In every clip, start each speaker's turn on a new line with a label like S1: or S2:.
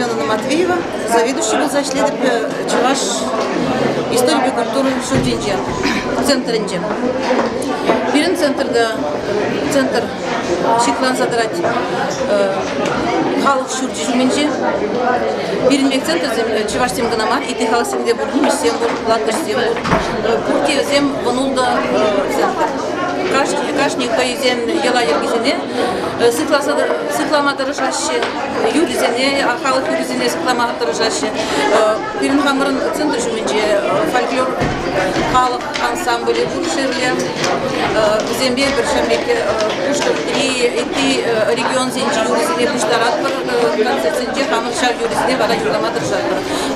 S1: Семеновна Матвеева, заведующий был зашледіп Чуваш истории и культуры Шудинджа, центр Инджа. Бирин центр Шиклан задрать халық шурджи жуменджи. Бирин бек центр Чуваш тем ганамар, и ты халық семде бур, нимеш сем бур, латыш сем бур, пурте зем ванулда центр. Каждый поезем ела ергизене, сыклама дорожаще, юризене, ахалых юризене сыклама дорожаще. Перед хамрын центр жуменже фольклор халық ансамблі куршерле, зембе бір шамеке куштыр и регион зенчи юризене куштарат бір концертсенже хамыр шар юризене бара юрлама дорожат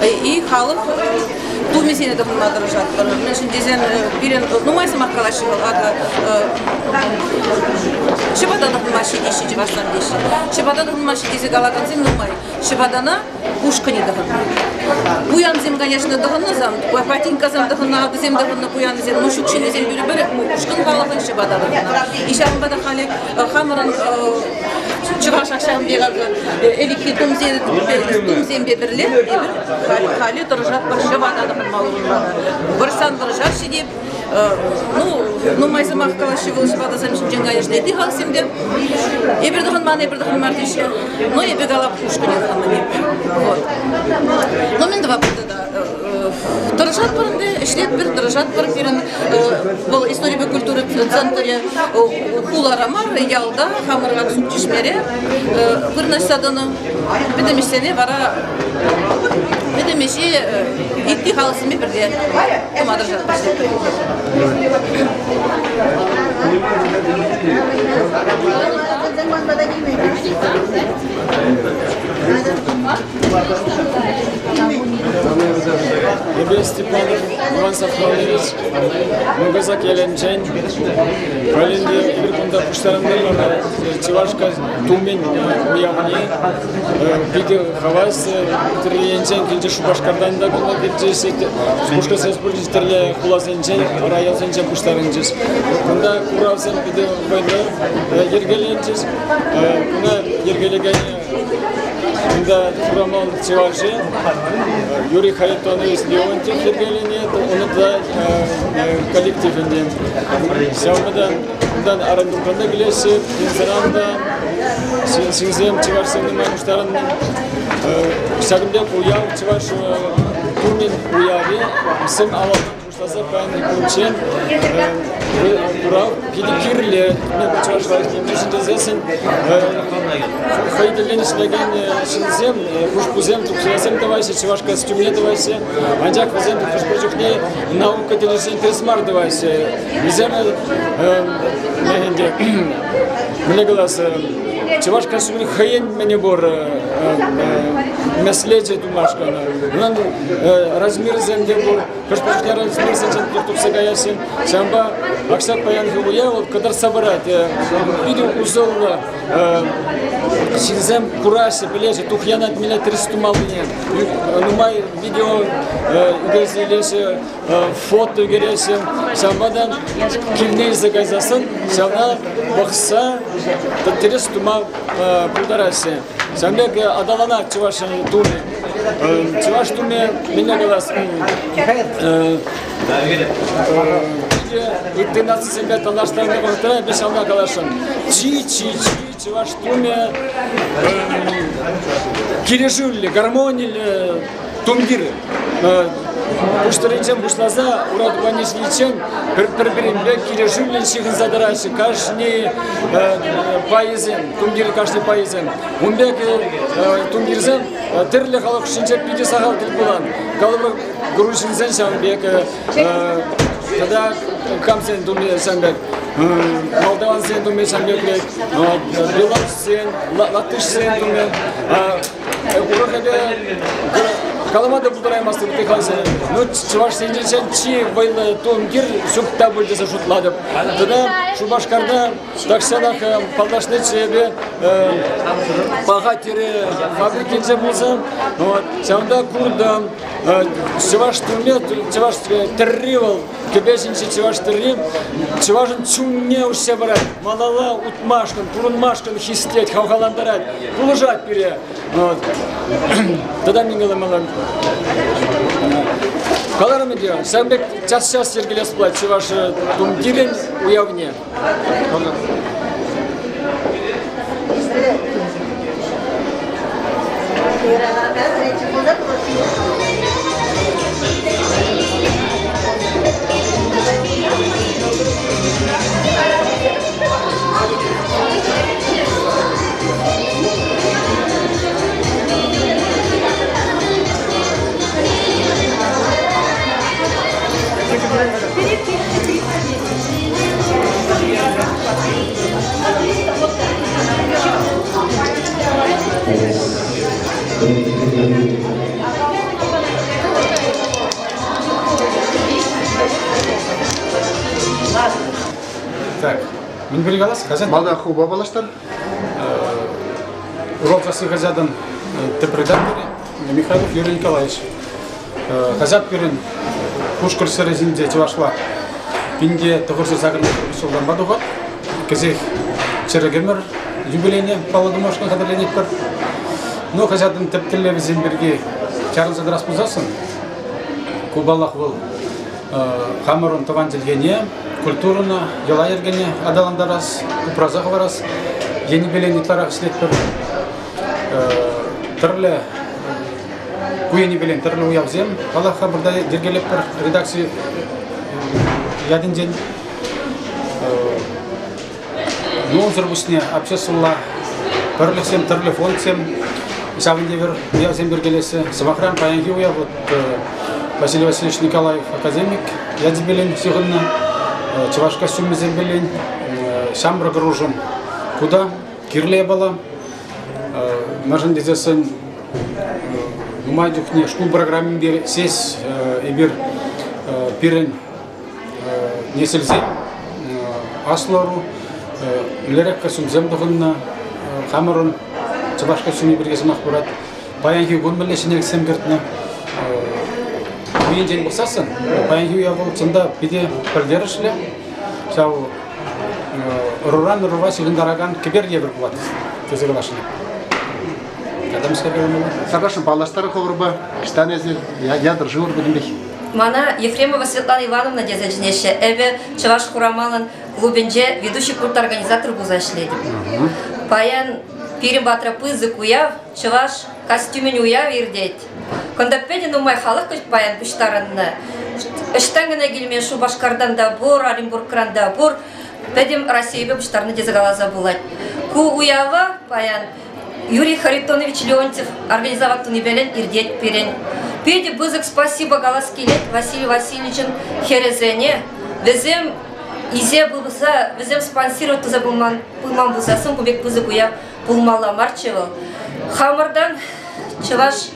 S1: бір. И халық тумесене дохнума дорожат бір. Меншін дезен бірен, ну майсы маққалашы ата Шибада дохнумаши деші жеваштан деші. Шибада дохнумаши десе галаган зем нумай. Шибадана пушка не дохну. Буян зем, конечно, дохну зам. Патинка зам дохну, ады зем дохну буян зем. Ну шукшини зем бюрі-бюрі, пушкан галаган шибада дохну. И шағын бада хали хамырын чыгаш акшам бегагы элики тумзем беберле, хали дыржат бір шибада дохну. Бірсан дыржат шидеп, ну майсы маққалашы болшы бада замешін конечно, еті қалсымде. Ебірдіғын маны, ебірдіғын мардеші. Но ебі ғалап пушка не дұғын мане. Но мен два бұрды да. Дыржат бұрынды, ішлет бір дыржат бір керін. Бұл история бі культуры центре Хула Рамар, Ялда, Хамырған Сукчишмере. Вырнаш садыны, бедемешсене бара. Бедемеші еті қалсымде бірде. Тома дыржат бішті.
S2: Ебе Степанов, Иван Сафронович, Мугазак Еленчен, Валенде Ибркунда Пуштарандыр, Чевашка Тумен Уямани, Пиди Хавас, Триенчен, Килче Шубашкардан да было Килче, Пушка Сеспурчи Терле Хуласенчен, Райосенчен Пуштаренчес, Кунда Куравсен Пиди Вайда, Ергеленчес, Куна Ергелегане, Кунда Курамал Чеваши, Юрий Харитонович Леонтьев Ергелене, он да коллективінде. Сәумыдан арандуканда келесі, Инсаранда, Синзем Чевашсенің маймуштарын, Сәгімдек уяв Чеваш Турмен уяви, Сым Алатын Пуштазы Пәйін Кунчен, Урав Педикирле, мен Чеваш Варихтен, Жіндезесін, Хайделенішілеген Шинзем, Кушпузем, Туксуязем давайся, Чевашка Стюмне давайся, Анджак Вазем, Кушпурчухне, Наука Тележин Тресмар давайся, Визема, Мегенде, мне голос, Чевашка Стюмне Хаен Менебор, Меследжи Думашка, Размир Земдебор, Кушпурчухне Размир Земдебор, Туксагаясин, Шамба, Аксак Паян Хубуя, Кадар Сабарат, видео узол, Шинзем Кураши, Бележи, Тухьянат Миля 300 малыне, Нумай видео игрезилеши, фото игрезилеши, Шамбадан Кильней загайзасын, Шамна Бахса, 300 мал Пудараси. Шамбек Адалана Чеваши Туми. Чеваш Туми, меня голос. И 13 семья лаштарны контра без алга галашан. Чи Чеваш Туми. Кирежулли, гармонили, тумгиры. Пуштаричем пушлаза, урад ванишничем, переберембек, кирежулли, чихын задараши, каждый поезем, тумгиры каждый поезем. Умбек тумгирзем, терле халок шинчеп пиде сахал тилбулан. Калыбы грушинзен шамбек, тогда камсен думе шамбек. Молдаван сен думе шамбек, белорус сен, латыш сен думе. Урахабе Каламада бұлдыраймасты бұты қалсы. Ну, Чеваш сендершен чи байлы томгир сүпта бөлдесі жұтладып. Тұда Шубашкарда тақшанақ палдашны чебе баға тері фабрикенже болса. Сәунда күрдім, чеваш туме, чеваш терривал, кебесинчи чеваш террим, чевашын чунне усе барат, малала утмашкан, пурунмашкан хистет, хавхаландарат, пулыжат пере. Тогда мингала малам. Каларым диyor, sen bek час сергелес плат, чеваш тум дилен уявне.
S3: Так, мен білгалас, қазет.
S4: Мада хуба балаштар.
S3: Урал жасы қазадан тепредан Михайлов Юрий Николаевич. Қазат берін Пушкар сәрезінде чевашла. Пинде тұғырсы сағырны солдан бадуға. Кезек черегемір юбилейне паладымашқан қадырленет бір. Но қазатын тептілі бізен бірге чарын задырас бұзасын. Кубалақ бұл қамырын тұған jelgene, культурына, ела ергене адаландарас, упразағы барас, ені беленитлара іслет бір. Түрлі күйені белен, түрлі уявзем. Аллахқа бірді дергелеп бір редакция ядын ден. Ну, зұрбысыне общесулла, бірліксем, түрлі фондсем, Савынде бір уявзем бергелесі. Самахран паянги уяв, Василий Васильевич Николаев, академик, яды белен сиғынна, Чевашка суммезем белен, Самбра гружым. Куда? Кирле бала. Мәжін дезесін Нумайдюхне шкул программин бер сес и бер пирен неселзем аслору лерекка сумзем дұғынна Хамарон Чевашка сумме бергесін ақпарат. Баянги гонмелешіне кісем кертіне. Үйен жен бұқсасын, баянги уя бұл цында биде пілдерішлі. Сау Руран, Рура, Сигындараган кебер ебір бұлады. Тезі қалашыны.
S4: Сарашын балаштары қоғырба, кіштанезі, ядыр жығыр бүгіндік.
S5: Мана Ефремова Светлана Ивановна дезачнеше, эбе Чеваш Хурамалын глубинже ведущий культ-организатор бұзашледі. Паян пирим батрапы зыкуяв, Чеваш костюмен уяв ердет. Кондаппеден умай халық күш паян күштарынны. Үштангына келмен шу Башқардан да бұр, Оренбургкран да бұр, пәдем Россиябе бұштарыны дезгалаза болады. Ку уява паян Юрий Харитонович Леонтьев организовать небелен ирдет перен. Педи бызык спасибо галаскелет Василий Васильевичен Херезене. Везем изе буза, везем спонсировать туза пулман бузасын бубек бузык уя пулмала марчевал. Хамардан Чеваш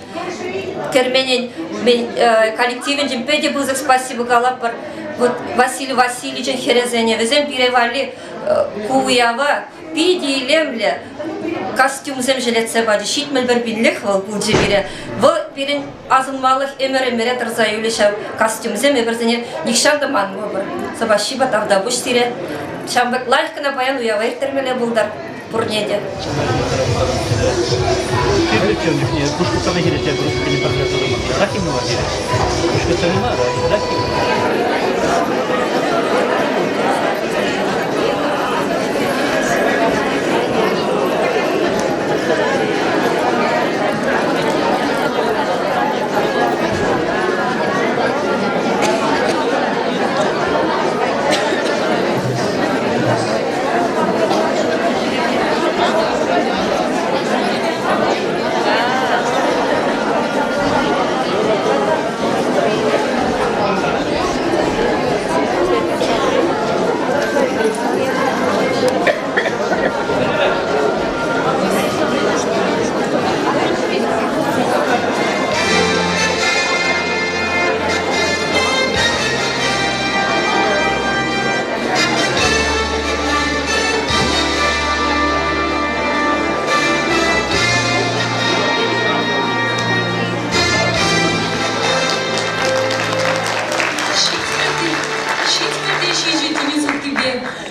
S5: терменен коллективен педи бызык спасибо галапар вот Василий Васильевичен Херезене. Везем перевали куява педи лемле. Костюм земжелетсе бади шитмел бір бинлек вол булжи бире. Вол бирин азынмалық эмер тарза юлешав костюм земе бірзіне никшанда манмы бір. Сабашиба тавда буш тире. Шамбек лайкына баян уявайр термеле булдар пурнеде.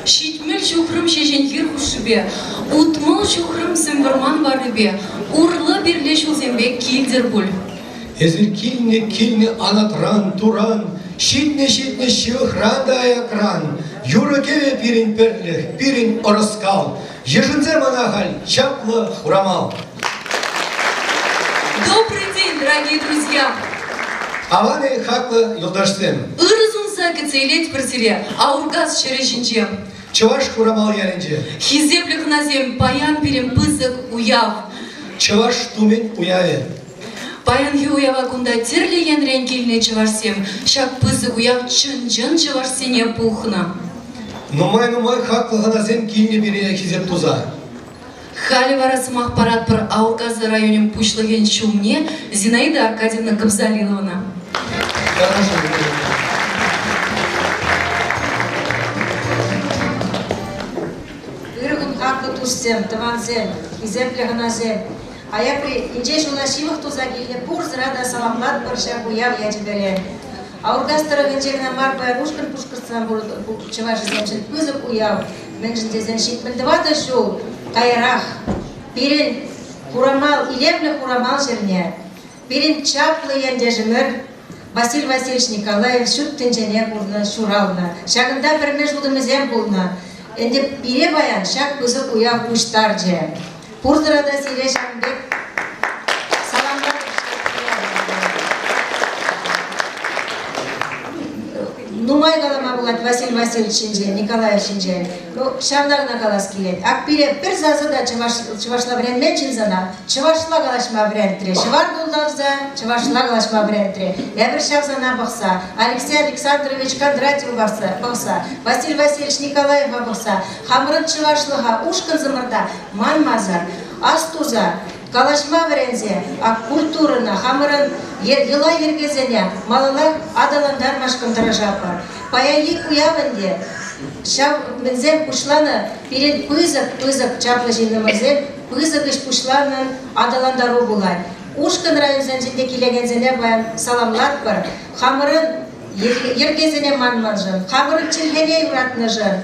S6: Şitmel şuhrum şeşenhir huşubi, utmal şuhrum sımvırman barıbi, urlı birleş uzembek kildir bul.
S7: Ezir kilni anatran turan, şitne şıhran da ayakran, yürüke pirin perlih, pirin oroskal, еженце монахаль, чаплы хурамал.
S6: Добрый день, дорогие друзья!
S7: Аваны хаклы юлдаштым,
S6: Ырызунса кецейлет бірсіре, аургаз шережінже.
S7: чываш хурамал ялинже,
S6: Хизеплих назем паян пирем пызык уяв.
S7: чываш тумен уяве.
S6: Паян хи уява кунда терлеген ренкеліне чыварсем, шак пызык уяв чын-жын чыварсене пухна.
S7: Нумай хаклы ғаназем килне бере хизеп туза.
S6: Хали варасы мақпарат бір аургазы районем пушлыген шумне Зинаида Аркадьевна Кобзалиловна.
S8: Ыргын хаклы туссем, тывансем, хизепле ғаназем. Аякри инже жунашивых туза килне пур зрада саламлат біршак уяв ячбелен. Аургастыры генжегіне марпая рушкын пушкырсам чываш земшін пызык уяв. Менжін дезен шитмілдівады шу кайрах. Пирин хурамал, илемлі хурамал жерне. Пирин чаплы ендежімір Василий Васильевич Николаев шут тінжене курны шурална. Шагында бірме жудымызем булна. Энде пире баян шак пызык уяв уштарже. Пурдырада сире шамбек саламдар. Нумай галама булат Василий Васильевич шинже, Николаев шинже. Ну, шамдарына галас келет. Ак пире бір зазыда чывашла вренмен чинзана, чывашла галашма врентре. Шывар дулдарза, чывашла галашма врентре. Я бір шавзана бақса, Алексей Александрович Кондратьев бақса, Василий Васильевич Николаев бақса, хамрын чывашлыға ушкын зымырда ман мазар, астуза, калашма врензе, а культурына хамрын ела ергезене малалар адаландар машкын тыражапар. Паяйи уявынде, шав мензем пушланы перед пызык чаплы жинымызен, пызык иш пушланы адаландару булай. Ушкын районзен жинде келегензене баян саламлат бар, хамрын ергезене манманжын, хамрын чилхене юратныжын,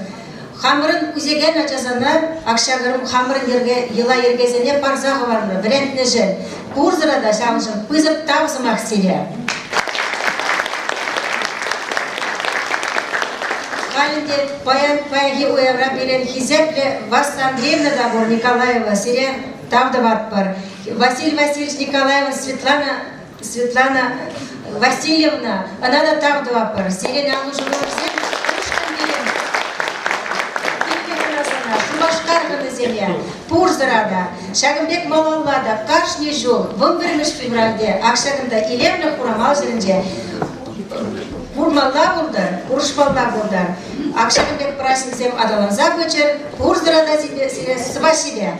S8: хамрын үзеген ачасана, акшагырым хамрын ела ергезене парзағы барны, бренднежін, курзырада шамжын, пызык тавзымақ селе. Халинде паяги уявра билен хизепле Васса Андреевна Dabor Николаева сире тавда ватпар. Василий Васильевич Николаева Светлана Васильевна она да тавда ватпар. Сире налужу ворзем ушкан билен. Шубашкарганы земля. Пурзырада. Шагымбек малаллада кашни жол. Вымбірміш февральде. Акшагында илемлі хурамал жерінде. Урмалла бурдар, урушпалла бурдар. Акшагымбек прашнизем адаланза бөчер, пурзырада спасибо.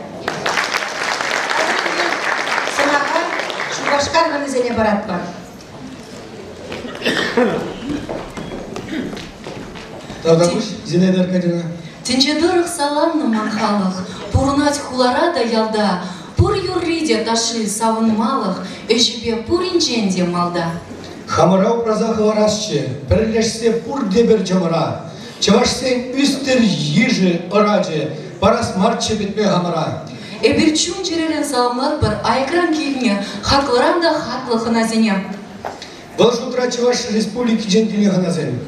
S8: Санаға Шубашкарганы зене барат бар.
S7: Тавдамыш, Зинаида Аркадьевна.
S6: Тінчедырық саламны манхалық, пурнать хулара да ялда, пур юрриде таши савынмалық, өжібе пур инженде малда.
S7: Хамырау празағы варасчы, пірлешсе пур дебір жамыра, чывашсен үстір ежі ыражы, парас марчы бітпе хамыра.
S6: Эберчун жерелен саламлар бір айкран келіне, хакларам да хаклықына зене.
S7: Бұл жутра Чываш республики жентілі ғаназен.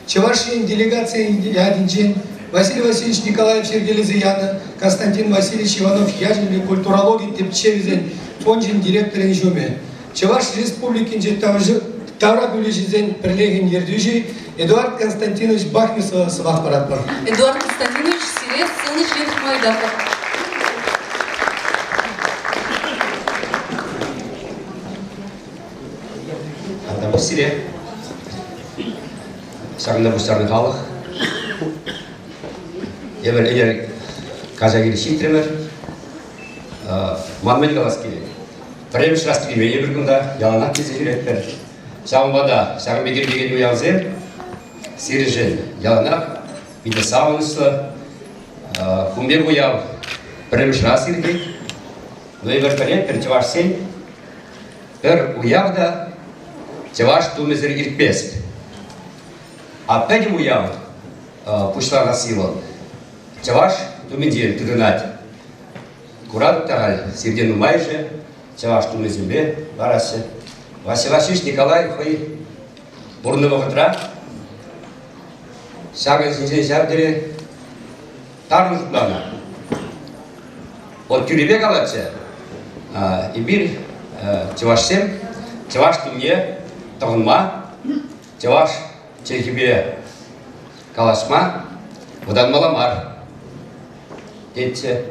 S7: Чывашин делегация ядинчен, Василий Васильевич Николаев Сергелезы Яны, Константин Васильевич Иванов Яжинли, культурологи Тепчевизен, фонжин директорын жуме. Чываш республики Тавра Бюлежизен Прилегин Ердюжи, Эдуард Константинович Бахмисова Савах Паратпар.
S6: Эдуард Константинович Сирет, сын член Майдака.
S9: Ата Сире. Сагында бұстарын халық. Емір әнер қазагері шитремер. Маммен қалас келе. Премш растыгеме емір күнда яланақ кезі жүреттер. Сағымбада сағым егер деген уянзем. Сирежен яланақ. Биде сағыныслы. Кумбер уяв. Премш растыгеме. Но емір пәрен пір чываш сен. Пір уявда чываш тумезір ирпеск. А пәдім уяв пұшла насилы. чаваш тумендир тыгынать. Курат тагаль сирден умайже, чаваш тумезимбе барасы. Василий Николай хой бурного утра. Саган синжен сябдере тарун жутлана. От тюребе калатся. И бир чавашсем, чаваш тумне тагынма, чаваш чехибе калашма, водан маламар. Детте.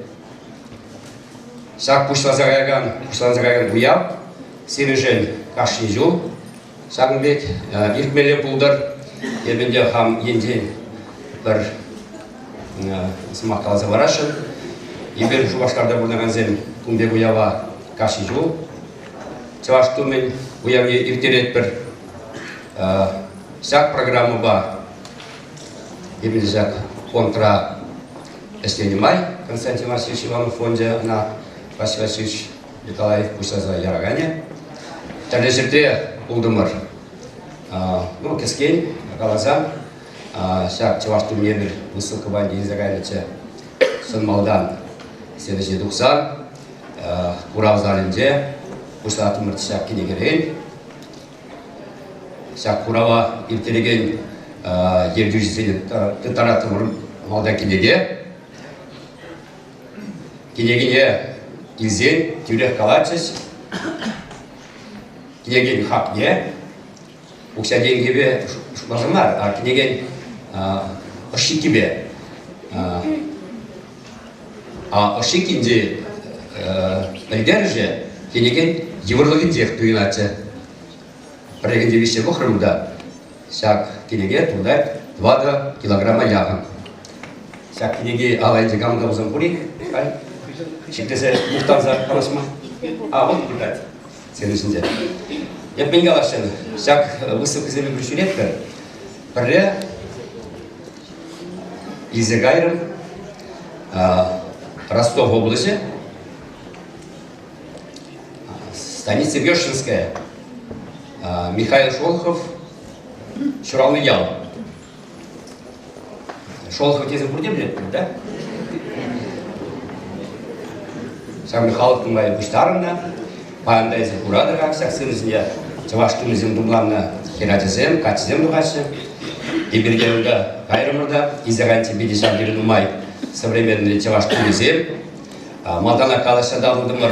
S9: Сак пушлазагаган уяв, сирежен кашни жул, сагынбек иркмеле пулдар, ебенде хам енден бір сымақ қалаза барашын, ебер жубашкарда бурнаган зем кумбек уява кашни жул, чаваш тумен уявне иртерет бір сак программа ба, ебен зак контра эстенимай, Константин Васильевич Иванов фонде на Василий Васильевич Николаев Пушлаза Ярагане. Тәлежерде улдымыр. Ну, кескен, калаза, сяк чавашту мебель высылка банди изагайлыча сын малдан седеше дұқсан, урав залінде Пушлатымыр сяк кенегерен. Сяк урава иртереген ердюжесені таратымыр малда кенеге. Кенегене изен тюрех калачес, кенеген хакне, укся денгебе шмазымар, а кенеген ошикибе. А ошикинде лидерже кенеген еврлыгиндех туйначе. Прегенде вище бухрымда, сяк кенеге туда 2 килограмма ягын. Сяк кенеге алайде гамда узан пурик, Шектесе мұқтанза қаласыма. Вот бұлдат, сенің ішінде. Епмен қалашын, сяк высылқы землі бір жүретті. Бірі Изегайрым, Ростов области, станица Вешенская, Михаил Шолохов, Шуралный Ял. Шолохов тезі бұрде білет, да? Сам Михайлов Тумай Буштарымна, Пандайзе Курадыға, сяк сынызіне, Чаваштымызым думланна Хератизем, Катизем дұғашы, Ибергенімді Кайрымырда, Изаганти Бедишан Дернумай, современный Чаваштымызем, Мадана Калаша Далудымыр,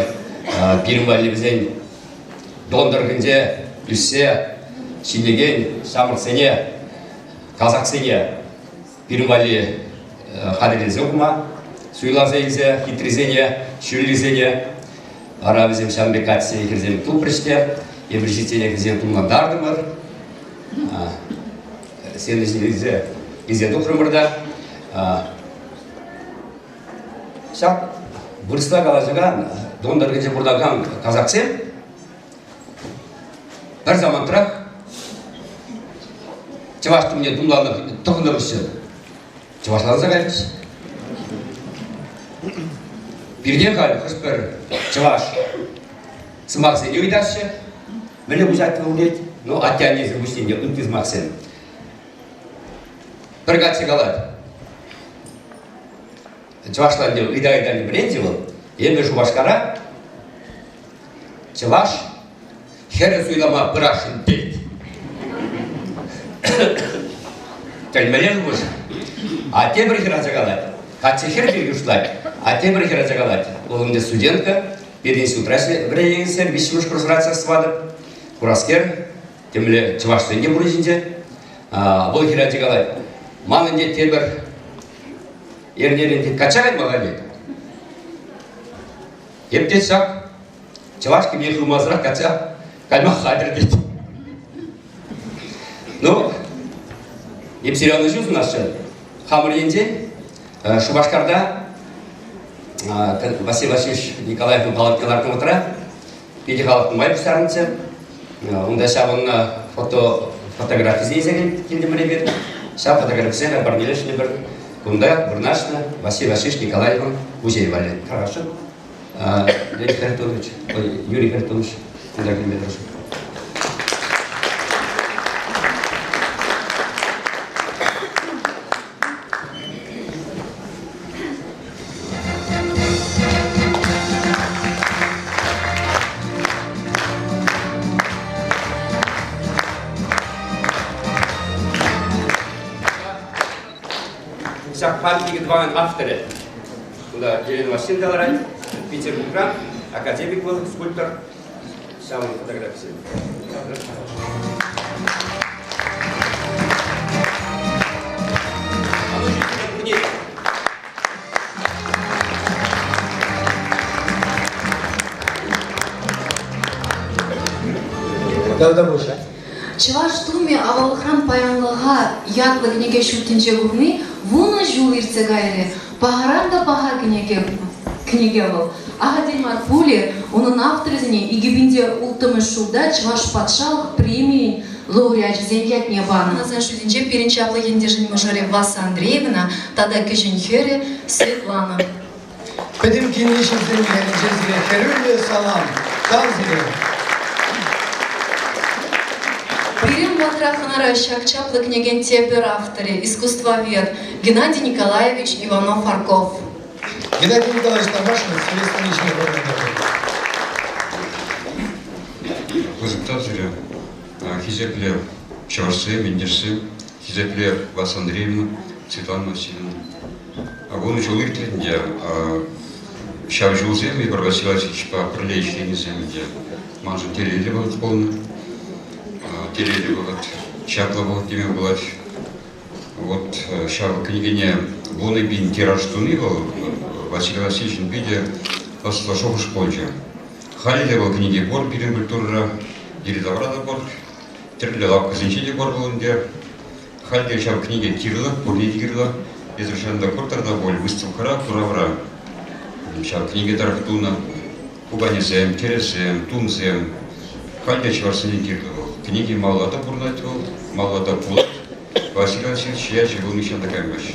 S9: Пирмвалевзен, Дондыргынде, Үссе, Шинеген, Шамырсене, Казаксене, Пирмвали Хадырезугма, Суйлазейзе, Хитризене, Шүлізене, Арабизем Шамбекатсе, Хирзем Тупрыште, Ебрежитене Хирзем Тумландардымыр, Сенізене Изе Духрымырда. Шак Бұрысла қалажыған, Дондыргынде бұрдаған Казаксем, бір заман тұрақ, Чаваштымне думланы тұғындырышы, Чавашланыза қайдыш. Бірден қалып қышпыр чаваш сымақсен өйдашы, білі бұжатты ұлет, но аттянезі бұштенде ұнтыз мақсен. Бір қатсы қалады. Чавашланды ұйда-ұйданы біленде ол, ембе жубашқара, чаваш хері сұйлама бірашын дейді. Кәлмелер бұш, атте бір хеража қалады. Қатсы хер берге ұшылайды. Ате бір хеража қалады. Олымды студентка, берденсі ұтрасы бір егенсер, вишіміш құрсырация свады. Құраскер, темілі чывашты не бұрызінде. Бұл хеража қалады. Манынде тербір ернерінде качағай мағалет. Ептет шақ, чывашки мен қылмазырақ кача, кальмақ қадыр дейді. Ну, епсерияны жүз ұнашы. Хамыр енде, Шубашкарда Василий Васильевич Николаевтың қалаптелардың отыра, педе қалаптың май бұстарынцы, онда шабынна фотографизіне езеген келдім ребер, шаб фотографизіне бармелешіне бір, онда бұрнашына Василий Васильевич Николаевтың Узеевалі. Хорошо? Юрий Харитонович, онда келмей тұршы. всяк памятники два авторы. Туда Елена Васильевна Даларай, Петербург, академик был, скульптор. Самые фотографии.
S7: Давдамуша.
S6: Чуваш туме авалхан паянлыга ятлы книге шутинче гурны, вуна жул ирце гайре, пахаранда паха книге был. Агадельмар Пули, onun авторизне игибинде ултымы шулда чуваш патшалық премии лауреат зеньят небаны. Назан шутинче перенче аплыгенде жынмыжаре Васа Андреевна, тада кеженхере Светлана.
S7: Benim kinleşimizin geleceğizle terörle salam. Tanzile.
S6: Перем Батраханара Шакчаплы книген Тебер авторе, искусствовед Геннадий Николаевич Иванов-Фарков.
S7: Геннадий Николаевич Тамашин, столичный город.
S10: Вызыктатыры Хизеплер Чаварсы, Мендерсы, Хизеплер Васа Андреевна, Светлана Васильевна. Он учил иртенде, ща жил земли, Василий Васильевич по приличной земле. Манжа телели был полный. Телели был чапла был теме была. Вот ща княгиня Луны бин тираж туны был Василий Васильевич в виде слышал шпольча. Халили был книги бор перед культура, диридаврада бор, триллилав казинчиди бор был индер. Халили ща книги тирла, бурни тирла, изученда куртарда боль, выставка туравра. Ща книги тарахтуна, кубанизем, терезем, тунзем. Халили чварсини тирла. Книги малата бурнатил, малата пулат. Василий Васильевич я живу еще такая вещь.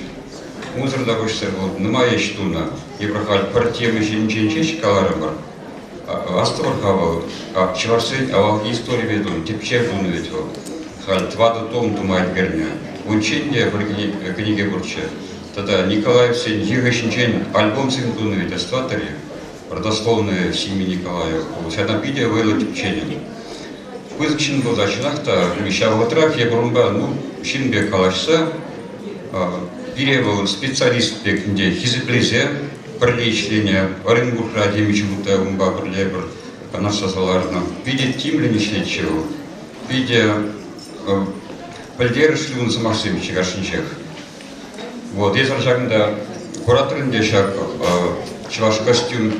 S10: Музыр да көшсер болды, нұма ештуна, ебрахал партиям ешен ченчеш каларым бар. Астывар хавал, чварсен авал история ведун, тепчер дуны ведь ол. Хал твада том тумайт герня. Унченде бір книге бурча. Тогда Николаев сен егешенчен альбом сен дуны ведь астватари, родословные семьи Николаев. Сядам видео выло тепченем. Вызычен был зачинах-то, вещал в отрах, я брумба, шинбе калашса, перевел специалист где хизеплезе, приличление, Оренбург радиемич будто умба прилебр, наша саларна, виде тимлени шлечего, виде пальдеры шлюн самашевича гашничек. Вот, если жагнда кураторынде шаг чуваш костюм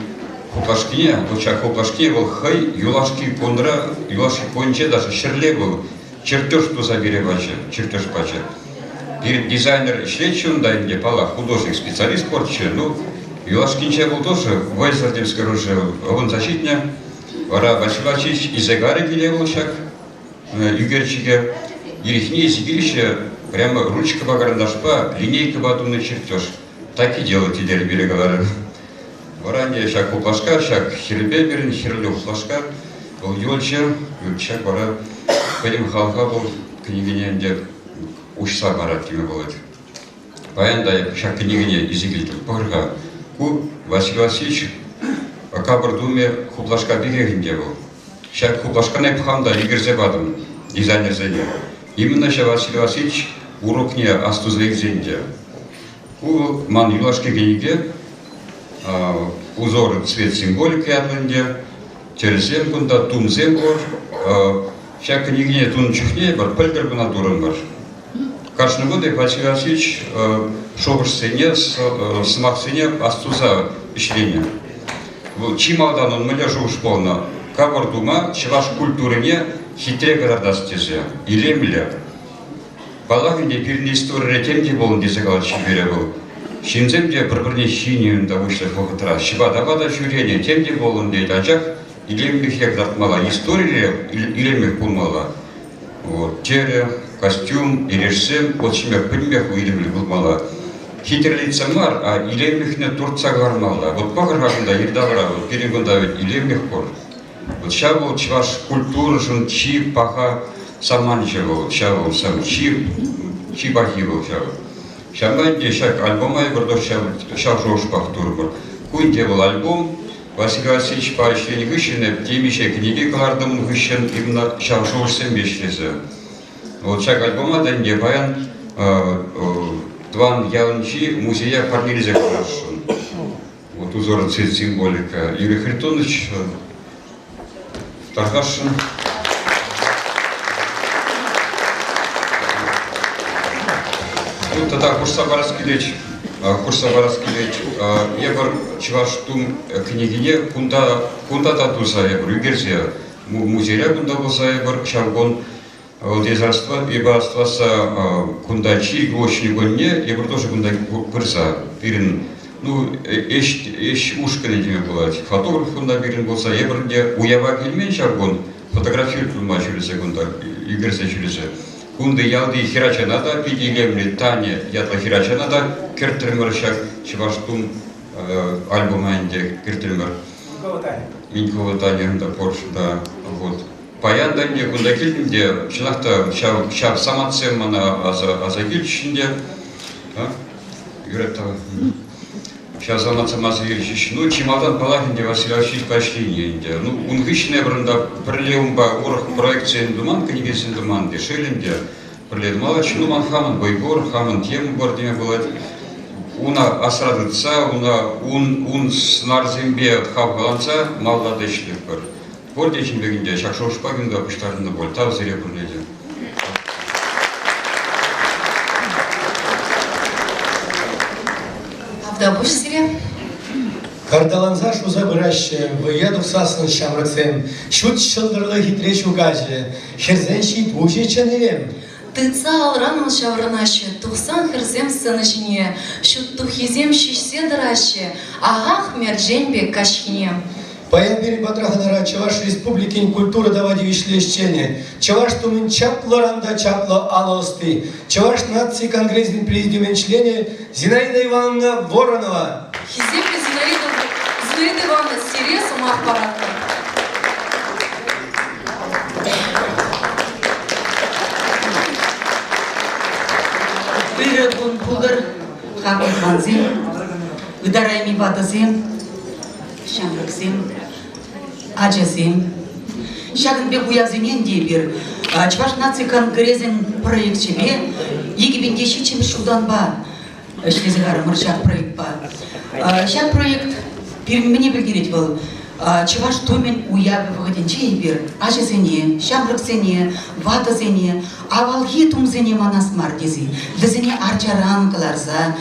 S10: хуплашкине, вот хуплашкине был хай, юлашки кондра, юлашки конче даже шерле был, чертеж ту забере бача, чертеж бача. Перед дизайнер шлечун, да, где пала художник, специалист порче, юлашкинче был тоже вайзардемский оружие, он защитня, вара Василий Васильевич из Эгари гилевал шаг, югерчике, ерихни изгилище, прямо ручка по карандашпа, линейка батунный чертеж. Так и делать, идея береговара. Варанье шаг хуплашка, шаг хирбе берин, хирлю хуплашка, был юльче, юльчак вара, пойдем халха был, княгиня где ушса барат кеме болады. Паянда шаг княгиня изигилту пырга, ку Василий Васильевич кабырдуме хуплашка бегегинде был. Шаг хуплашка не пханда игерзе бадым, дизайнер зене. Именно ша Василий Васильевич урокне астузлек зенде. У ман юлашки гениге узоры цвет символики ятлынде, терезем кунда тунзем бор, ша княгиня тун чухне бар пальгар бана дурын бар. Каждый год Василий Васильевич шогыш сене, смак сене астуза ищление. Чималдан он мне жуж полно. Кабар дума, чеваш культурине хитре гадардаст тезе. Илемле. Балагинде пирни история темде болын десе калат шибере был. Шинземде бір-бірне шиниюн да вышло хохотра. Шиба давада жюрение темде болын дейт ажак. Илемлих як дартмала. История илемлих пулмала. Вот. Тере, костюм, ирешсем, вот шимек пыльмех у илемлих пулмала. Хитерлица мар, а илемлихне турца гармала. Вот пахархагында ердавра, вот перегунда ведь илемлих пор. Вот ща был чваш культура, жон чи паха саманчево, ща был сам чи пахи был ща. Ща манде ща альбома и бордо ща жош пахтур был. Куинте был альбом, Василий Васильевич по ищени гыщене, темище книги калардым гыщен, именно ща жош сем бешлезе. Вот ща альбома да не баян Тван Ялнчи музея Парнилизя Крашин. Вот узор цвет символика. Юрий Харитонович Таргашин. Ну, тогда Курсабарский лечь. Я бар чеваштум княгине кунда татуса я бар югерзе музея кунда болса я бар чавгон дезарства и барстваса кундачи гошни гонне я бар тоже кунда пырса пирин ну эш ушка не тебе была фотограф кунда пирин болса я бар где уява кельмен чавгон фотографию кунда через секунда югерзе через Кунды ялды хирачанада, пидилемли Таня ятла хирачанада, кертримершак чеваштум альбоманде кертример. Минькова Таня да Порш да вот. Паянда не кунда кильнде, чинахта шав самацем мана азагильчинде, юрета. Сейчас самацем азагильчиш. Ну чимадан палахинде Васильевич Пашлинье. Ну унгишне бранда прилеумба урах проекции думан книгесин думан дешелинде. Прилет малач, ну манхаман бойгор, хаман тем гордиме было. Уна асрадыца, ун снарзимбе хавгаланца малладешлик бар. Гордичин бегинде шакшошпагинга пыштарында бол. Тав зере приледе.
S6: Авдабуш зире?
S7: Кардаланза шуза быраща, выеду в сасын шамрыцем, шут шылдырлы хитреш угаже, херзен щит уже чанелем.
S6: Тыца алраныл шаврынаще, тухсан хырзем сынышыне, шут тухизем шишсе дыраще, ағақ мердженбе кашхине.
S7: Паян бери батраханара Чаваш Республикин культура давади вишлещене, Чаваш тумын чаплы ранда чаплы алосты, Чаваш нации конгрессный президент члене Зинаида Ивановна Воронова.
S6: Хизепе Зинаида Ивановна Сирес умахпаратка.
S11: Привет, Булгар, Хакон Ханзин, Ударайми Батазин, Шамраксин, Аджасин, Шагнбек Уязимен Дебир, Чваш нации конгрессин проект себе, Египендеши чем шуданба, Шлезгар Маршак проект ба. Шаг проект мне бельгерить был. Чуваш тумен уявы выходинче бир, ажезене, шамраксене, ватазене, авалги тумзене манас мардизи, дезене арчаран каларза,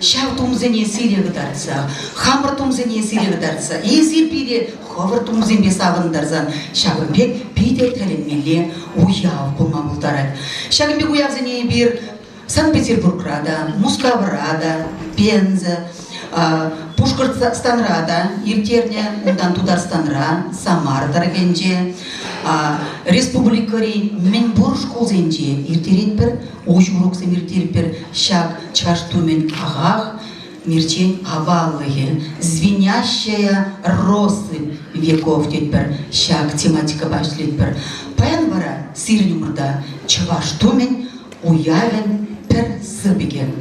S11: шав тумзене силе гдарца, хамр тумзене силе гдарца, изи пире ховр тумзене савандарзан, шагымбек пиде теленмеле уяв булма бултарат. Шагымбек уявзене бир Санкт-Петербург-рада, Москва-рада, Пенза, Пушкарстанрада, Иртерня, Ундан Тударстанра, Самар Даргенже, Республикари Менбур школзенже, Иртеретпер, Ужуруксем Иртерпер, Шак Чаштумен Агах, Мирчен Аваллые, звенящая россыпь веков тетпер, Шак тематика башлетпер, Паянвара Сирнюмрда, Чаваштумен уявен пер сыбиген.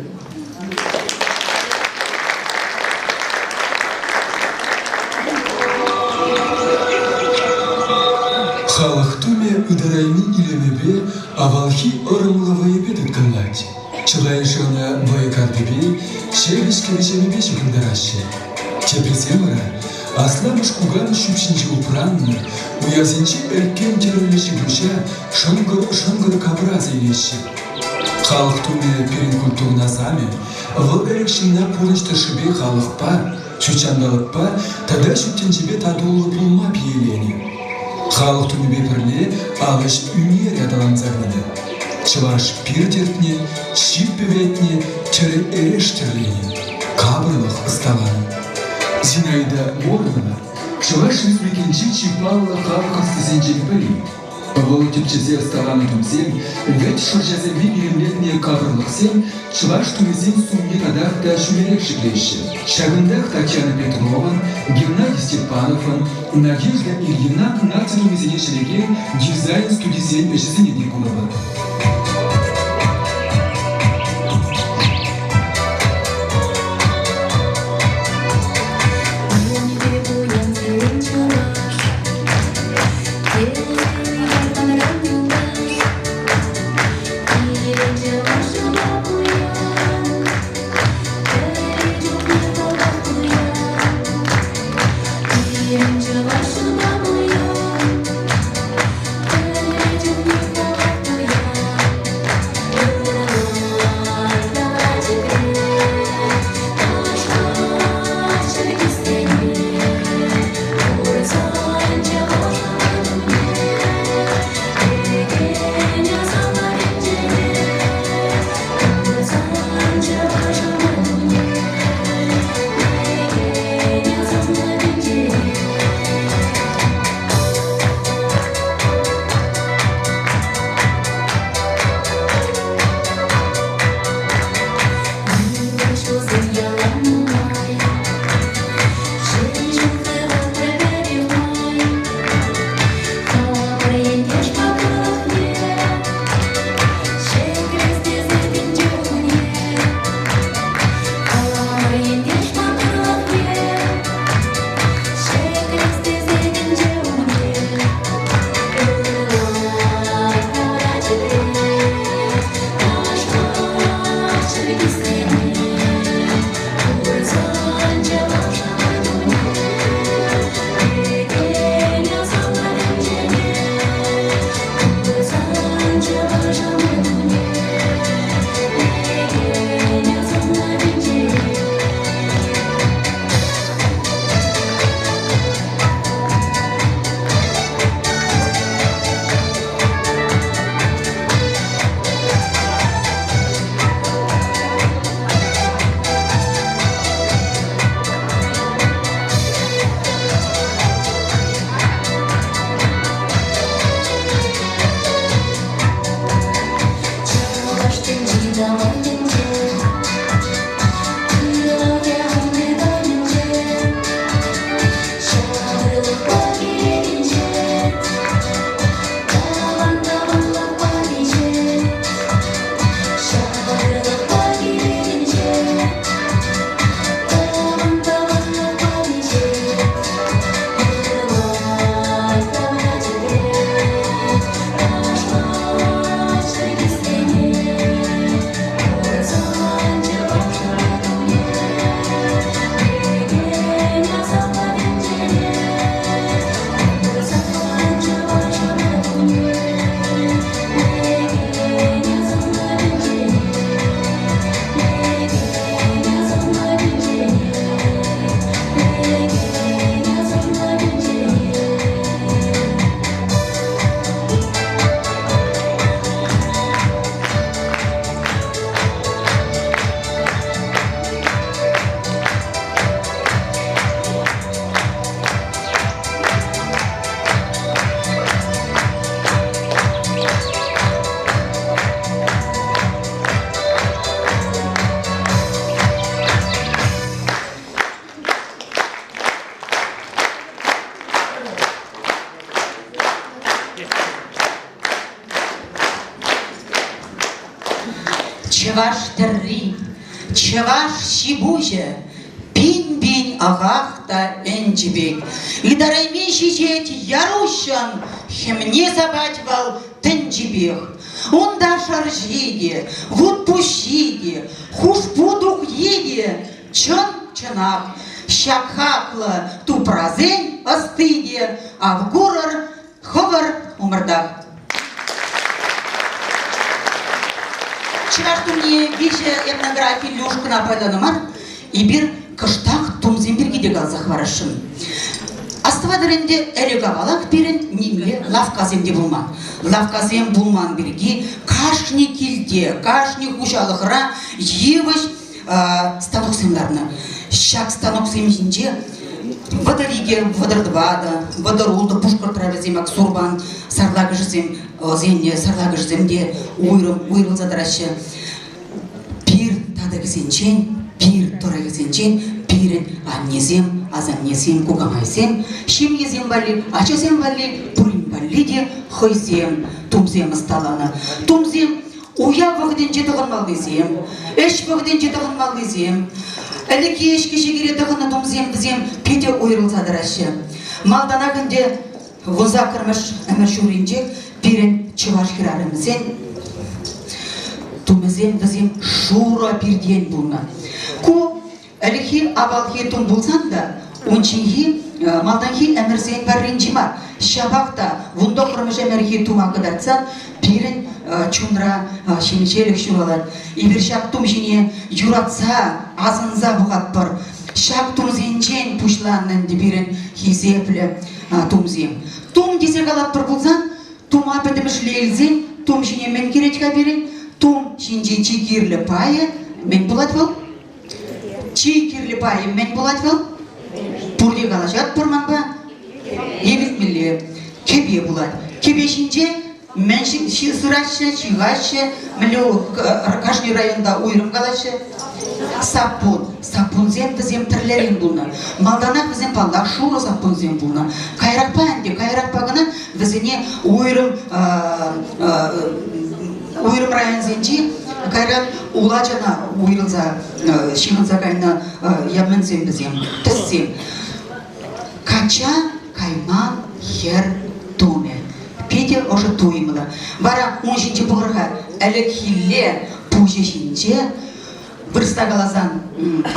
S12: Халахтуме ударайми илемебе авалхи орымлывые петытканлать. Чылайшына воекардыбе шевишкевичемебе шукындараще. Чепресемара асламыш куган шупшинче упранны, уязинче эркен терулеши душа шангыры кабразы илеши. Халахтуме перинкультурна сами, вылгарекшина полышты шибе халахпа, чучандалыкпа, тада шуттенчебе тадулы булма пиелени. Халық түнібе бірле алыш үнер ядаланзағыны. Чываш пир дертіне, шип беветіне, түрі әреш тірлене. Кабырлық ұсталаны. Зинаида Воронова, Чываш республикенче чипалла халық ыстызенчек білі. Бұл тепчезе ұсталаны түмсен, вет шыржаземе иремлетіне кабырлық сен, Чываш түмізен сумне тадақта шүмерек шіклеші. Шагындақ Татьяна Петрова, Геннадий Степановын, Надежда Ильина нацияның мезене шелеген дизайн студисен әшізіне декуновы.
S11: чеваш терри, чеваш щебуже, пинь-бинь агахта энджибек. И дарайми щечеть ярущан, хемне забатьвал тенджибех. Он да шаржиге, вот пущиге, хуш пудух еге, чон чанах, щакхакла ту празень остыге, а в горор ховар умрдах. Чеваш тумне више этнографии люшкына пайданымар, и бир кыштак тумзимбирги де галзах варашын. Астывадырынде элегавалак берін немле лавказемде булман. Лавказем булман бірге кашни килде, кашни хушалықра евыш станок семларына. Шак станок семжинже водориге водордвада, водорулды пушкар травеземак сурбан, сарлагыжызем, зенне сарлагыжыземде уйрыл задырашы. Пир тадыгызенчен, пир торагызенчен, пирен аннезем, азаннезем, кугамайсем, шимезем бали, ачасем бали, пурим бали де хойсем, тумзем ысталана. Тумзем уя вағден жетіғын малдезем, эш вағден жетіғын малдезем, әліке ешке шегере дығыны тумзем бізем, пете ойрыл задырашы. Малдана күнде ғуза кірміш әмір шуринжек, пирен чываш хирарымызен, тумзем бізем шура пирден бұлна. Ку әліхи абалхи тум болсан да, ончинхи малданхи әмірсен барринжима. Шабақта вундо құрмыш әмірхи тума қыдарцан, пирен чунра шемешелік шуралар. Ибір шак тум жіне юратса, азынза бұғат бар. Шак тум зенчен пушланнын дебірін хизеплі тумзем. Тум десе қалат бір болсан, тум апетіміш лейлзен, тум жіне мен керечка берін, тум жинже чекерлі пайы, мен бұлат бол. Чекерлі пайы мен бұлат бол. Пұрде қалашат бұрман ба? Ебет мілі, кебе бұлат. Кебе жинже мен сұрашы, шығашы, мілі Ракашни районда ойрым қалашы. Сапун зем бізем тірлерін бұлна. Малданақ бізем паллақ шуыры сапун зем бұлна. Кайрақпа әнде, кайрақпа ғына бізіне ойрым район зенчи, кайрақ ула жана ойрылза, шығынза кайна ябмен зем бізем, тіссем. Кача кайман хер туме. Петер уже туймыла. Бара 10-ші бұғырға әлік хилле пужешінче вырста глазан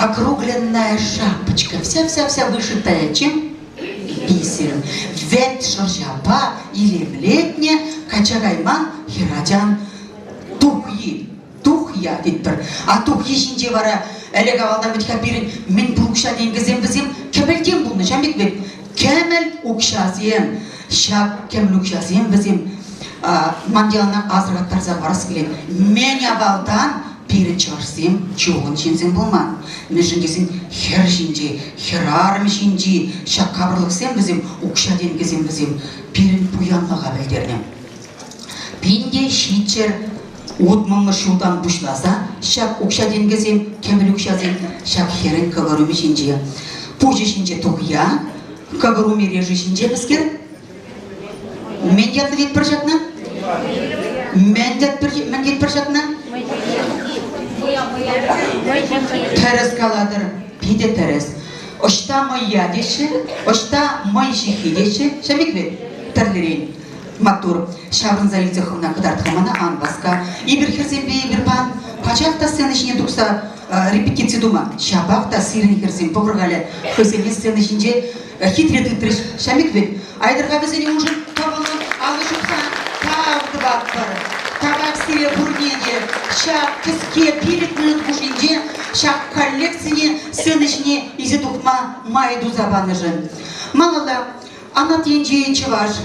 S11: округленная шапочка, вся вышитая чем? Бисером. Вет шаржапа или влетне кача кайман хираджан тухя диттір. А тухи шинче бара әлік авалдан бітка берін мен бұлықша денгізем бізем кемелден бұлны жамбек бет. Кемел укшазем, шак кемел укшазем бізем мандиалына азырғаттарза барас келем. Мен авалдан пирен чарсем, чоғын жинсем болман. Мен жиндесен хер жинже, херарым жинже, шак қабырлықсем бізем, укша денгізем бізем, пирен пуянлыға білдернем. Пинде шитчер отмыңы шудан бұшласа, шак укша денгізем, кемел укшазем, шак херен кығырымы жинже. Пужы жинже тұғия, кығырымы режі жинже бізгер. Мен дет бір жатна? Мен дет бір жатна? Терес каладыр, пиде терес. Ошта моя деші, ошта мой жихи деші, шамик бет, тәрлерен. Мактур, шаврын зализе хымна кыдартхамана ан баска. Ибір херзембе, ибір пан, пачақта сцена ішіне дұқса репетиция дума. Шабақта сирен херзем пұғырғалі, хөсене сцена ішінде хитрет үттіріш, шамик бет. Айдырға бізіне ұжын табылын алышықса, тауды бақтыр. Табақ сире бұрнеде, шақ кіске перед мүлін құшынде, шақ коллекцияне сцена ішіне изе тұқма майду забаны жын. Малыда, анат енже чываш.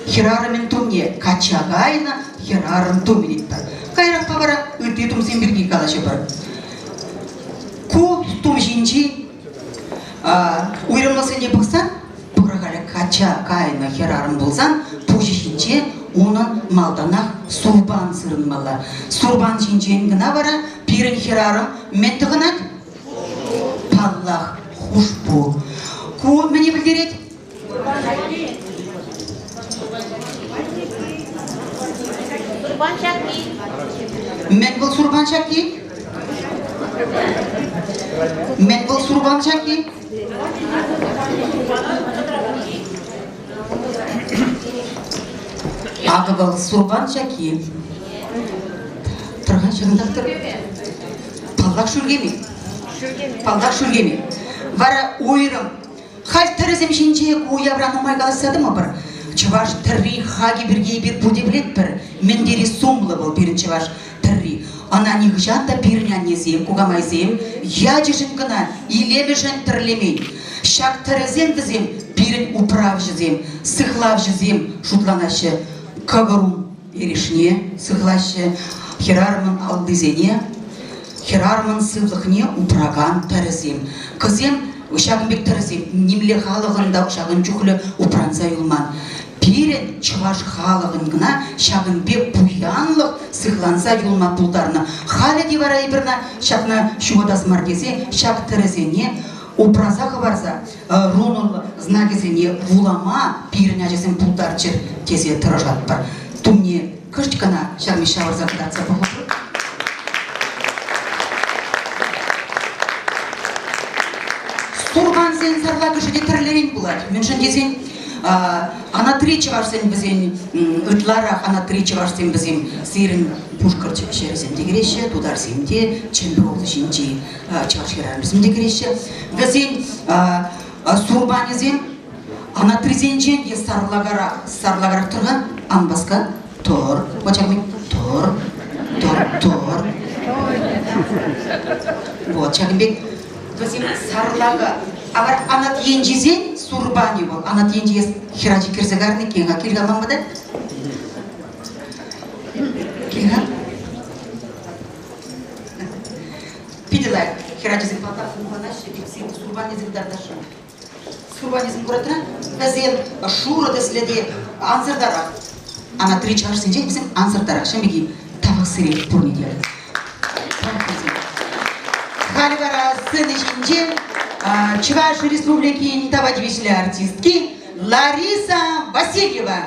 S11: Херарымен тумне, качагайна, херарын туменетті. Кайрақ павара үтті тумсен бірге қалашы бар. Ку тум жинчи, уйрымлысыне бұқсан, бұғырғалі качагайна херарын болсан, пужи жинче, оның малданақ сурбан сырынмала. Сурбан жинчен гына бара, пирін херарым ментіғынат, паллах хушпу. Ку мені білдерет? Мен был Сурбанчаки. Мен был Сурбанчаки. Ағы был Сурбанчаки. Тұрған шығындақ тұр. Палдақ шүргеме. Вара ойырым. Халь тәрізім жинче уявраны майғалысады ма бір? Чаваш тәрри хаги бірге бір бұде білет бір. Мендері сумлы был бірін чаваш тәрри. Ана нихжанда бірнян незем, кугамайзем, ядежін гына, илемежін тірлемей. Шак тәрізен дізем, бірін управ жызем, сықлав жызем, шутланашы. Кагарум ерішне, сықлашы, херармын алдызене, херармын сывлықне упраган тәрізем. Кызем, Ушағынбек тәрізем, немле халығында ушағын жүхлі упранса юлман. Пирен чываш халығын гына шағынбек бұянлық сықланса юлма пулдарына. Халі девара ебірна шағына шуғадас мардезе, шақ тәрізене упранса қыбарса, ронылы знагезене вулама пирен әжесен пулдар чер тезе тұрыжат бар. Тумне күшткана шағын шағыр зақыдатса бұғыр. Турган сен сарлағы жүде тірлерін болады. Мен шын десен, ана тречі барсен бізен, үтларақ ана тречі барсен бізен сирін пушкар шересен дегереше, тудар сенде, чемпионлы жинче чаршерарымызым дегереше. Бізен сурбанезен, ана трезен женде сарлағарақ тұрған, анбасқа тор, бачағымен тор. Вот, чағынбек, Бізім сарлағы, абар анат енжезен сурбани бол. Анат енжез хирачи кірзігарны кенға келгаман бада? Келган? Пиделай, хирачизм патасын банашы, бексен сурбанизм дардашы. Сурбанизм құратына, бізен шурады следе ансырдарақ. Анат речарсын жен бізім ансырдарақ. Шамбеги табық сырек пұрны деді. Халибара сыны жинжен, Чуваш Республики Тавадивишли артистки Лариса Васильева.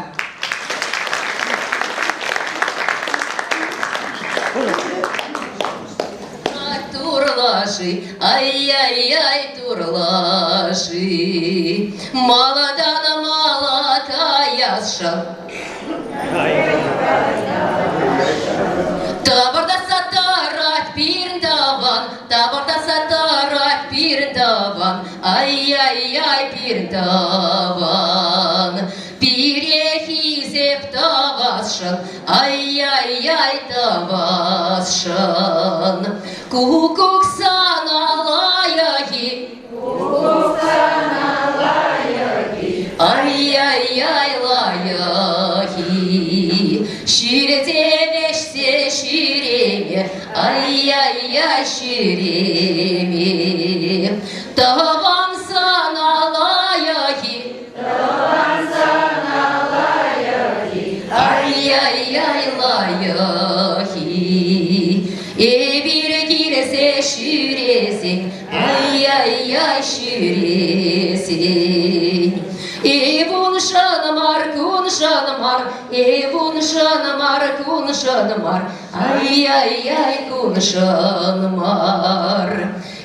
S13: Турлаши, ай-яй-яй, турлаши, молодана молодая ша. Табарда сатарат пирдаван, табарда сатарат пирдаван, ай-яй-яй пирдаван. Пирехизеп тавасшан, ай-яй-яй тавасшан. Кукук саналаяги, ай-яй-яй лаяги. Ширетевешсе ширеме, ай-яй-яй ширеме. Таван саналаяги, ай-яй-яй лаяги. Эбир киресе ширесен, ай-яй-яй ширесен. Эвун шанмар, кун шанмар, эвун шанмар, кун шанмар, ай-яй-яй кун шанмар.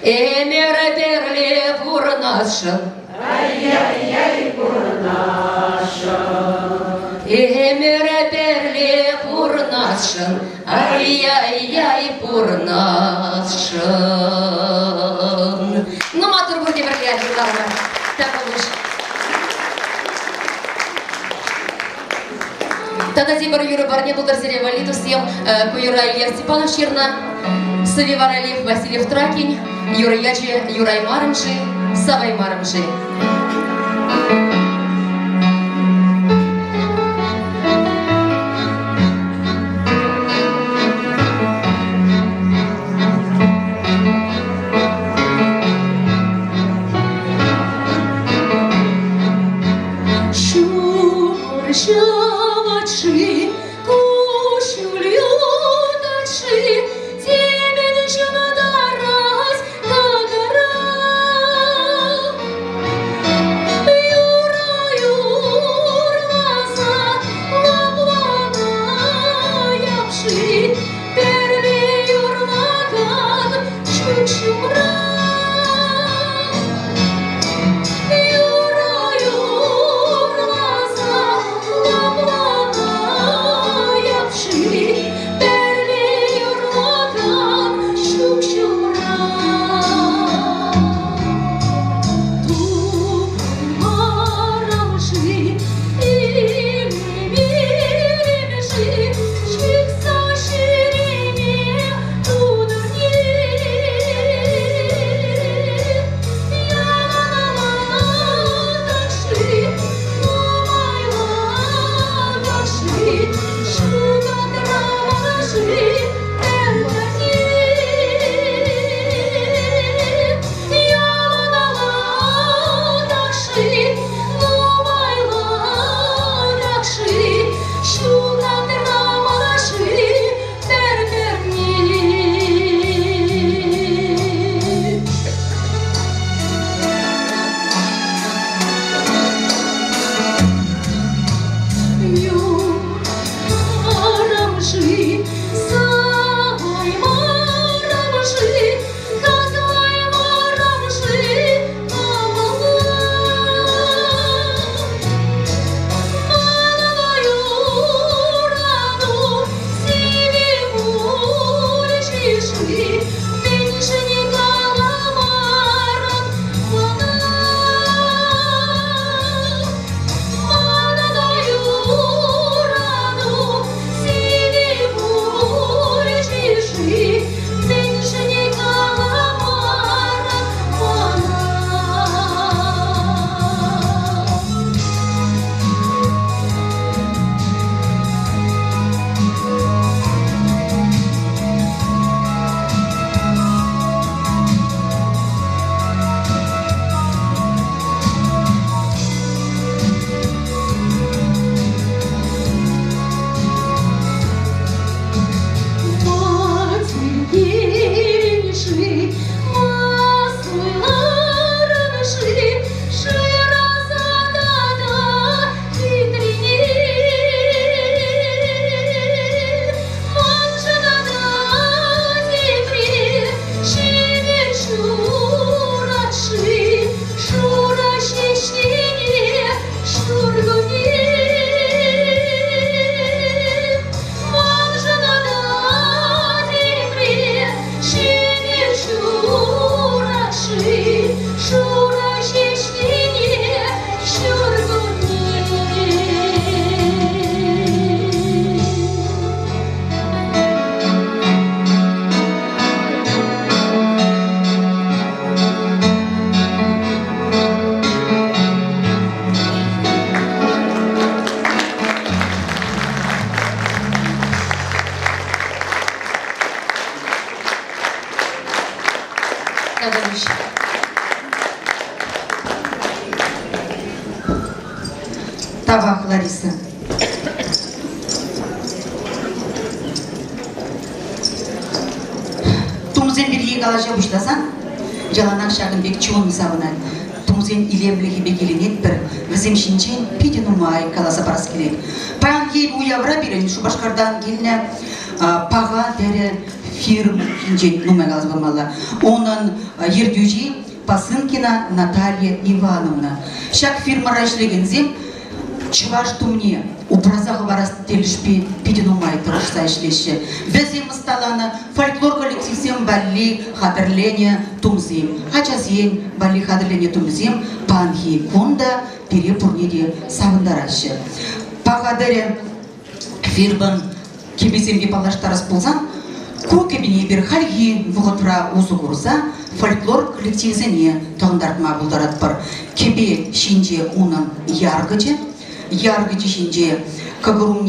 S13: Эмер перле пурнашан, ай-яй-яй пурнашан. Эмер перле пурнашан, ай-яй-яй пурнашан. Ну, матур буде перле, так получится. Тада зибар юры барне бударзере валиту съем куюра Илья Степанов Черна, Савивар Алиев Васильев Тракинь, Юра Ячи Юрай Марымши, Савай Марымши.
S11: Товарищи. Табак Лариса. Тумзен bir yegalаша буштасан, жаланак шагын бек чуын сабынан. Тумзен илемлихи бекилинет бір, візем шинчен пиден умай каласа барас келек. Паян ей уявра берен, шу башкардан келіне паға дәрі фирм шинчен нумай калас болмала. Onun ердюжи Пасынкина Наталья Ивановна. Шак фирма рашлегензем, чуваш тумне, упразағы барас телішпе пиден умай тұрышса ішлеші. Бізем ұсталаны фольклор коллективсем балли хадырлене тумзем. Хачасен балли хадырлене тумзем панхи кунда пере пурнеде савындарашы. Пағадыры фирман кебесемге палаштарас болсан, көкебіне бір халги вұғытра ұзы құрса, фольклор коллективзене тұғындартма бұлдарат бар. Кебе шинже унын яргычы, яргычы шинже кагырум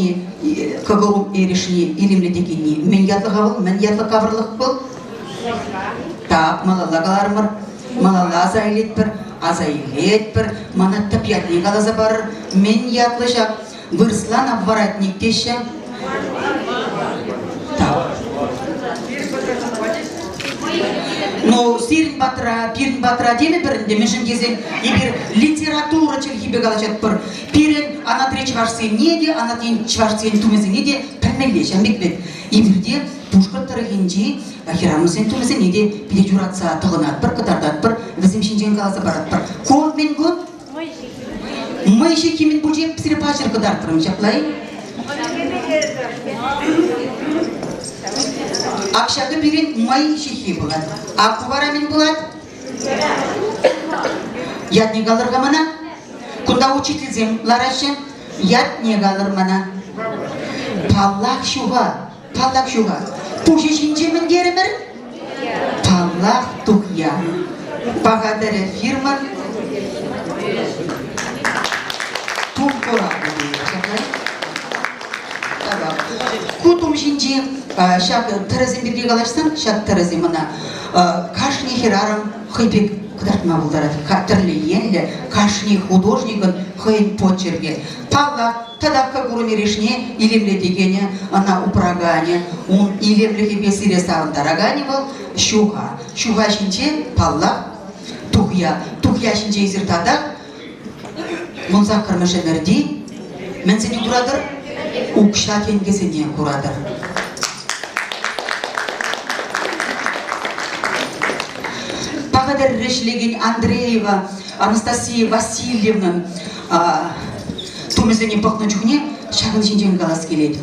S11: ерешіне илемлі дегенне мен ятлығы мен ятлы кавырлық бұл. Тап, малала қалармыр, малала азайлет бір, азайлет бір, мана тапятне қалаза бар, мен ятлы жақ, вырслан обворотник деші. Тап. Но сирин батра, пирин батра деме бірінде межін кезен ебір литература челхибе қалачат бір. Пирин анатре чвашсен неде, анатен чвашсен тумезен неде пәрмелешен бекбет. Ебірде пушкар тарығынжи хирамызен тумезен неде педежуратса тұғынат бір, қытардат бір, візім шинжен қаласа барат бір. Код мен код? Мэйші кемен бұлже пісірі пашыр қыдартырым жаплай. Акшағы берен май шехи болады. Аққывара мен болады. Яд не қалырға мана. Күнда учителзем ларашы. Яд не қалыр мана. Паллақ шуға. Пуши шинчемін керімір? Паллақ тұқия. Бағадыры фирма. Тұқыра. Кутум шинче шак таразим берге қалашсан, шак таразим мына кашни херарым хайбек кыдартма бұлдарат. Катырлы енлі кашни художникын хайын почерге. Палла тадаққа күріне решне илемле дегене ана упрагане. Он илемлі хебесіре сағындарагане бұл шуға. Шуға шинче палла тұқия. Тұқия шинче езір тадақ. Мұнзақ кірміші нәрді. Мен сені құрадыр. Укша кенгесіне құрадыр. Пағадар решлеген Андреева Анастасия Васильевна тумезіне бұқны жүгіне шағын жинжен қалас келеді.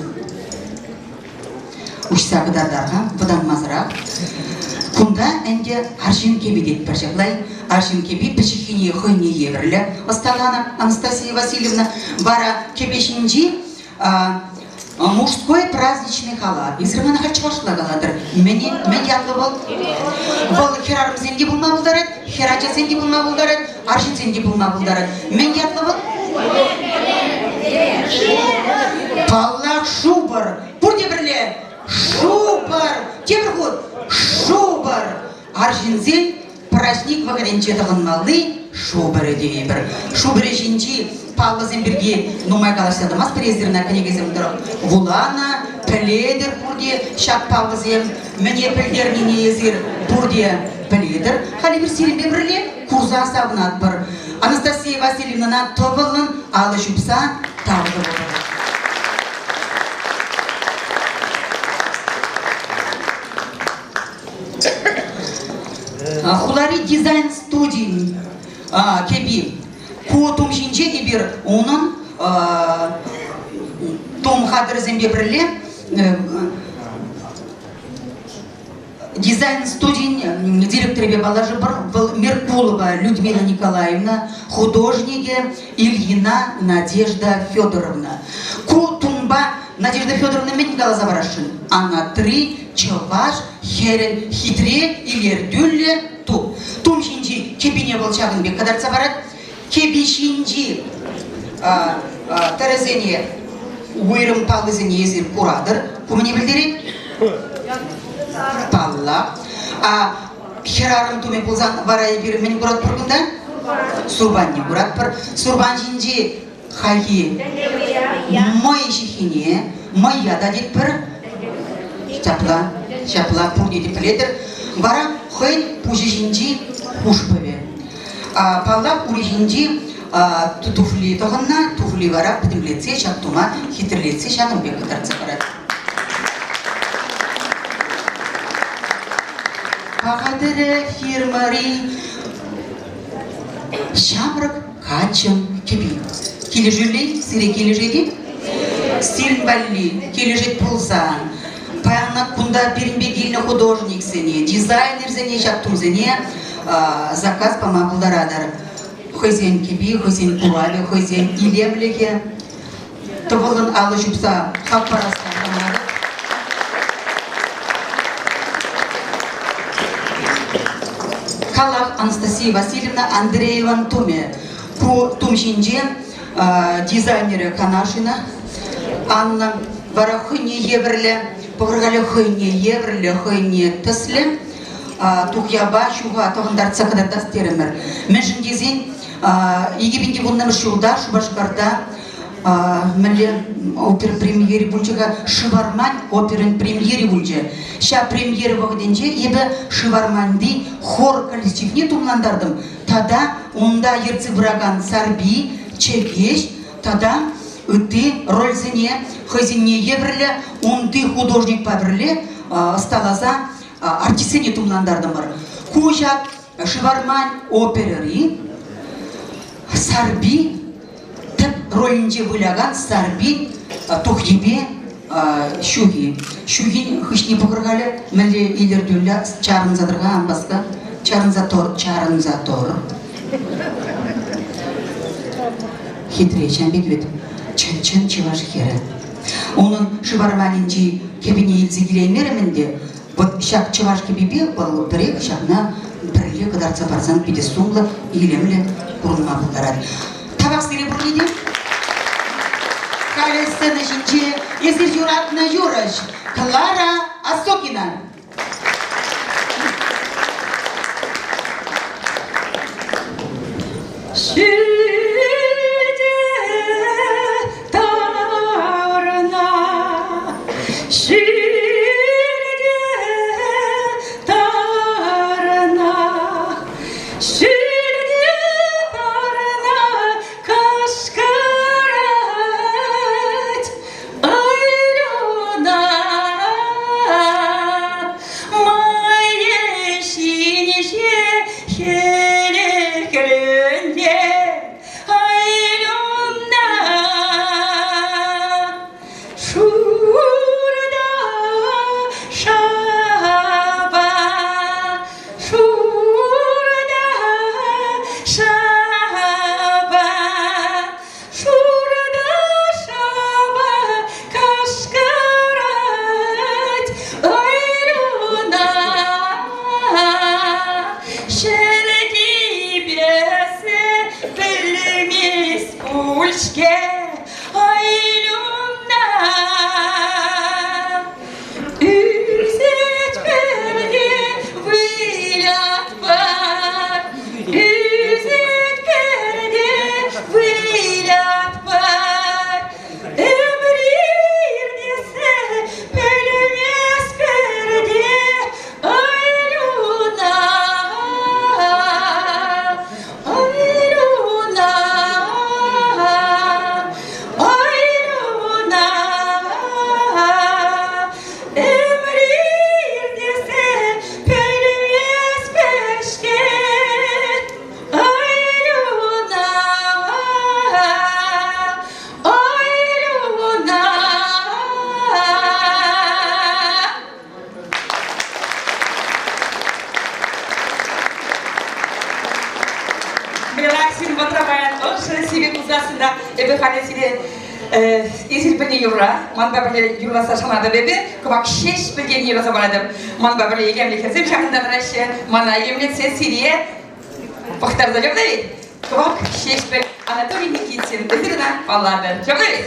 S11: Ұшса бұдардарға, бұдан мазырақ. Күнда әнде аршын кебедет бір жағлай. Аршын кебе пішіхіне қойне евірлі. Осталана Анастасия Васильевна бара кебешінжі мужской праздничный халат. Изрымана хачвашла галадыр. Мен ятлы бол. Бол херарым зенде булма булдарат, херача зенде булма булдарат, аршын зенде булма булдарат. Мен ятлы бол. Паллах шубар. Бурде бірле. Шубар. Темір ход. Шубар. Аршын зен праздник вағаренче тағынмалы. Шубары деген бір. Шубары жинчи Павла Земберге нумай қалашса дамас презерна книгезем дұрық. Вулана, піледір бұрде, шақ Павла Зем, мәне пілдерніне езір бұрде піледір. Халі бір серембе бірле курза сабынат бір. Анастасия Васильевна тобылын алы жүпса тағды болды. Хулари дизайн студии кеби. Котум шинче ебір оның том хадыр зембе бірле дизайн студийн директоры балажы был Меркулова Людмила Николаевна, художники Ильина Надежда Федоровна. Котумба Надежда Федоровна мен қалаза барашын. Ана 3 чаваш херен хитре илердюлле туп. Том шинче кебине болчағын бек қадарца барад. Кебешинжи терезене уйрым палызыне езір курадыр. Кумыне білдерек? Палла. херарым туме булзан варай бир мен курат бургунда сурбан не курат пар сурбан жинжи хаги мой жихине моя дадит пар чапла пурни диплетер вара хой пужи жинжи хушбеве павла ури жинжи туфли тогонна туфли вара бдимлетсе чаптума хитрлетсе шагым бек кадарца барат Пахадere фирмари шамрак качым кеби. Кележүлей сире кележеди. Сильбалли кележет пулсан. Паяна кунда перембегильный художник сене, дизайнер сене, шаптум сене заказ по мабулдарадар. Хозяин кеби, хозяин курали, хозяин илемлеге. Тоболын алы жупса хак параста. Калах Анастасия Васильевна Андреева Туме. Тумшинже дизайнеры Канашина. Анна Варахыне Еврле. Погргали Хыне Еврле, Хыне Тесле. Тухьяба шуга тоғындар цақыдар тастерімір. Мен жіндезен егебенде бұннам шулда, Шубашқарда Мэле опер премьери бунчага Шивармань оперын премьери бунча. Ша премьери вагденче ебе Шиварманди хор коллективне тумландардым. Тада онда ерцы браган Сарби, Чекеш, тада ыты рользине хозине еврле, онды художник пабрле сталаза артисене тумландардымыр. Кужак Шивармань оперери Сарби ролинже вылаган Сарби тухибе шуги. Шуги хышни погргали мэле илердюля чарын задырга амбаска чарын затор. Хитрее чамбек вет. Чын чываш хері. Onun Шиварманинчи кебине илзигилеймеременде вот шак чываш кебибе был дырек шакна бірле кадарца барсан пидесумла илемле курынма булдарат. Табак сире бурлиде. Кале сцена жинче если юратна юраш Клара Осокина.
S14: Манбабрле емлекетсем шахындан раще мана емлексе Сирия пахтарда жабдай квак шешпе Анатолий Никитин эфирна паллады жабдай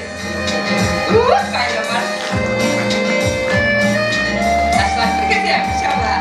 S14: кайда бар ташлап біргезе шабла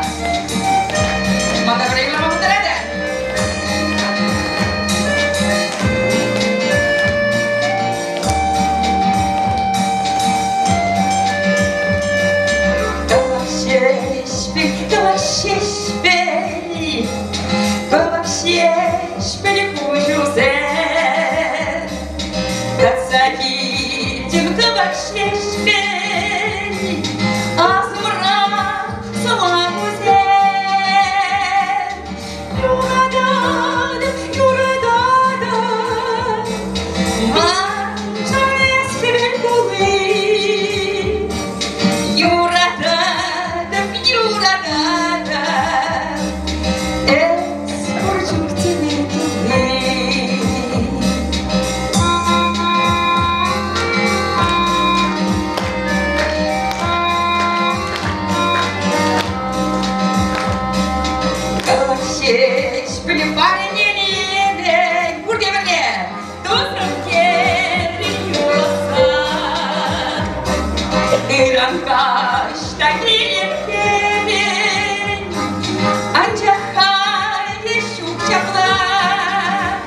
S14: Barenini burada böyle. Dostum geliyorsa İran kaçta gelip gelin ancak hadi şu çaplar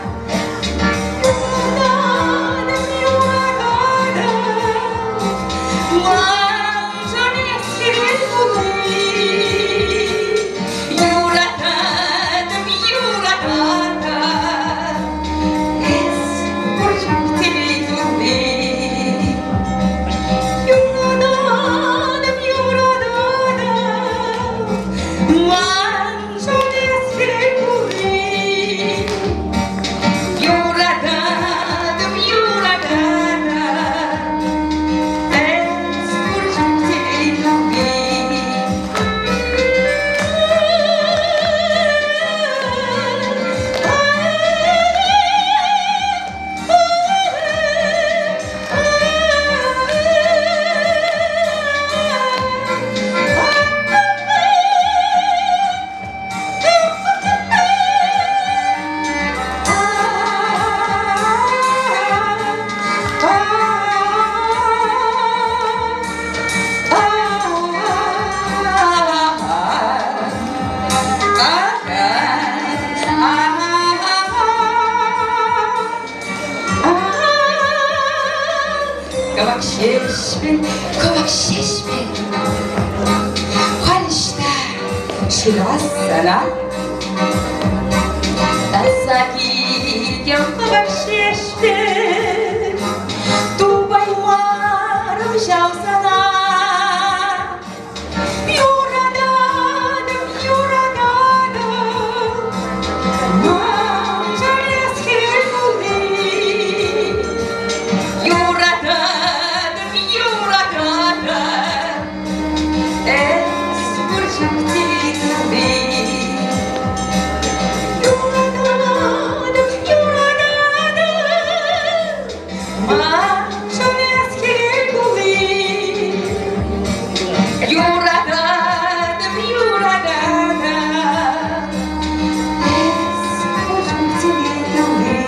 S14: Yuradanım yuradanım Manzon esir bulayım Yuradanım yuradanım Es burcuk tebidulli Yuradanım yuradanım Manzon esir bulayım Yuradanım yuradanım Es burcuk tebidulli Kavak şişmin, kavak şişmin Halişte şiraz sana Asakidem kavak şişmin Dubay varım şav sana Yuradanım, yuradanım Manzar eskir bulayım Yuradanım, yuradanım Es burcuk tebidulli Yuradanım, yuradanım Manzar eskir bulayım Yuradanım, yuradanım Es burcuk tebidulli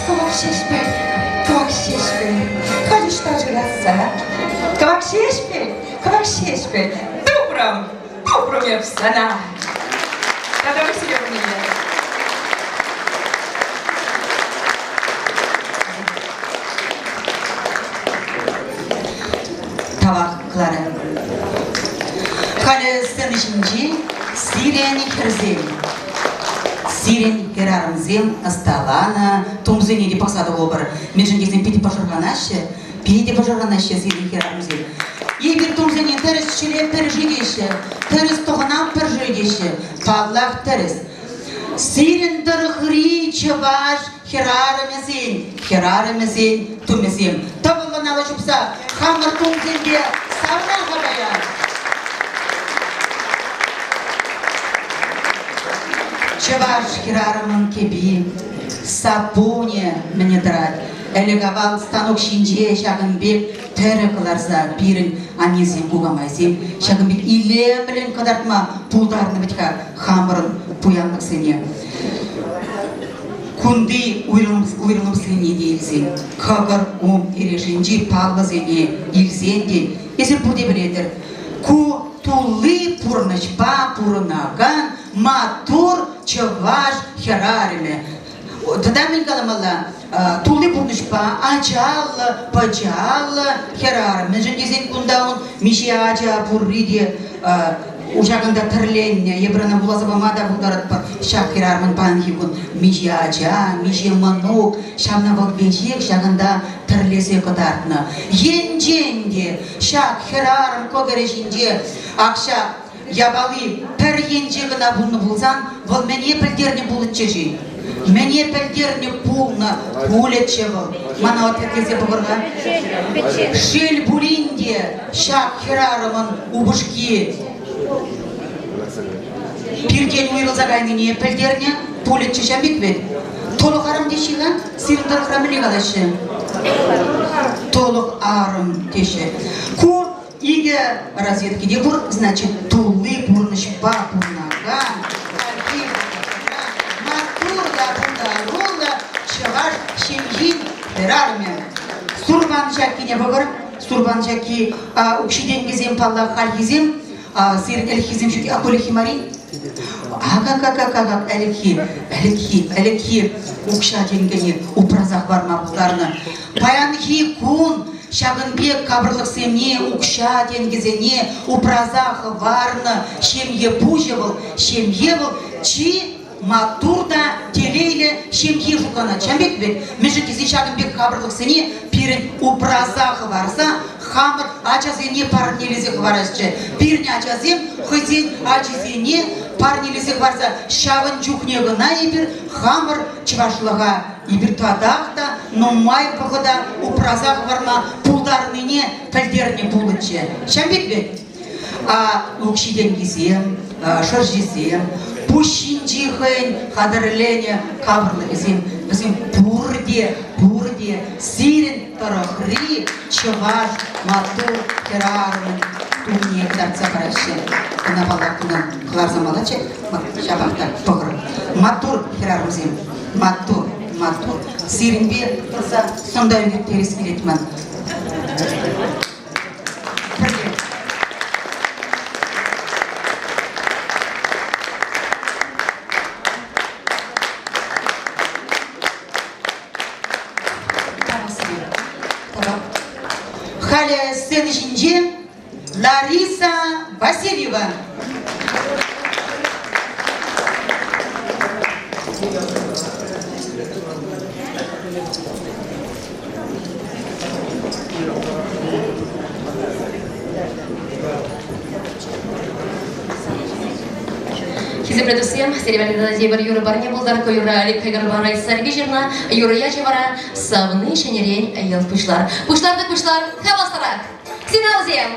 S14: Kavak şişmin, kalışta jurasa Kavak şişmin Добрым я sana Надо себе мне
S11: Tabakları Kalestin içinci Sireni Herzem Сирен Герармзем Асталана, Тумзени де посада обр, Меженгезем пити пожарганаще Сирен Герармзем. И бир Тумзени терес чиле пережидище, терес тогнам пережидище, Павлах терес. Сирен дырхри чаваш Херармзем, Тумзем. Табаланала чупса, Хамар Тумземде, Савна Хабая. Чаваш хирарамын кеби, сапуне мне драть, элегавал станок шинже шагынбек тәрі қыларса пирін анезем бугамайзем, шагынбек илемлен қадартма пулдарны бітка хамырын пуянлық сене. Кунды уйрылым сене дейілсен, қағыр ерешенжі палғы зене илсенде, езір бұде біледір. Ку тулы пурнышпа пурнаган матур чаваш херариме. Тогда мен каламала тулы пурнышпа ачалла пачалла херариме. Мен жендезен кунда он миши ача пурриде ужагында тірленне, ебрана булазабамада булдарат бар, шақирармын панхигун, мижи ажа, мижи манук, шамна валбеншек жагында тірлесе кыдартны. Енженде, шақирарым когерешінде, ақша, ябалы, пір енжегіна бұлны бұлзан, бұл мене пілдеріне бұлыт чешей. Мене пілдеріне пулны пулет чевыл. Мана отекезе бұғырға. Шел бұлінде, шақ херарымын убышки. Пирден уйрыл загайныне пілдеріне пулет чешем беквет. Толық арым дешіға, сиріндір храмылі қалашы. Толық арым деші. Ку иге разведкеде бұр, значит, тулы бұрныш ба бұрнаған. Чаваш шемьин берармен. Сурбан жакине богор, сурбан жаки укшиден гизем палла хальгизем, сир эльхизем шуки акуле химари. Ага, эльхи, укшаден гене упразах барма булдарны. Паянхи кун, шагынбек кабырлық семне, укшаден гизене упразах варны, шемье пужевыл, чи матурда телейле шемье жукана чамбек бек межекизи шагынбек кабырлық сене пирин упразах варса хамыр ачазене парнелезек варасчы пирне ачазем хызен ачазене парнелезек варса шавын жукнегына ебір хамыр чывашлыға ибір тадақта нумай бұғыда упразах варма пулдарныне пілдерне булычы чамбек бек укшиден гизем шыржизем пущинчи хэнь хадырлене каврлы bizim бурде, сирен тарахри, чаваш, матур, керармен, тумне кдарца парашен. Она балакуна кларзамалаче, шабахта погр. Матур керармзем, матур, сирен бе тұрса сондай үгіт терес келетмен. Халя сцены жинже Лариса Васильева.
S13: Хизебредусем, серебряный дебер Юра Барни Булдар, Юра Алик Хайгарбара и Саргижерна, Юра Ячевара, Савны Шенерень, Ел Пушлар. Пушлар да пушлар, Хавастарак. Синаузем.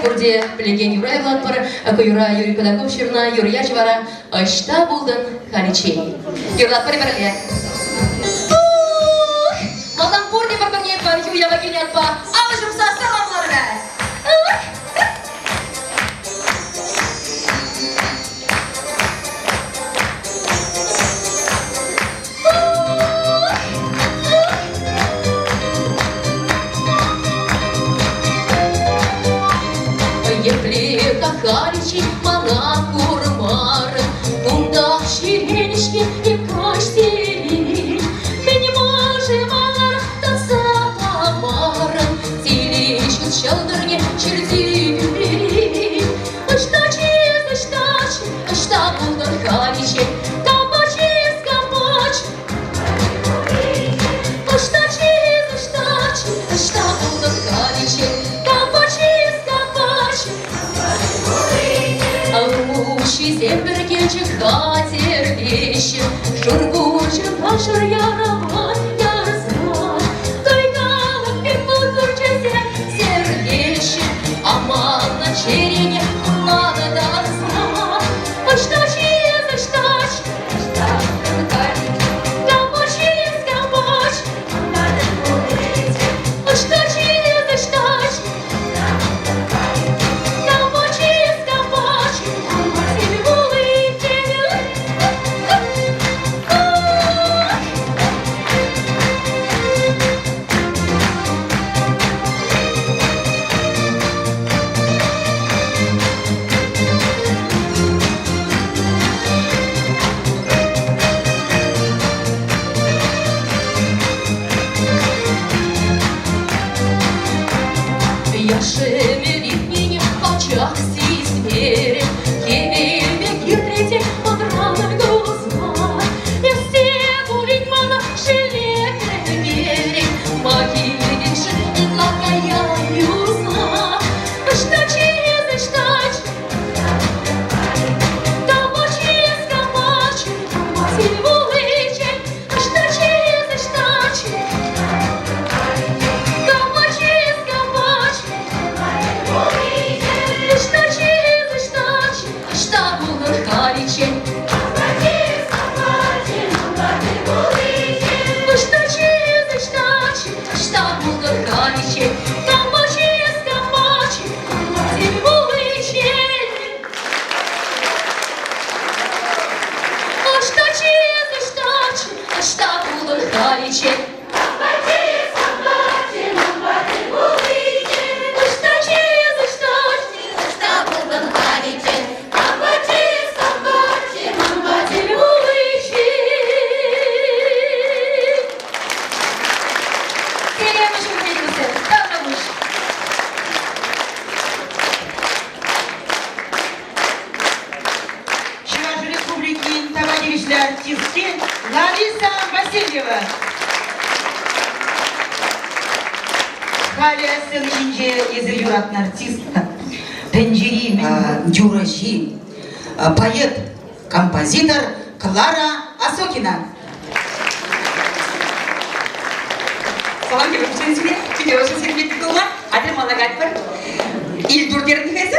S13: бурде плеген Юрай Владпар, Юра Юрий Педагог Ширна, Юрия Чевара, Ашта Булдан Халичей. Юрлат Парибаралия. Мадам бурде Барбарне Пар, Юя Вагилят Па, Алажым Са Саламларга. Еплека Халичи, Мана Курмар, Тунда Ширенишки и Каштели, Бени Мажи Мар, Танца Тамар, Тилищут Шалдырни, Чердили, Аштачи, Ашта Булдан Халичи, Капачи, Капач, Аштачи, Ашта Булдан Халичи, Алуши земберге чихатер вещи, Жургуча пашар ярова ярза, Тойгала пипл курчасе сердещи, Аман на черене надо дарза, Аштачи, Капачи, Капач, Аштачи,
S11: Лариса Васильева. Халя Сылчинже езір юратын артистка. Тенджери Дюражи. Поэт, композитор Клара Осокина. Салам тебе, күшенсіне. Тебе осы сербетті тұлма. Адыр малагат бар. Ил дұрдердің кәсі?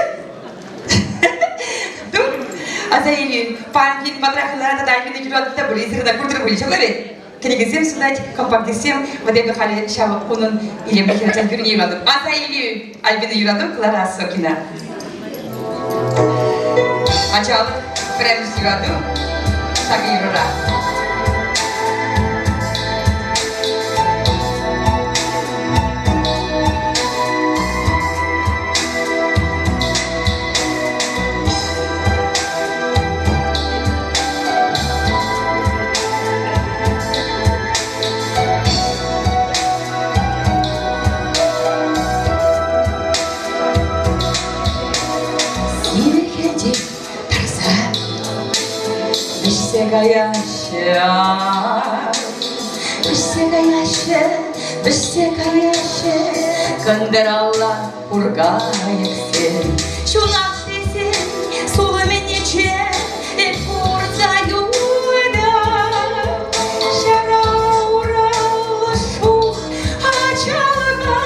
S11: Азаили, панкин, матрахлара, дайвины, кюрат, табули, сырда, куртер, были, чоколе. Кенегесем судать, компактисем, модельно хали, шава, кунун, или мехерчан, кюрни, юраду. Азаили, Альбина Юраду, Клара Осокина. Начало, Фрэнс Юраду, Саги Юрара.
S13: Бішсе каяшы, кандыралла ургайықсен. Шунақ сесен, солы меннече, порцаюда. Шара уралы шух ачалға.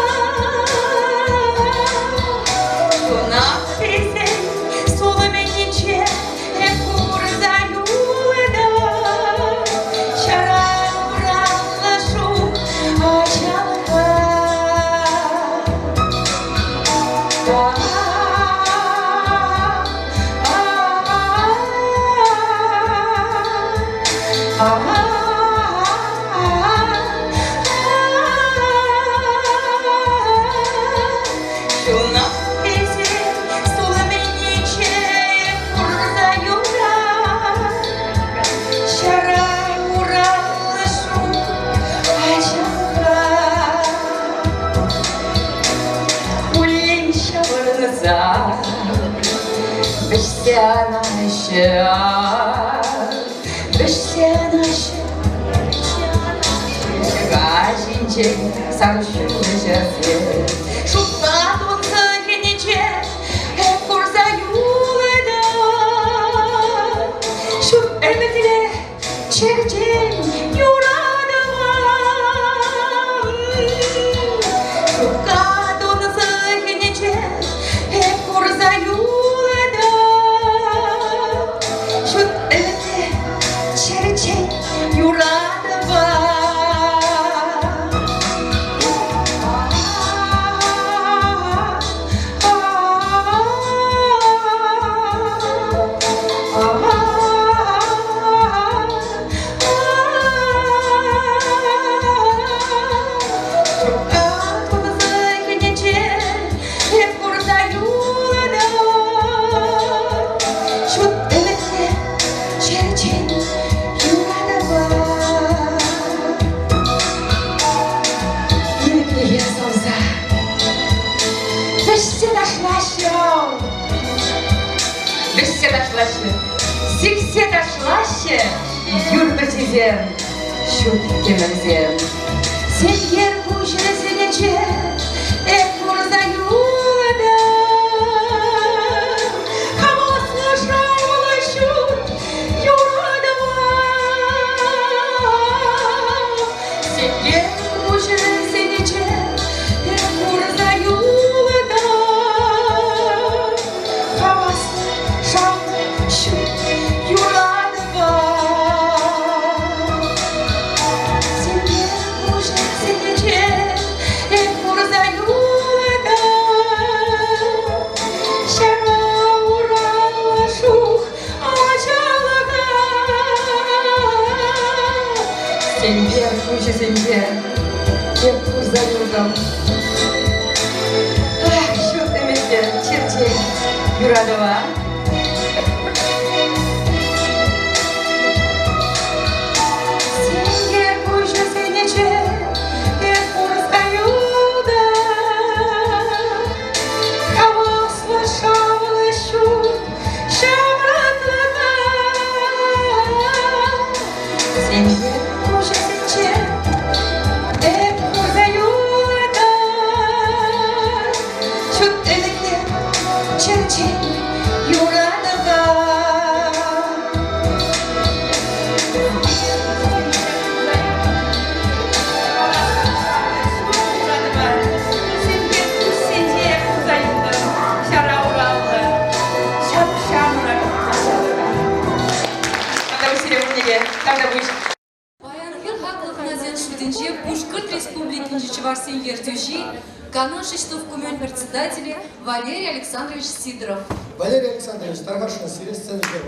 S13: Председателя Валерий Александрович Сидоров.
S7: Валерий Александрович, торгашына сирес сцены жер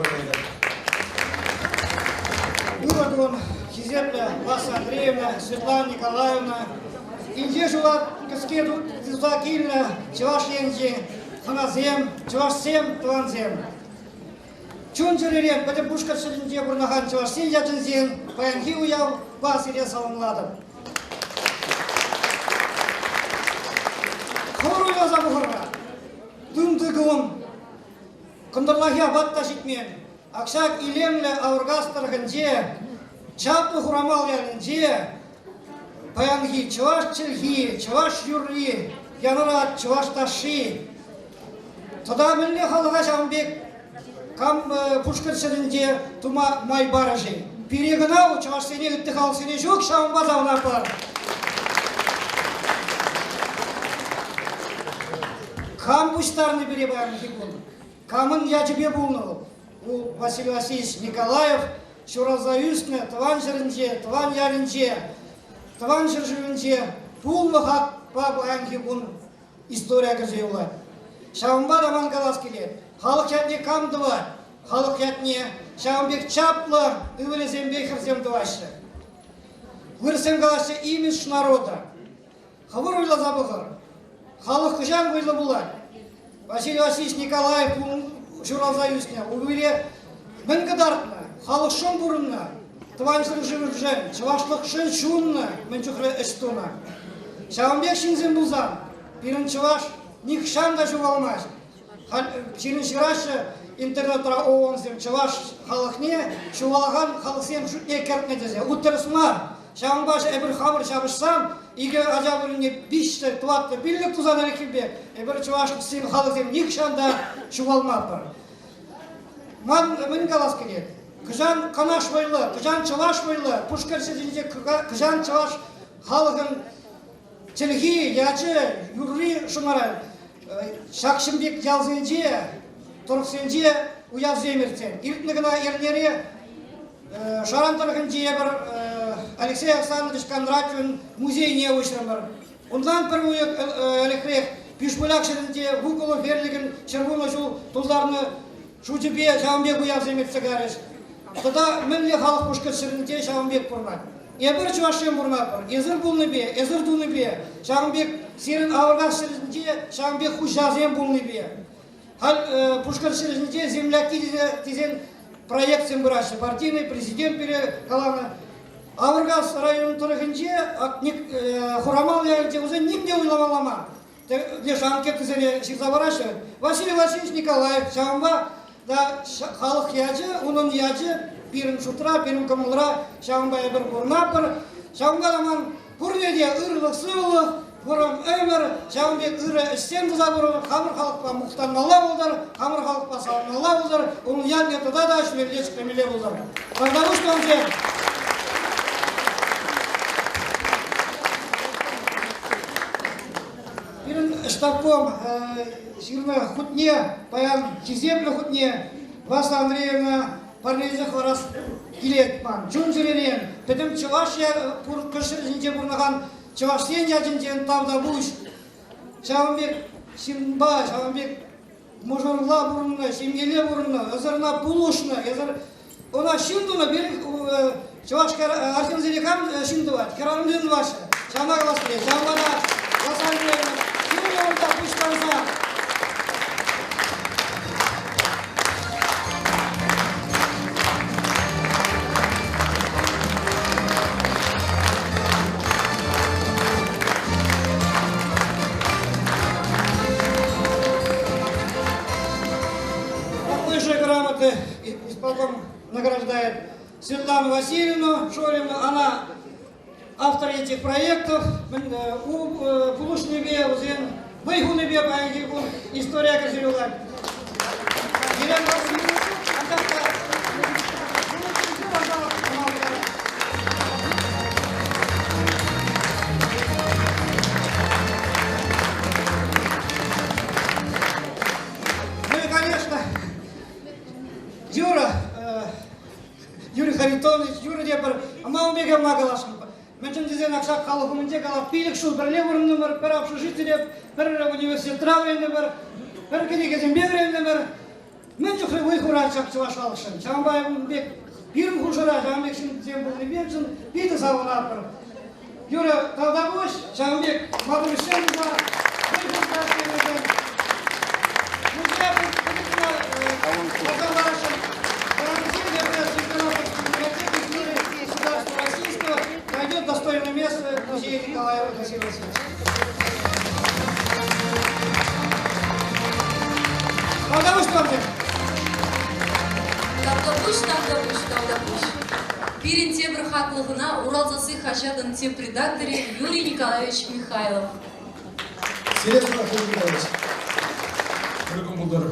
S15: Юрагон, Хизепля, Васа Андреевна, Светлана Николаевна, Инде жила Каскеду Зузакильна, Чеваш Енджи, Ханазем, Чеваш Сем, Туанзем. Чунчеререн, Петебушка Шелинде Бурнахан, Чеваш Син Ячензен, Паянхи Уяв, Басире Саламладов. Хоруя Забухара, Думтыгун, Кондарлахия Батта Шитмен, Акшак Илемле Аургастар Ганже, Чапы Хурамал Янже, Паянхи, Чеваш Челхи, Чеваш Юрли, Янурат, Чеваш Таши. Тогда Мельне Халага Шамбек, Кам Пушкар Шелинде, Тума Майбаражи. Перегнал, Чеваш Сене Гттыхал Сене Жук, Шамбазав Напар. Кам Бустарны Беребаем Хикун, Камын Ячебе Булнул, у Василий Васильевич Николаев, Шуразаюсна, Тван Жернже, Тван Яринже, Тван Жержевинже, Булнухат Бабаем Хикун, история Газеула. Шамбада Мангаласкеле, Халкятне Камдова, Халкятне, Шамбек Чапла, Ивелезем Бехерзем Дваще. Вырсем Галаще имидж народа. Хавуруйла Забухар. Халық күжан көйлі бұлар. Василий Васильевич Николаев Шуразаюсня, увеле Мінгідартна, халық шын бұрынна, Тваншыр жүрген, Чывашлық шын шуынна, Мінчүхрі істуна. Шағымбек шинзен бұлзан, бірін Чываш Никшан да жуғалмаш. Ширін Ширашы интернетра оонсем чуваш халахне чувалаган халсем шутне кертне дезе утырсма шамбаш эбир хабар шабышсам иге ажабырне биште туатты биллек тузан рекибе эбир чуваш син халсем никшанда чувалмапыр мен галас келет кыжан канаш бойлы кыжан чуваш бойлы пушкарсызинде кыжан чуваш халыгын Челги, яче, юрри шумара, шакшимбек ялзенже, торксенже уявземертен. Иртнегна ернере шарантархынже бір Алексей Александрович Кондратьевин музей не ушрамар. Ондан первый электрик пишбулак шеринде вуколов верлиген червоно жол тулдарны шутебе Шамбек уявземертсе гареш. Тогда милле халық пушкар шеринде Шамбек пурмат. Ебір чувашем бурмапыр, езір бұлны бе, езір дуны бе, Шағымбек серін ауырғаш шерізінде, Шағымбек хуш жазем бұлны бе. Хал пушкар шерізінде земляки тезен проектсен бұрашы, партийный президент бере қаланы. Ауырғаш районын тұрығынде, Хурамал яғынде өзен немде ойламалама. Де Шағымбек тезене шықса бұрашы. Василий Васильевич Николаев, Шағымба, да халық яжы, оның яжы, Пирин шутра, пирин камулра, шамбая бір бурмапыр. Шамгаламан пурнеде ырлық сылық, пурам өмір, шамбек ыры істен бұзабыры, қамыр халықпа мұқтанмалла болдар, қамыр халықпа салмалла болдар, оның ян кетада да шмерлешік пемеле болдар. Бардабыш көмде. Пирин штабком, ширны хутне, паян киземлі хутне, Васа Андреевна, Парнезі қорас келет ман. Жун жүререн, бітім Чувашия күршірізінде бұрнаған Чувашien ядінден тавда бұш. Шағымбек Симба, Шағымбек Мұжырла бұрынна, Семеле бұрынна, Özірна Пулушна, Она шындуна берік Чувашка Артем Зеликам шындуат, Керарымден ваша. Шама қаласыре, Шамбада, Лас-Анджелесна, Сирия орта пұштанса. Исполком награждает Светлану Васильевну Шорину. Она автор этих проектов. Пулушнебе, Узен, Байгунебе, Байгигун, история Козырюла. Елена Васильевна, Юрий Харитонович, Юрий Депар, ама умега магалашын. Мен дезен акшак халыкымынде калап пилик шул бір левырны бар, бір общежитие, бір университет травленде бар, бір кенегезен бевренде бар. Мен жүхрі ойхура чак чуваш халышын. Шамбайым бек бирім хушыра, Шамбек шын тем болны бемшін, биті сауынат бар. Юрий Талдабош, Шамбек Мадырышын бар, найдет достойное место в музее Николаева Василия Васильевича.
S16: Талдабуш. Пирин темір хатлығына Уралзасы хашадын тем редакторы Юрий Николаевич Михайлов.
S3: Селесова Юрий Николаевич. Күрігім бұлдар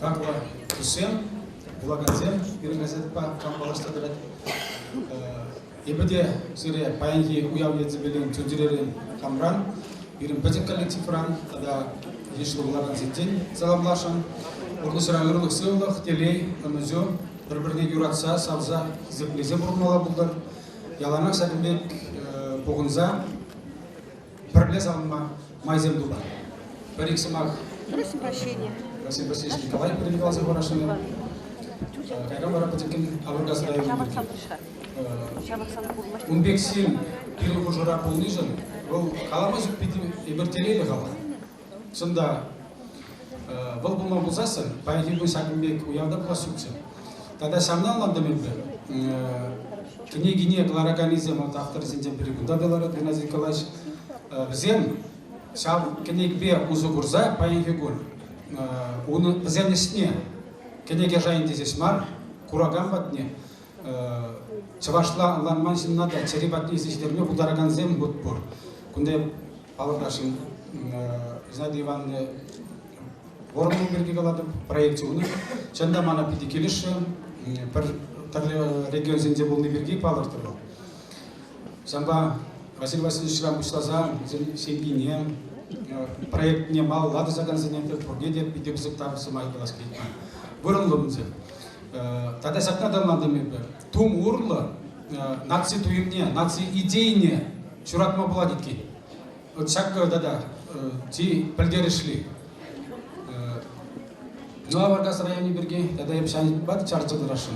S3: қақла түсем, бұлағанзем, пирин газет па, қамбалаштадырат. Ебеде сире паянги уяв едзебелен тюдиререн камран, бирин бәтек коллективран, тада ешлы бұлаған зеттен саламлашан. Орнысыра үрлік сылдық, телей, өмізі, бір-біріне юратса, савза, зеплезе бұрмала бұлдар. Яланақ сәлімбек бұғынза, бірлез алынма майзем дуба. Бір ексімақ Василий Васильевич Николаев передавался в Ворошилове. Когда мы работаем в Аваргаз районе, Унбек Сим, Пилу Хужура Пулнижен, был халамыз и бертелели хала. Сонда, был бы мой бузасан, поэтому Сагимбек уявда была сукция. Тогда самнал нам домебе. Книги не клараканизм от автора Зиндем перегуда Белара Геннадий Николаевич. Взем, сам книг бе узугурза поехал. Он взем не сне. кенеге жайын десес мар, кураган батне, чавашла ланман синнада, чери батне изиштерме будараган зем бутпур. Кунде палырдашын, Знайди Иван Воронов берге каладым, проекте уны. Чанда мана пиди келиші, бір регион зенде болны берге палыртырыл. Самба Василий Васильевич Рамбушлаза, семьине, проектне мал лады заган зенеті, пұргеде пиди бізік табысы майдалас кейтма. Вырынлымызы. Тада сақна дамландым тум урлы, наци туимне, наци идейне, шуратма была детки. Вот шаг да ти пілдерішли. Ну, а Варгас районе берге, тогда я пшан бат чарчады рашын.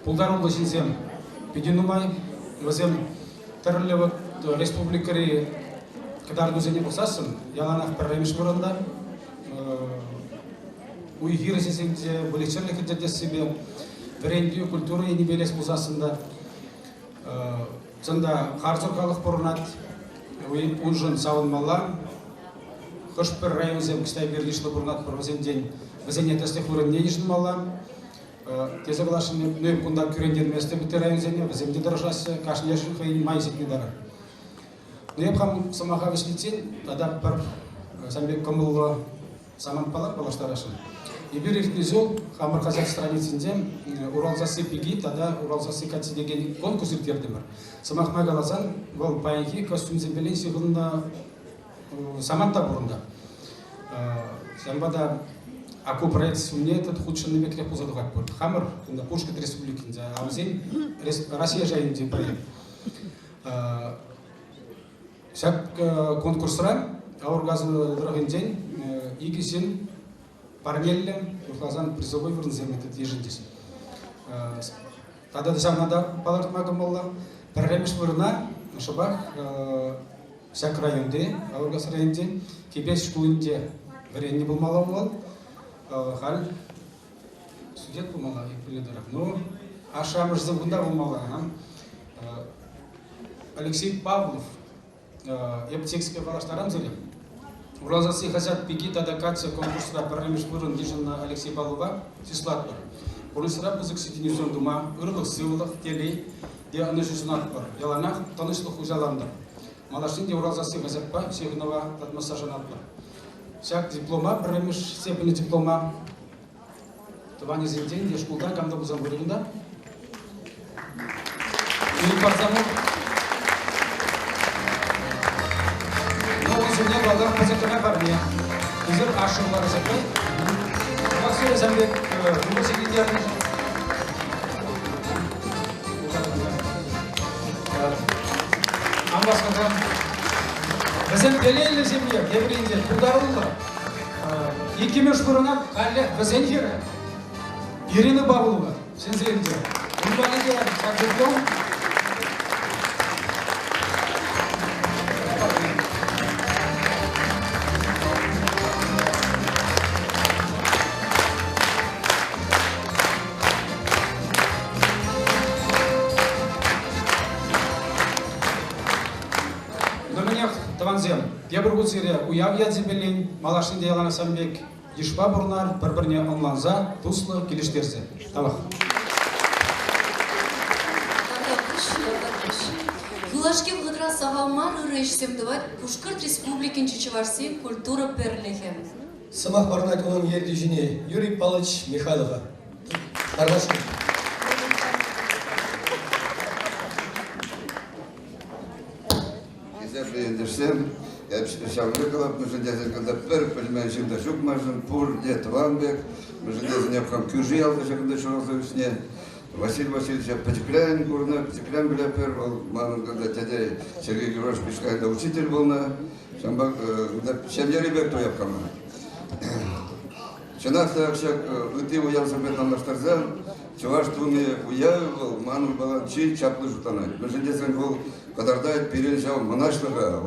S3: Пулдар олды сенсем, пединумай, өзем тірлі вот республикари кадар дүзене болсасын, яланақ пірремеш бұрында, уйгиры сенсемде, бөлечерлік үддетес себе, вренді культуры ені белес болсасында, сонда қарсырқалық бұрынат, ұнжын сауынмалар, қыш бір район зем кістай бердешлі бұрынат бір өзен ден өзене тәстек бұрын не ешін мала. Тезе қылашын нөйіп күнда күрендер мәсті бітті район зене, өземде дұрышасы қашын ешін қайын май зетіне дары. Нөйіп қам сымаға вешлетсен, адап бір сәмбек көмілі саман палар балаштар ашын. Ебір ехтіне зол, қамыр қазақ страницінде Уралзасы пиги, тада Уралзасы кәтсі деген конкурс үлтерді бір. Сымақма қаласан, бұл байынки костюм зембелен сиғылында саманта бұрында. Сәмбада аку проект сүмне этот худшынны бекреп ұзадығат көрді. Хамыр, Пушкет республикінде, аузен Россия жайынде проект. Шак конкурсыра, ауырғазы дұрағын игісен параллельно ұлғазан призовой вырын землетет ежіндес. Тада десамнада палартымағым болла. Пәрремеш вырына, шабақ, Шак районде, Ауырғас районде, кебес шкулінде варенне болмала бол, хал студент болмала, екпіледірі. Ну, ашамыш зымғында болмала. Алексей Павлов, ептекская балаштарам зелем. Уралзасы хазят пеки тада катся конкурсыда пәрремеш вырын дежінна Алексей Павлова, сислат бар. Урысыра бұзық сетенесен дума, ұрлық, сывылық, телей, де аны жүзінат бар. Яланақ танышлық ұжаланды. Малашын де Уралзасы газетпа, Сехнова татмассажанат бар. Шак диплома, пірремеш сепіні диплома. Тыване зенден, де шкулда, гамда бұзан бөлігінде. Үйін парзамы. Но өзіне балдар газетіне бар не. Үзір ашығы бар газетпай. Бақсыр Зәмбек, университеттерін. Амбасқадан біздің белелі земле, еврейінде бұлдарылы. Екемеш бұрынат қалі бізден жері. Ирина Бабылова, сензерінде. Ұлбаныде сәкдіктің. Я бір көтсере ұяв ядзебелен, малашынде ялана самбек, ешпа бұрнар, бір-біріне ымланза, туслы, келіштерзе. Табақ.
S16: Юлашке бұғыдыра сағалмар үрейшсем дұват Пушкарт Республикин Чечеварсен культура перлехем.
S7: Сымақ барнатылың ерді жіне Юрий Павлович Михайлова. Арнашын.
S17: Ендерсем, я шагрыкала, мы же дезен, когда пер, понимаешь, да шук мажен, пур, дед Ванбек, мы же дезен, я бхам кюжи алды, когда шуроза весне, Василий Васильевич, я потеклян, курна, потеклян бля пер, мамон, когда дядя Сергей Георгиевич Пешкай, да учитель был на, шамбак, да семья ребят, то я бхама. Чанахта, шак, ты уялся бед нам наштарзан, чуваш туме уявил, ману балан чи чаплы жутанай. Мы же дезен был Кадардай перенжал монашного,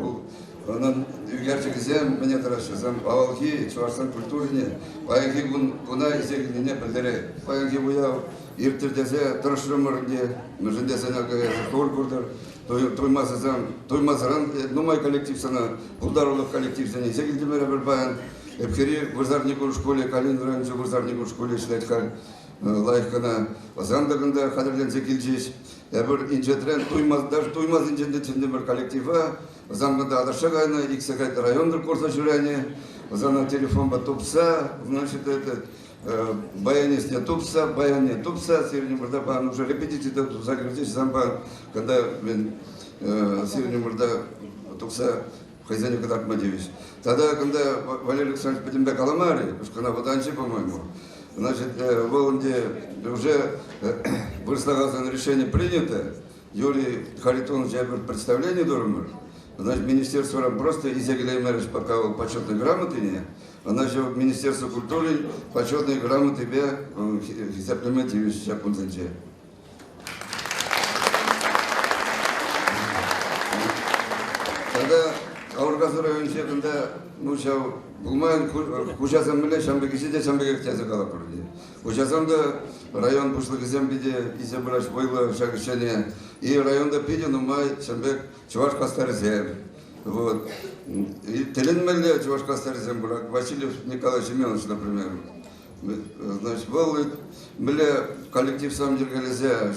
S17: он югерчик зем, мне тараши, зам авалхи, чувашсан культурне, пайги гуна изегни не пальдере, пайги буяв, иртирдезе, тарашрымырге, мы же дезен агая, тор курдар, той мазазам, той мазаран, ну мой коллектив сана, ударулов коллектив сана, изегни демера бербаян, Эпхери в Зарнику школе, Калининградзе в Зарнику школе шлетхаль, лайкана, Зандаганда хадрлен зекилжиш. Эбер инжетрен даже туймаз инженде тендемер коллектива, Зангада адашагайна, иксагайт райондыр курса жүрәне, Зана телефон батупса, значит это баянес не тупса, баян не тупса, сирни мурда бан уже репетиция тут загрузить замба, когда мен сирни мурда тупса хозяин когда Ахмадевич. Тогда когда Валерий Александрович Петимбек Аламари, Пушкана Воданчи, по-моему, значит, в Волонде уже вырослагалось решение принято, Юрий Харитонович представление дурмер, значит, министерство просто изъявляемое показывал почетные грамоты, значит, Министерство культуры почетные грамоты бе Хисаплементьевич Чапунзанче. Тогда Аургазы районче, когда нучау булмайын кучасам меле шамбе кисиде шамбе кектязы калапырды. Кучасамда район пушлы кизем биде изе браш бойлы шагышене и районда пиде нумай шамбе чуваш кастарзем. Вот. И телен меле чуваш кастарзем брак Васильев Николай Семенович, например. Значит, был меле коллектив сам дергалезе,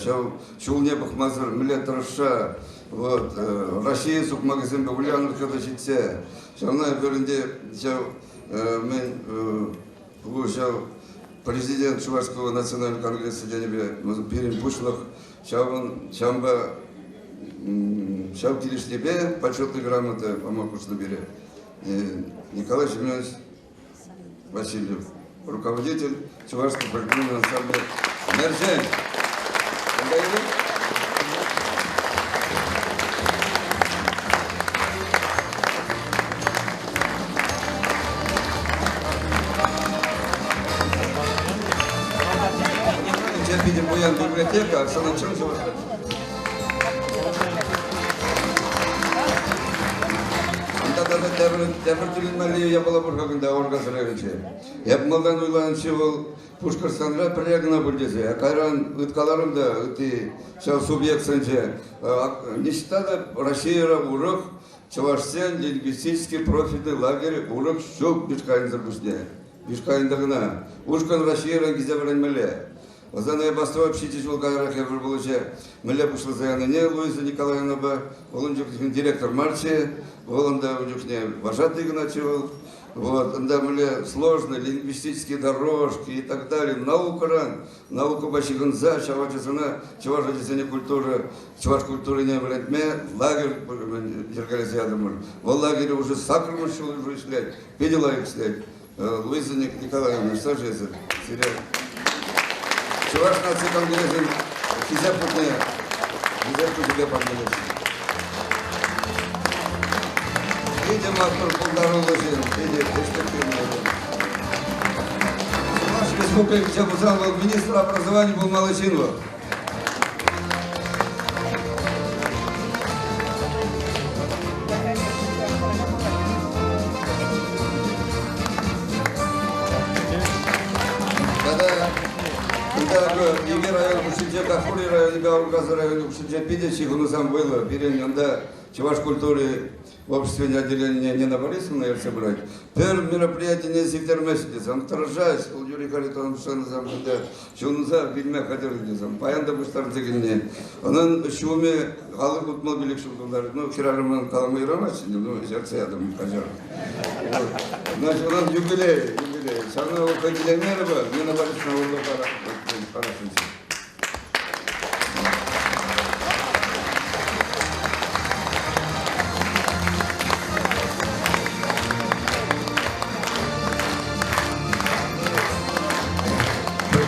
S17: шул небах мазыр меле траша. Вот, Россия сук магазин Бавулянов когда житсе, шавна берінде мен президент Чувашского национального конгресса денебе Пирин Пушлах шамба шав килиштебе почетные грамоты помог бере. Николай Семенович Васильев, руководитель Чувашского фольклорного ансамбля Мерзень. Видим Буян библиотека, Оксана Чемчева. Я была бургагында оргазыревиче. Я малдан уйланчы был Пушкарстанра прилегна бульдезе. А кайран ыткаларымда ыты шау субъект сенче. Нечтада Россия урок Чувашсен лингвистический профильный лагерь урок шок бишкайнзар бушне. Бишкайндагына. Ушкан Россия гизеврен меле. Озаная бастова общитич волкайрах я вырбулыче. Меле пушла заяныне Луиза Николаевна ба. Он директор Марчи. Воланда вожатый Игнатьев. Вот, да, меле сложные лингвистические дорожки и так далее. Наука башиганза, чавачасана, чавашадисане культура, чаваш культуры не вредме, лагерь Дергалезиадамур. В лагере уже сакр мышел уже шлять, видела их шлять. Луиза Николаевна, что же это? Чуваш нации конгресс, хизепутные, хизепутные по-английски. Видим, автор полдорогожен, видим, перспективный. Чуваш республики Чабузан был министр образования, был Малачинов. Еге район Кушинче, Кахури район, Гаургазы район Кушинче, Пидечи, Гунусам было, перенёнда чуваш культуры в обществе отделения не наборисом, наверное, брать. Первое мероприятие не сектор месяца, он торжаясь, у Юрия Харитонова Шанзам, что он за фильме хотел делать, паянда быстро тегенне. Он шуме, халы кутмал билик шутундар, ну, хирарыман каламы ирамач, ну, сердце я думаю, кажер. Значит, он юбилей. Сарна уходили меры, не наборисом на углу парашинчи.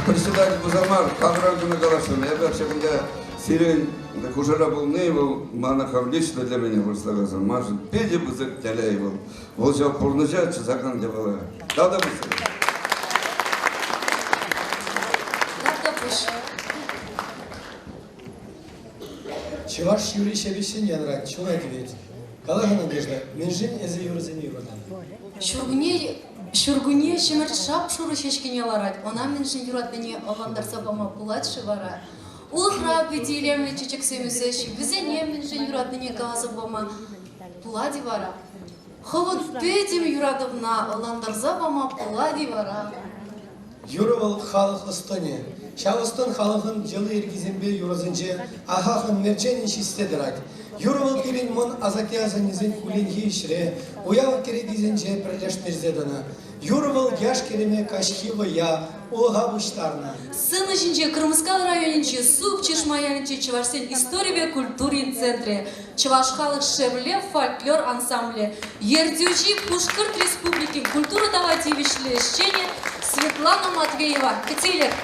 S17: Председатель Бузамар, Хаврагу Нагалашин, я вообще, когда Сирень, так уже был не был, Манахам лично для меня был слагасан, Машин, педи бы затяляй был, вот сейчас порножать, закан делала. Да, быстро.
S7: Чуваш Юрий Шебесин янрак, чула ответь. Калага надежда, менжин эзе юрзени родан.
S16: Шургуне шемер шап шуру шешкене ларать, она менжин юратыне аландар сабама булат шивара. Улхра петилем чечек семесеш, везене менжин юратыне каласабама булади вара. Ховот Петим Юрадовна Оландарза бама Пулади вара.
S7: Юровал халық ұстыне. Шавыстын халығын жылы ергізенбе юрозынже ахахын мерченін шистедірат. Юровал керен мұн азакиязанезін куленхи ішіре, уява керегізенже бірлешмерзедіні. Юровал яш кереме кашхивы я, улға бұштарына.
S16: Сын ішінже Кырмыскал районинче суп чешмаянинче Чевашсен история культурин центре, Чеваш халық шевле фольклор ансамбле, Ердючи Пушкырт Республики культура давайте вишлещение Светлана Матвеева. Катилек.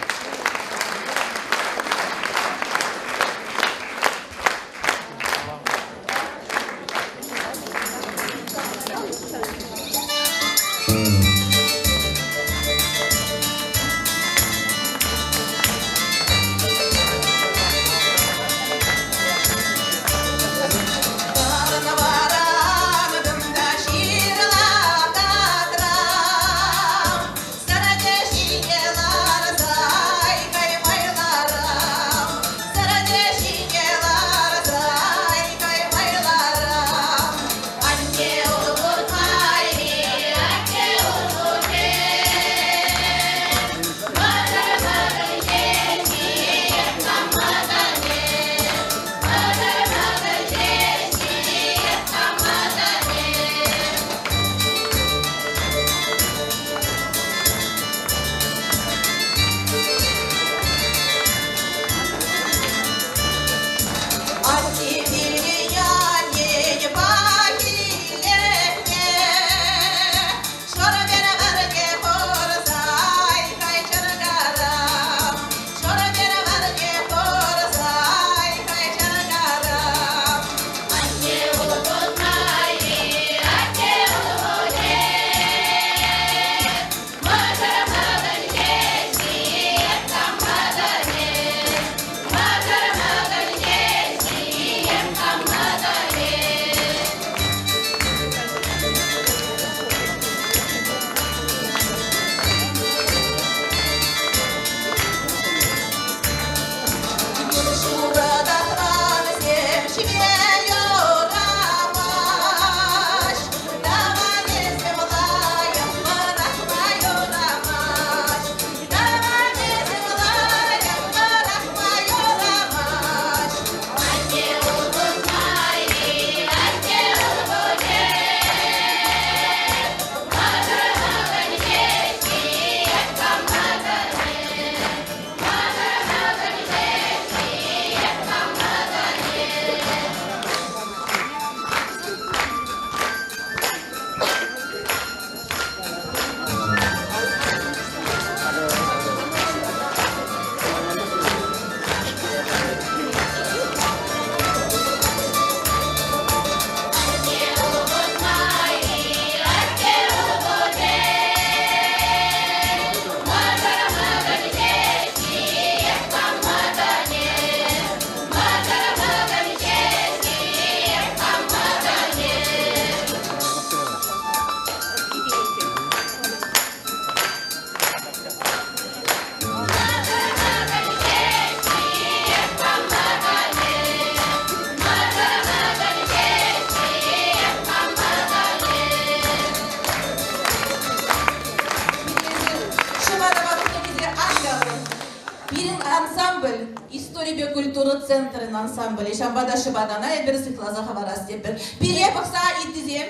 S1: История культуры центрын ансамбль. Шамбада шыбадана эбир сыклаза хабарас тепер. Пире бакса итизем.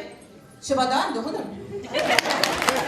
S1: Шыбадан дохунur.
S18: Thank you.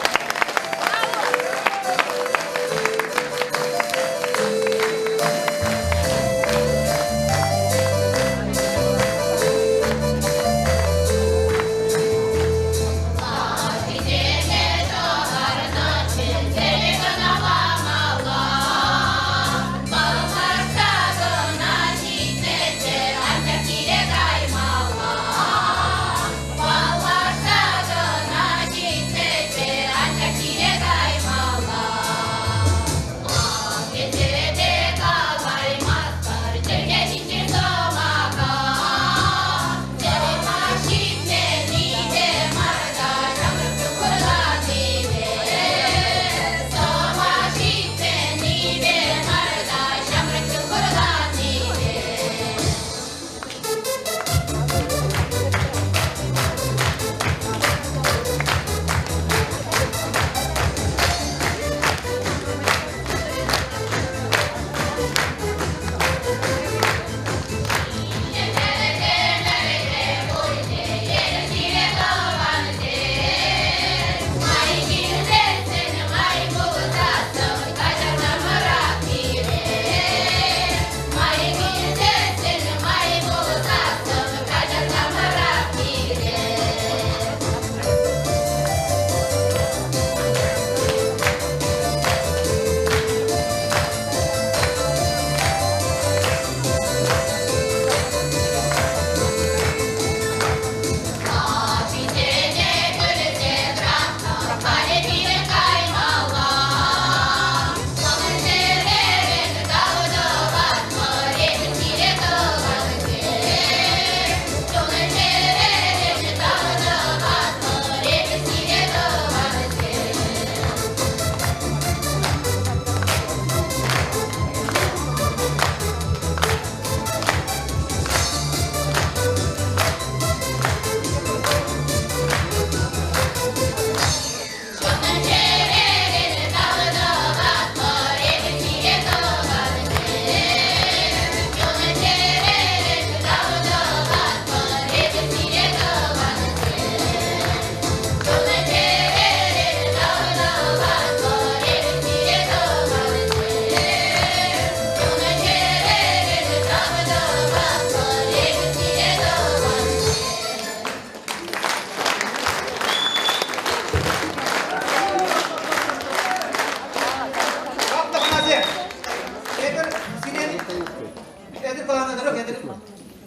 S18: главная дорога, это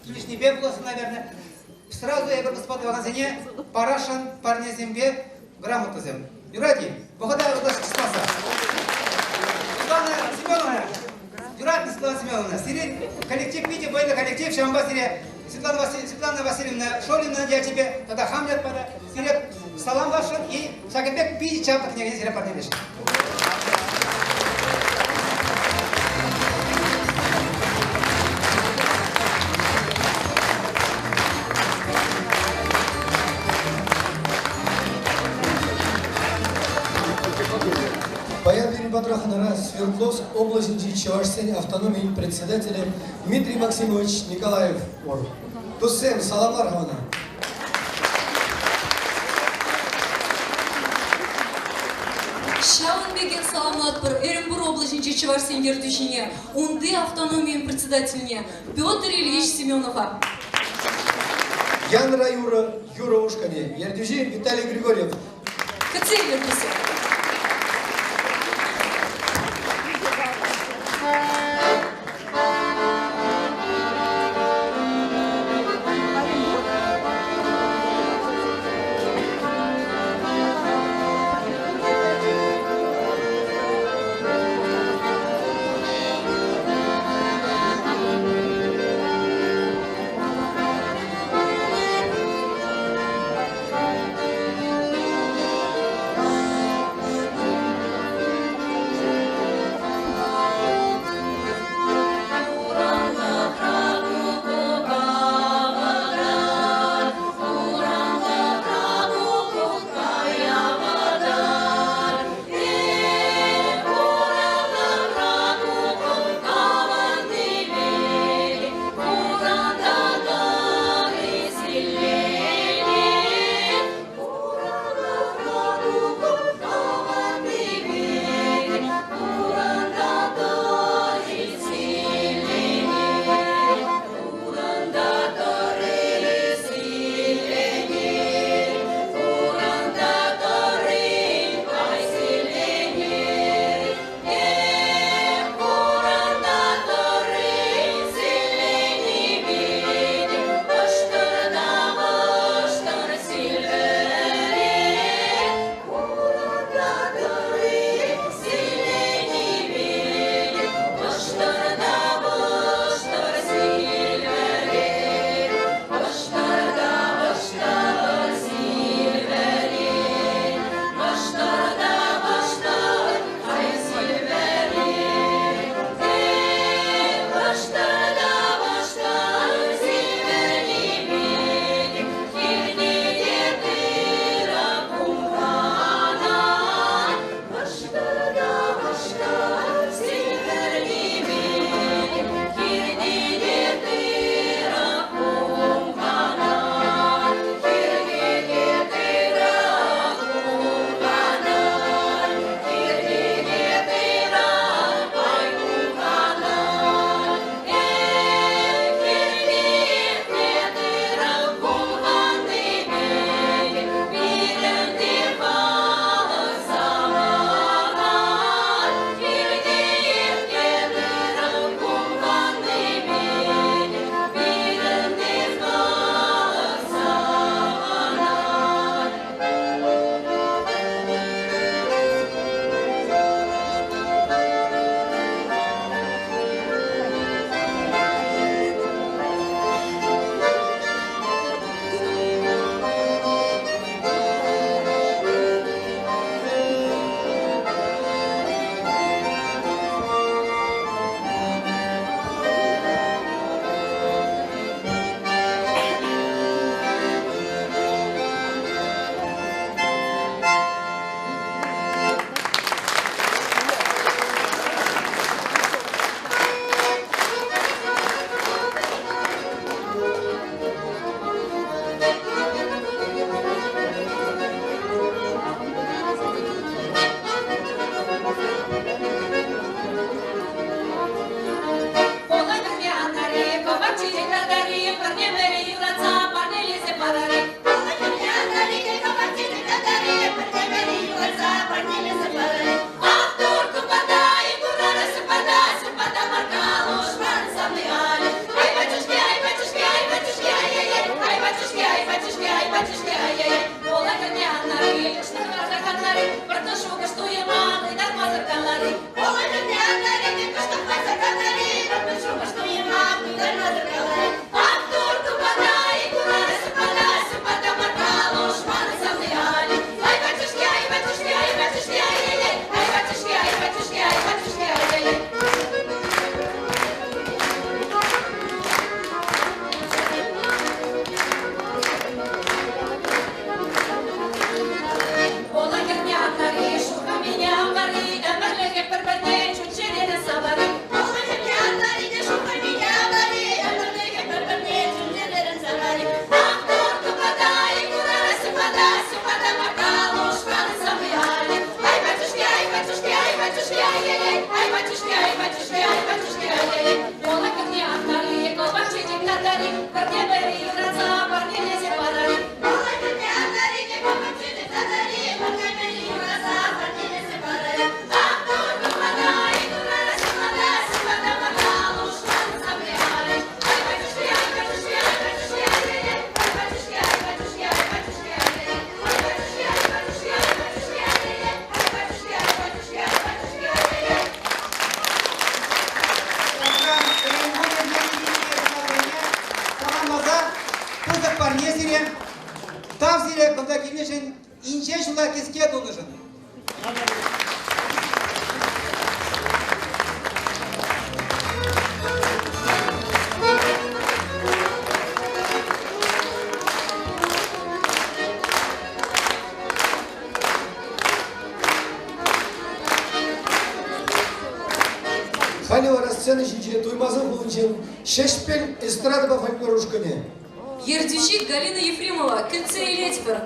S18: лишний бег был, наверное. Сразу я бы спал в магазине, Парашан, парня зембе, грамоту зем. Юради, благодарю вас, спаса. Светлана Семеновна, Юрат Светлана Семеновна, Сирень, коллектив, видите, бойный коллектив, Шамба Сире, Светлана Васильевна Шолина, я тебе, тогда Хамлет, Сире, салам вашим и Сагабек, пиди, чапа, княгиня Сире, партнериш.
S7: Баян Петроханара, Свердловск, области Чувашской автономии, председатель Дмитрий Максимович Николаев. Туссем, саламар хавана.
S16: Шаунбеген саламлат бір Эренбур области Чувашской ертушине, Унды автономии председательне Петр Ильич Семенова.
S7: Ян Раюра, Юра Ушкани, Ертуши Виталий Григорьев.
S16: Кацель
S18: Тавзире кында кимешин инче шула кеске донышын.
S7: Халева сцены жиже туймазын булынчен шешпен эстрадова фольклорушкане.
S16: Ердючик Галина Ефремова, кільце елетпір.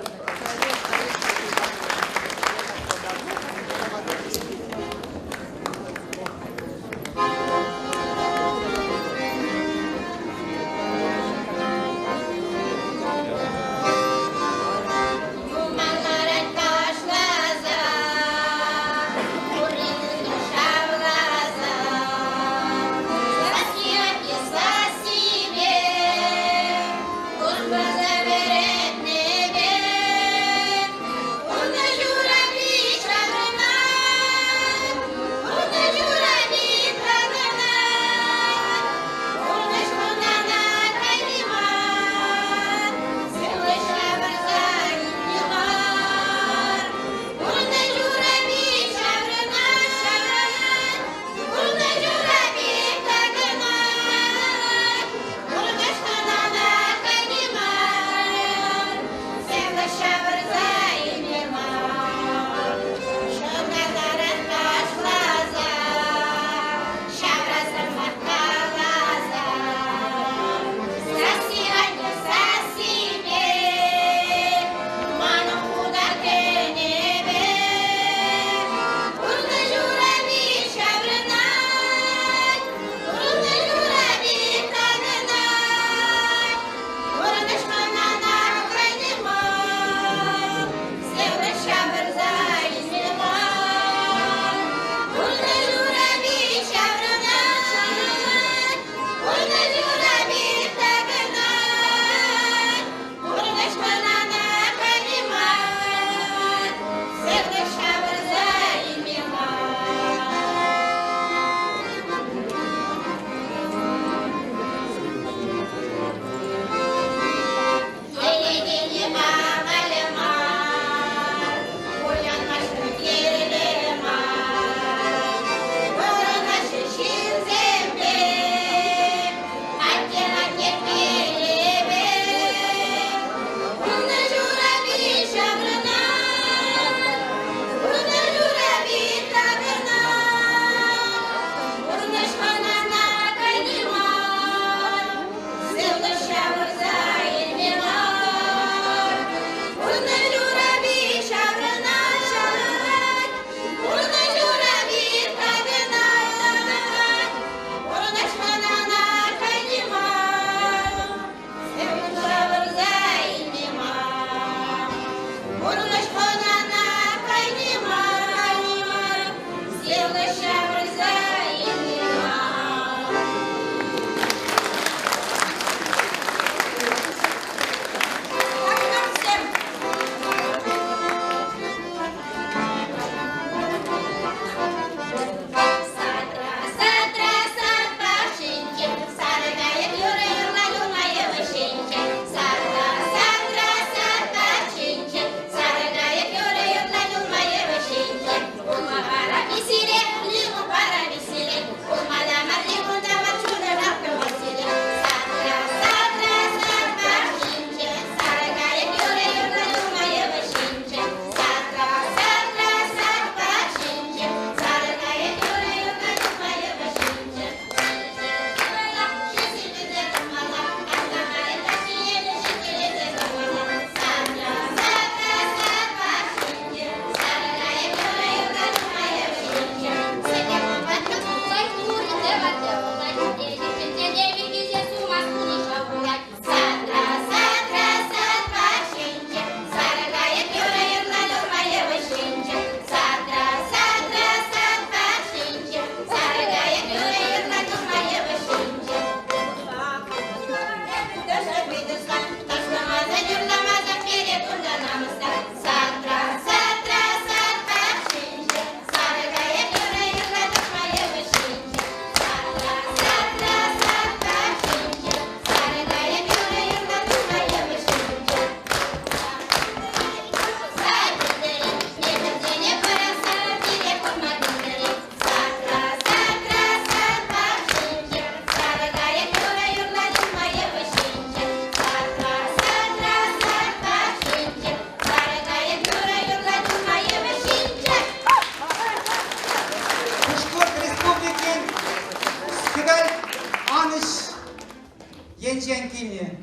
S18: енченкине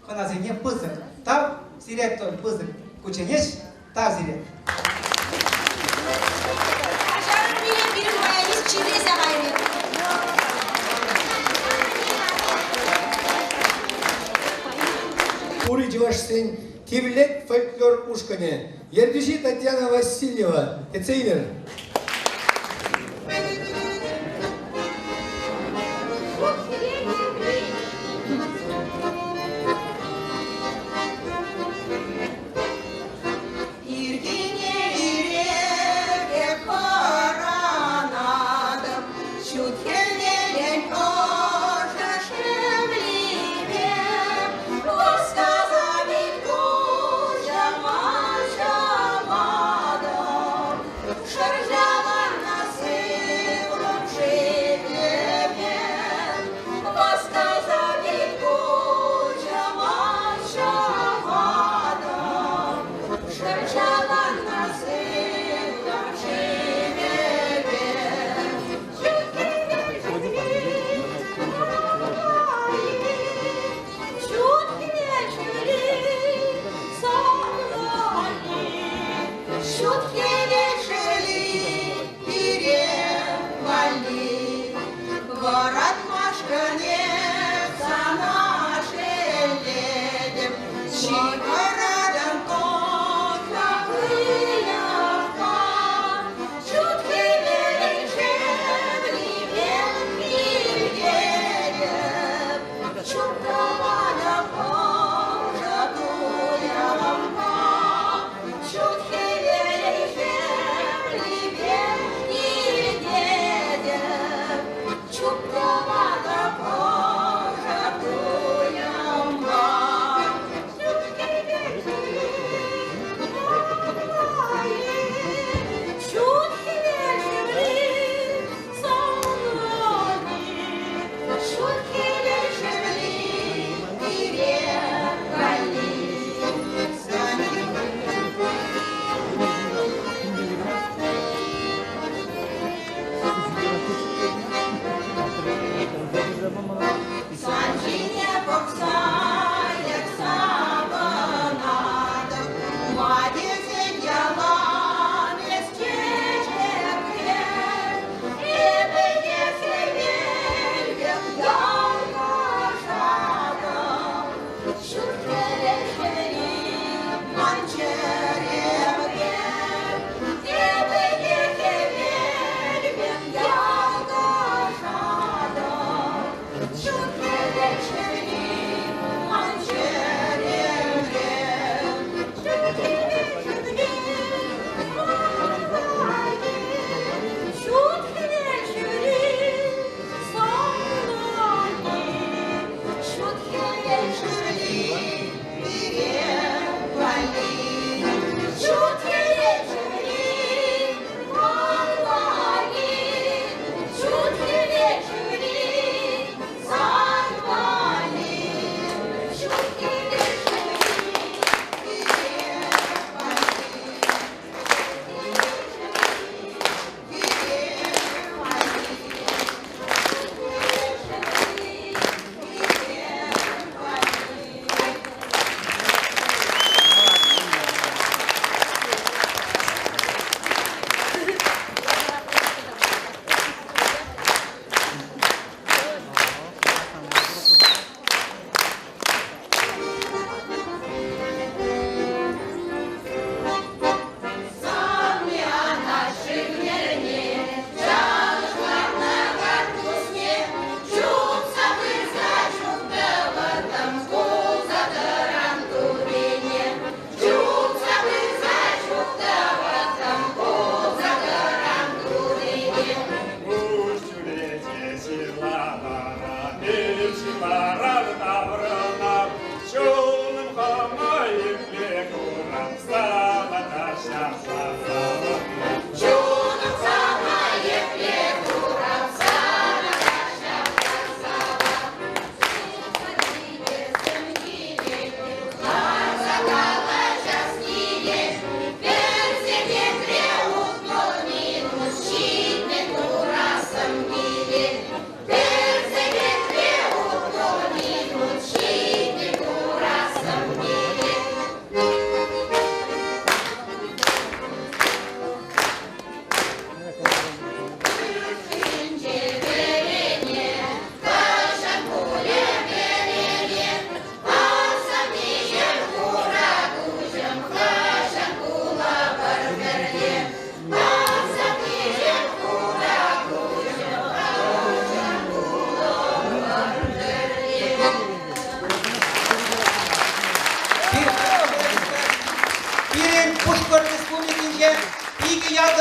S18: ханазине пызык. Тав сирет тол пызык. Кученеш тав сирет.
S8: Ажар биле бирин баяниз чилесе гайри.
S7: Ури Чувашсен Тивлет фольклор ушкане. Ердюжи Татьяна Васильева. Эцейлер.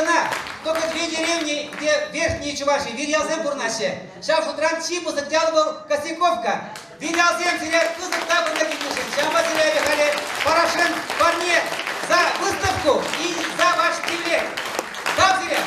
S18: Сана, только 2 деревни, где верхние Чуваши, Вильязем Бурнаще. Шав утран Чипу задялывал Косяковка. Вильязем теряет кузов табор на Китушин. Шамба теряет Вихале Порошен парне за выставку и за ваш билет. Да, теряет.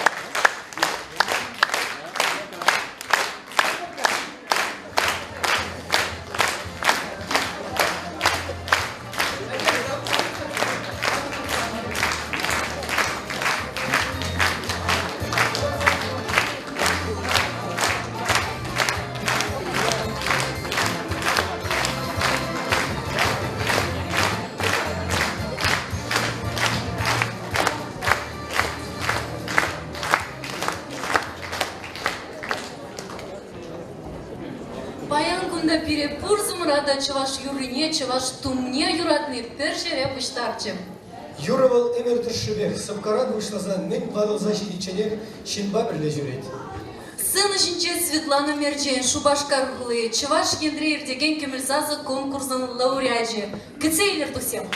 S16: Баян күнді пире пұрзымырада чываш юрыне, чываш тумне юратны першере пыштарчы.
S7: Юровал эмертір шыбек, сыпкарат вышлазан мен владылза шедиченек шинба бірле жүрет.
S16: Сын үшінче Светлана Мерчен, Шубашкар ғылы, чываш ендреев деген кемілзазы конкурсының лауреаджи. Кіцейлер тусем.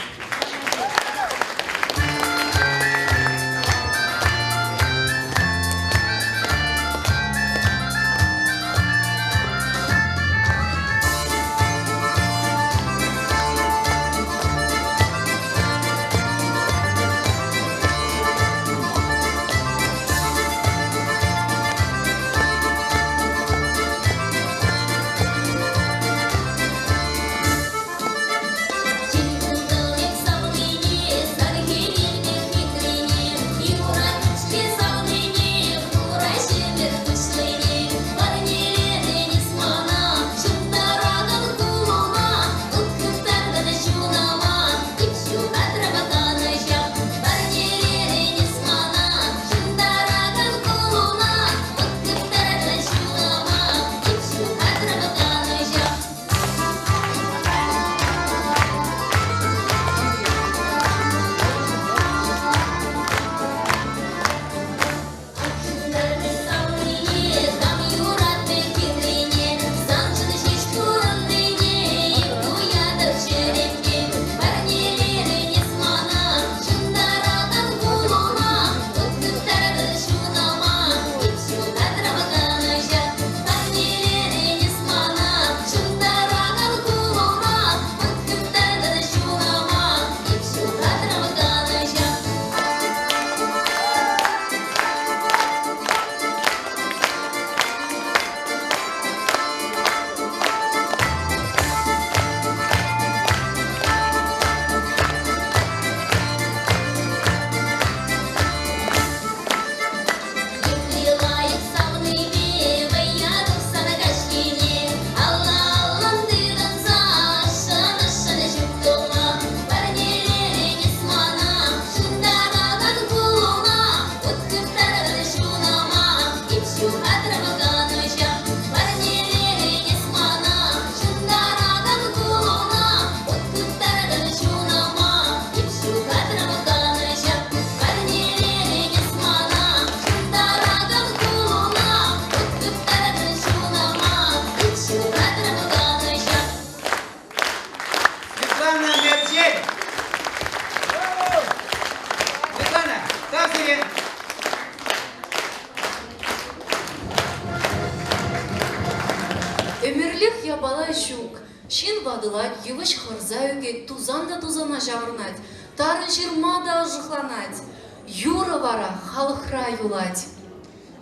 S16: Өмірлік ябалай шук, шин вадылать, ювыш хырзаюге тузанда тузана жавырнать, тарын жирмада ожыхланать, юра вара халықра юлать.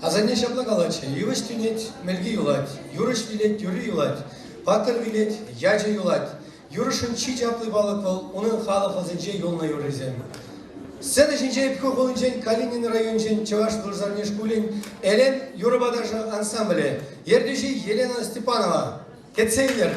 S7: Азане шаплагалача, ювыш тюнет, мельги юлать, юрыш вилет, юры юлать, патыр вилет, яджа юлать, юрышын чи жаплы балыквал, унын халық азынже юлна юрызем. Сцена жинже пхо холынжен Калинин районжен Чаваш Лужарнеш Кулин, Элен Юрабадажа ансамбле, Ердежи Елена Степанова, Кетсейлер.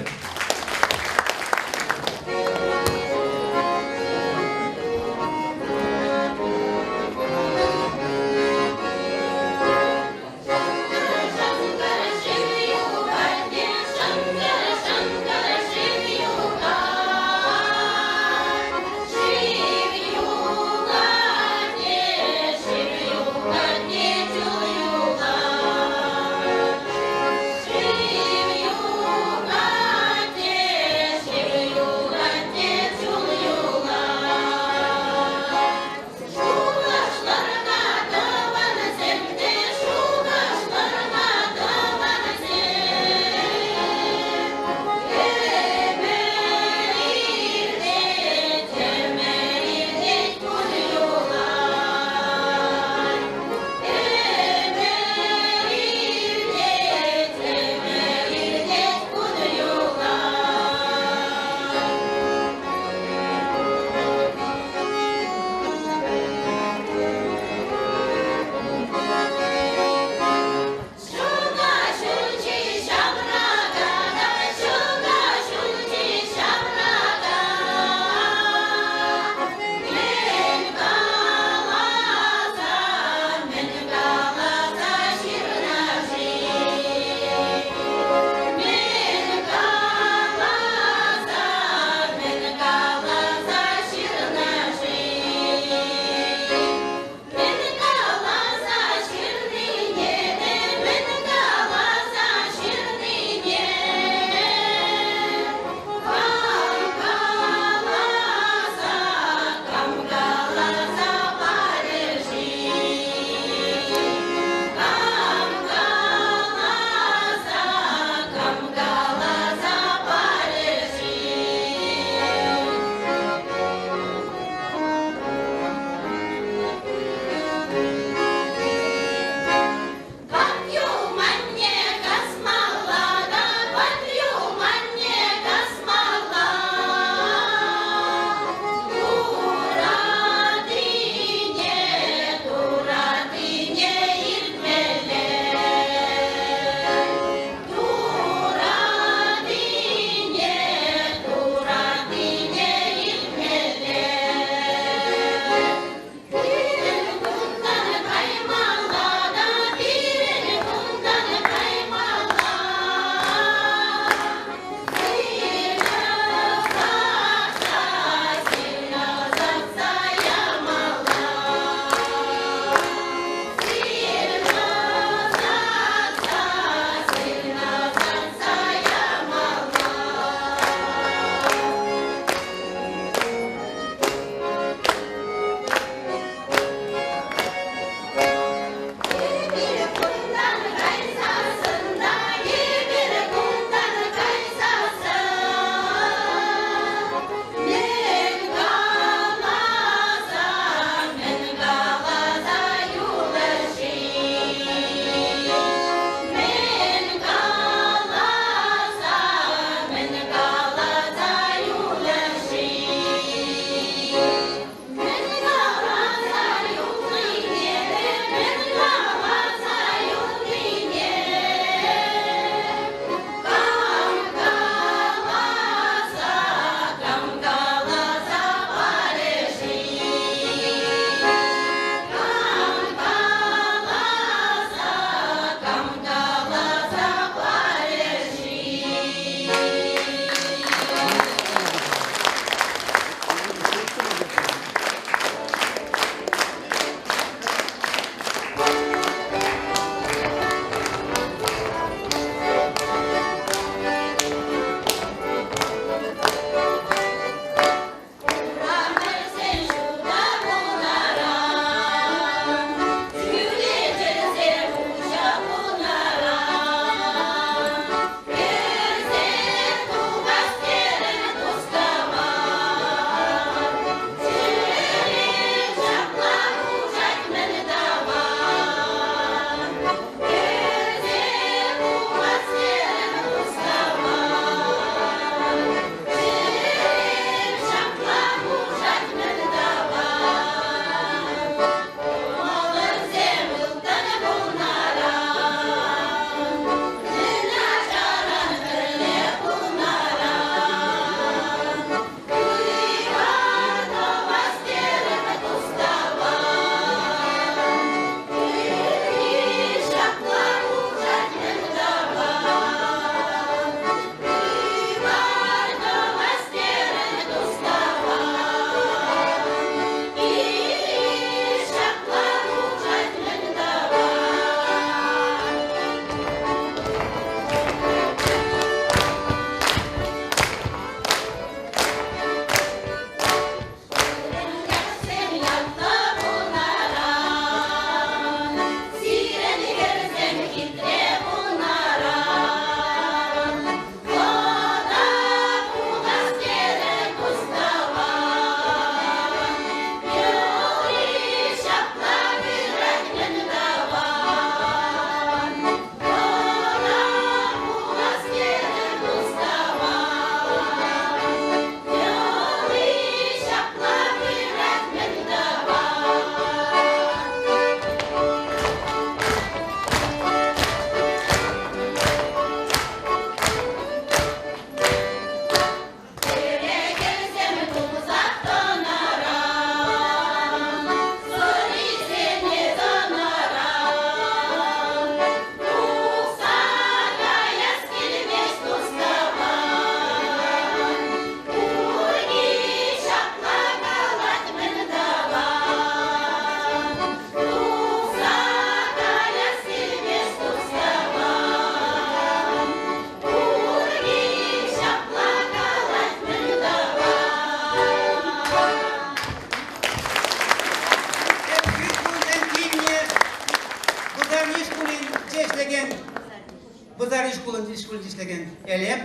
S18: көздеген әлем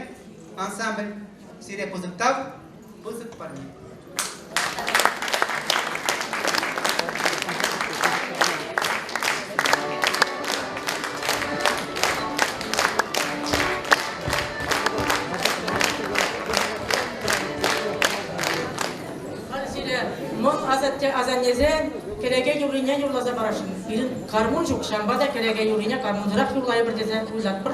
S18: ансамбль сире пызыктап пызык парни.
S19: Азаннезен кереге юриня юрлаза барашын. Ирин кармун жук, шамбада кереге юриня кармунзырак юрлай бір дезе уйлап бір.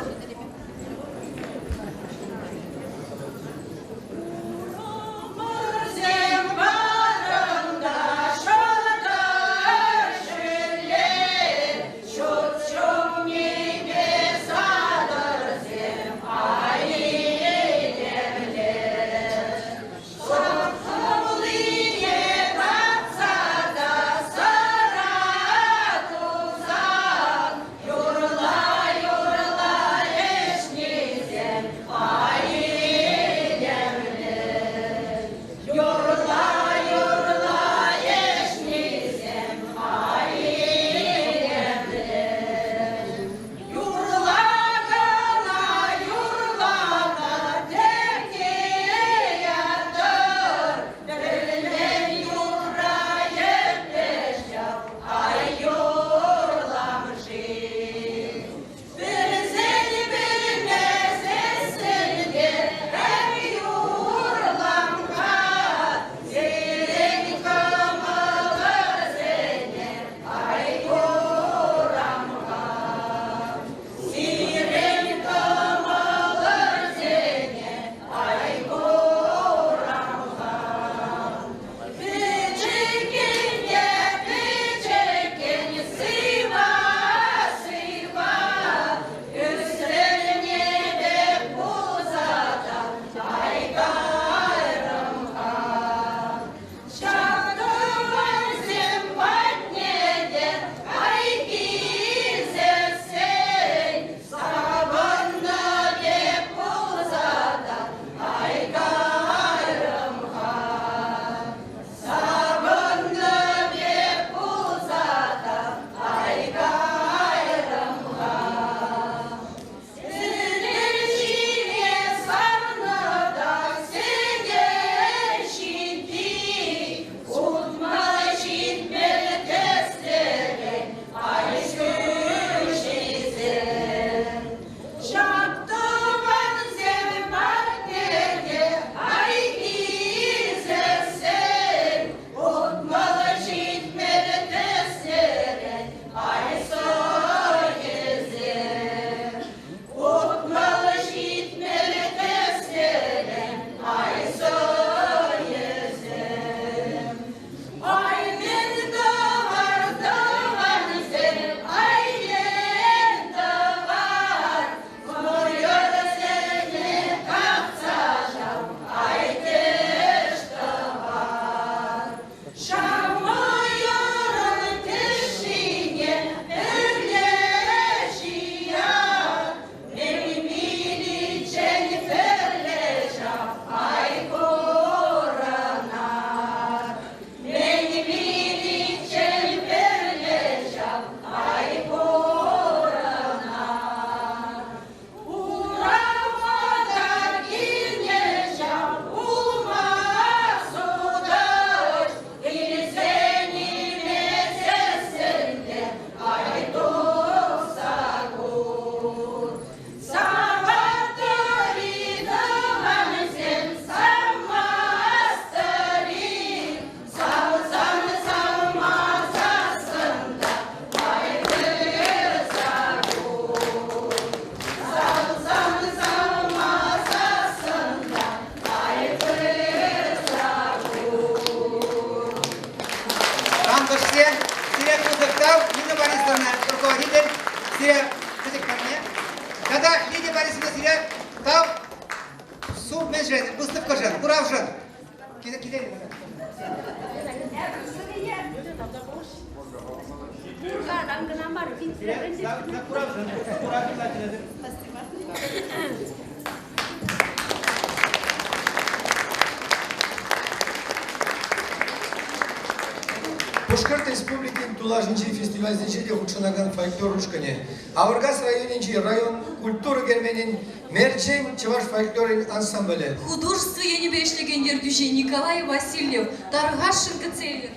S7: Башкорт Республикин Тулажинчи фестивальзинчи де худшанаган фольклор ушкане. Аваргас районинчи район культуры герменин Мерчен Чуваш фольклорный ансамбль.
S16: Художество небешлеген ергюжи Николай Васильев, Таргашенко Цели.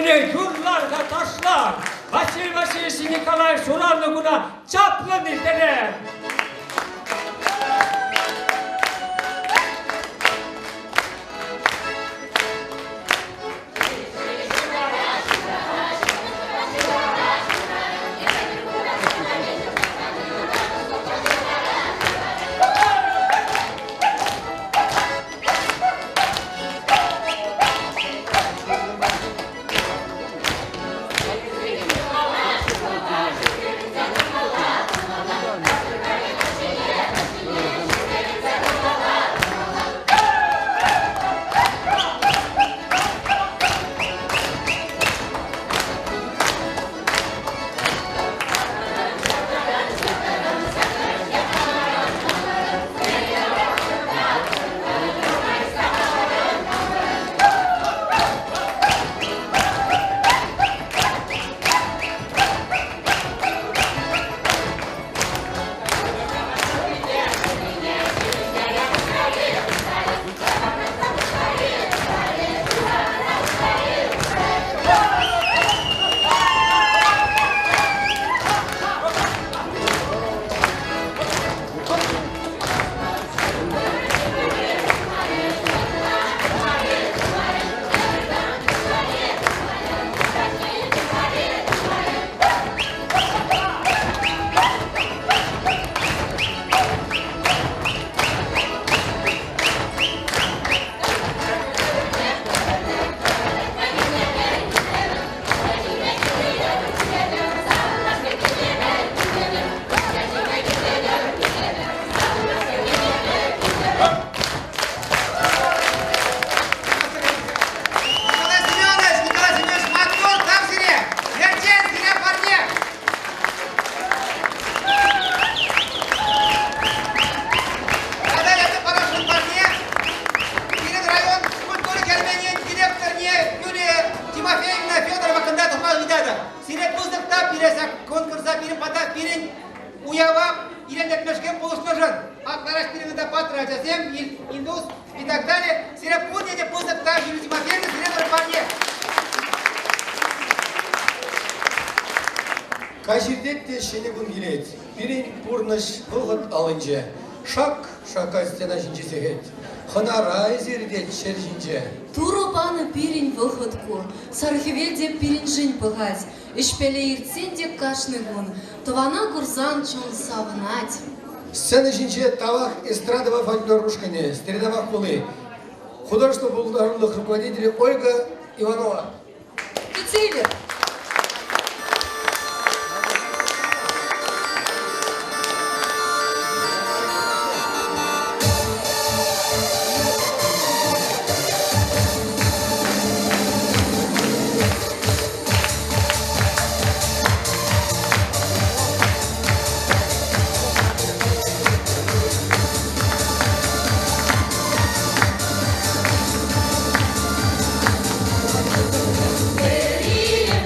S20: Yurtlarda taşlar, Vasil Vasilisi Nikolay Şuranlıguna çaplı dizdiler.
S7: Каждый шенегун гилет, пирень пурнаш вылгыт алынче, шака стена жинчесегет, ханара зердет шержинче.
S16: Туропаны пирень вылгытку, сархивелде пирень жин пыгать, ишпеле ирценде кашный гун, тована гурзан чон савнать.
S7: Сцена жинче тавах эстрадова фольклорушкане, стередова кулы. Художество благодарных руководителей Ольга Иванова.
S16: Цели.
S21: Quería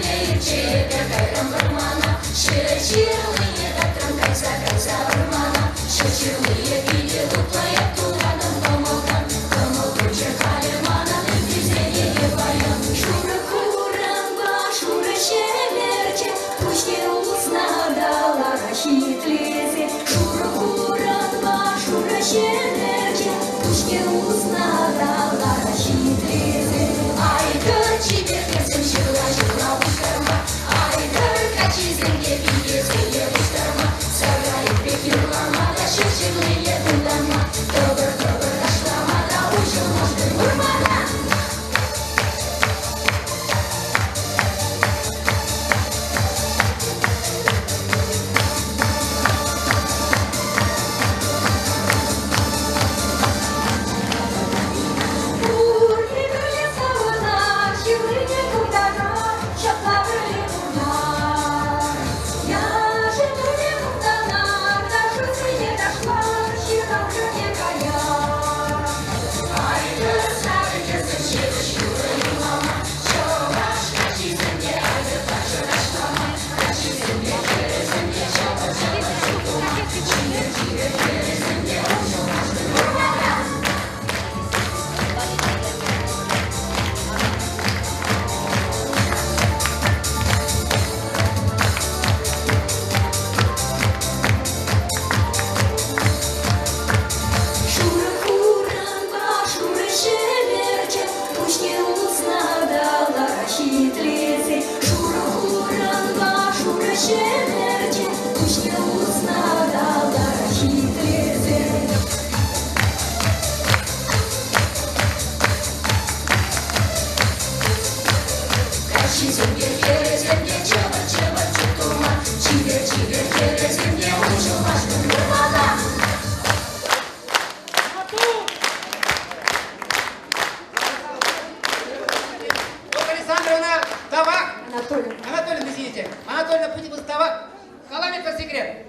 S18: Анатолий. Анатолий, извините. Анатолий, пути поставок. Каламетр секрет.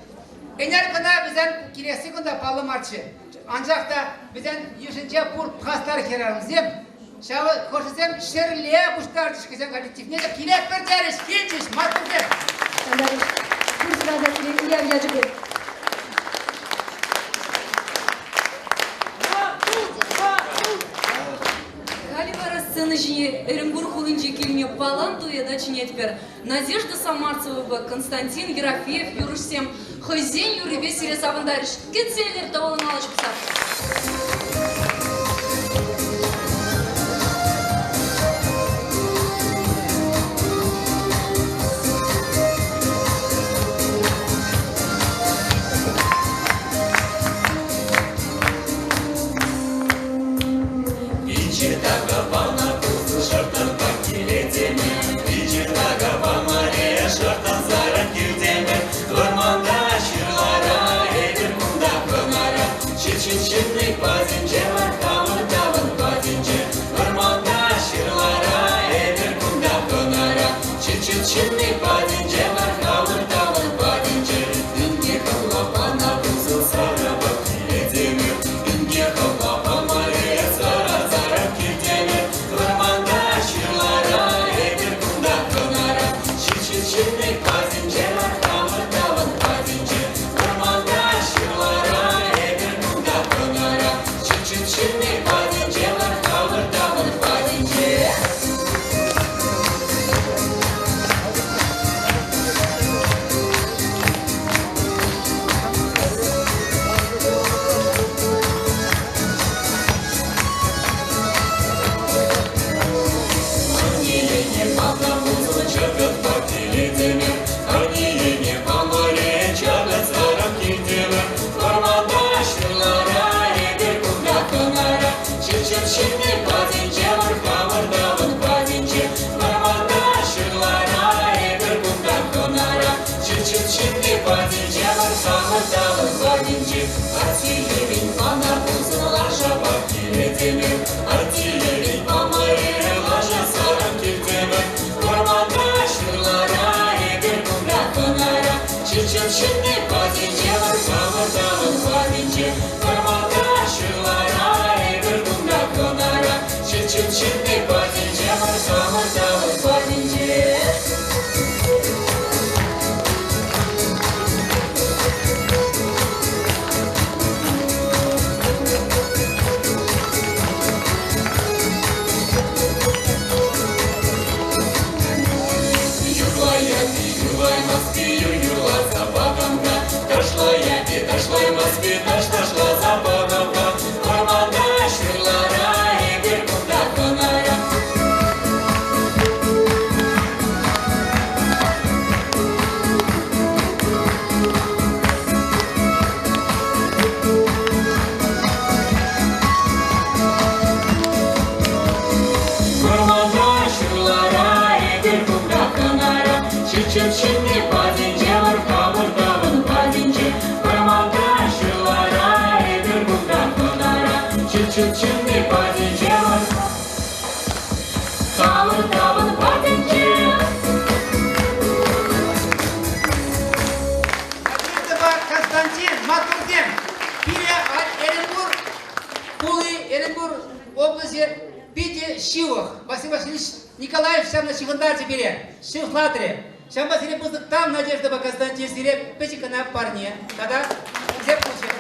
S18: Энер кына bizden kiresi günde palı marşı. Ancak da bizden yüzünce bu pastar kirarımızım. Şahı koşusem şerliye kuşlar çıkacak kolektif. Ne de kilek bir çeriş, geçiş, matlıcım.
S16: Kırsılarda kilek iyi amcacık. Сцены жіне Эренбург хулынче келіне палан дуеда чинетпер. Надежда Самарцева, Константин Ерофеев, Юрышсем, Хойзен, Юрибе, Сиресавандариш. Кетселер тавалын алыш пысап.
S18: Василий Васильевич Николаев сам на Шивандарте бере, Шивфлатре. Сам Василий Пузык там Надежда Константин Сире, печика на парне. Тогда где получилось?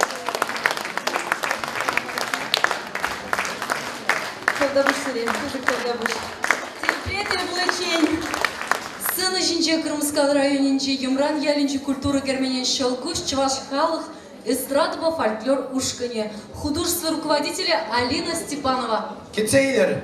S16: Когда будешь Сире, когда будешь. Терпетель Булачень. Сцена жинче Крымскал районинче Юмран ялинче культура герменен Щелкуш, Чуваш Халых, эстрадова фольклор Ушкане. Художество руководителя Алина Степанова.
S21: Кицейлер.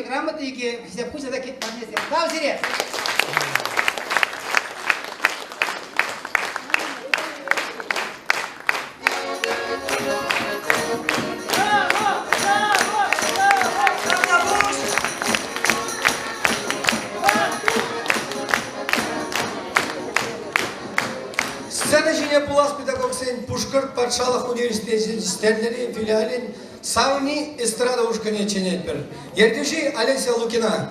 S18: грамоты и все пусть это поднесем. Да, зире.
S7: Сцена жіне Пулас педагогсен Пушкарт патшалық университеттерінің филиалин сауни эстрада ушкане ченетпір. Ертуші Олеся Лукина.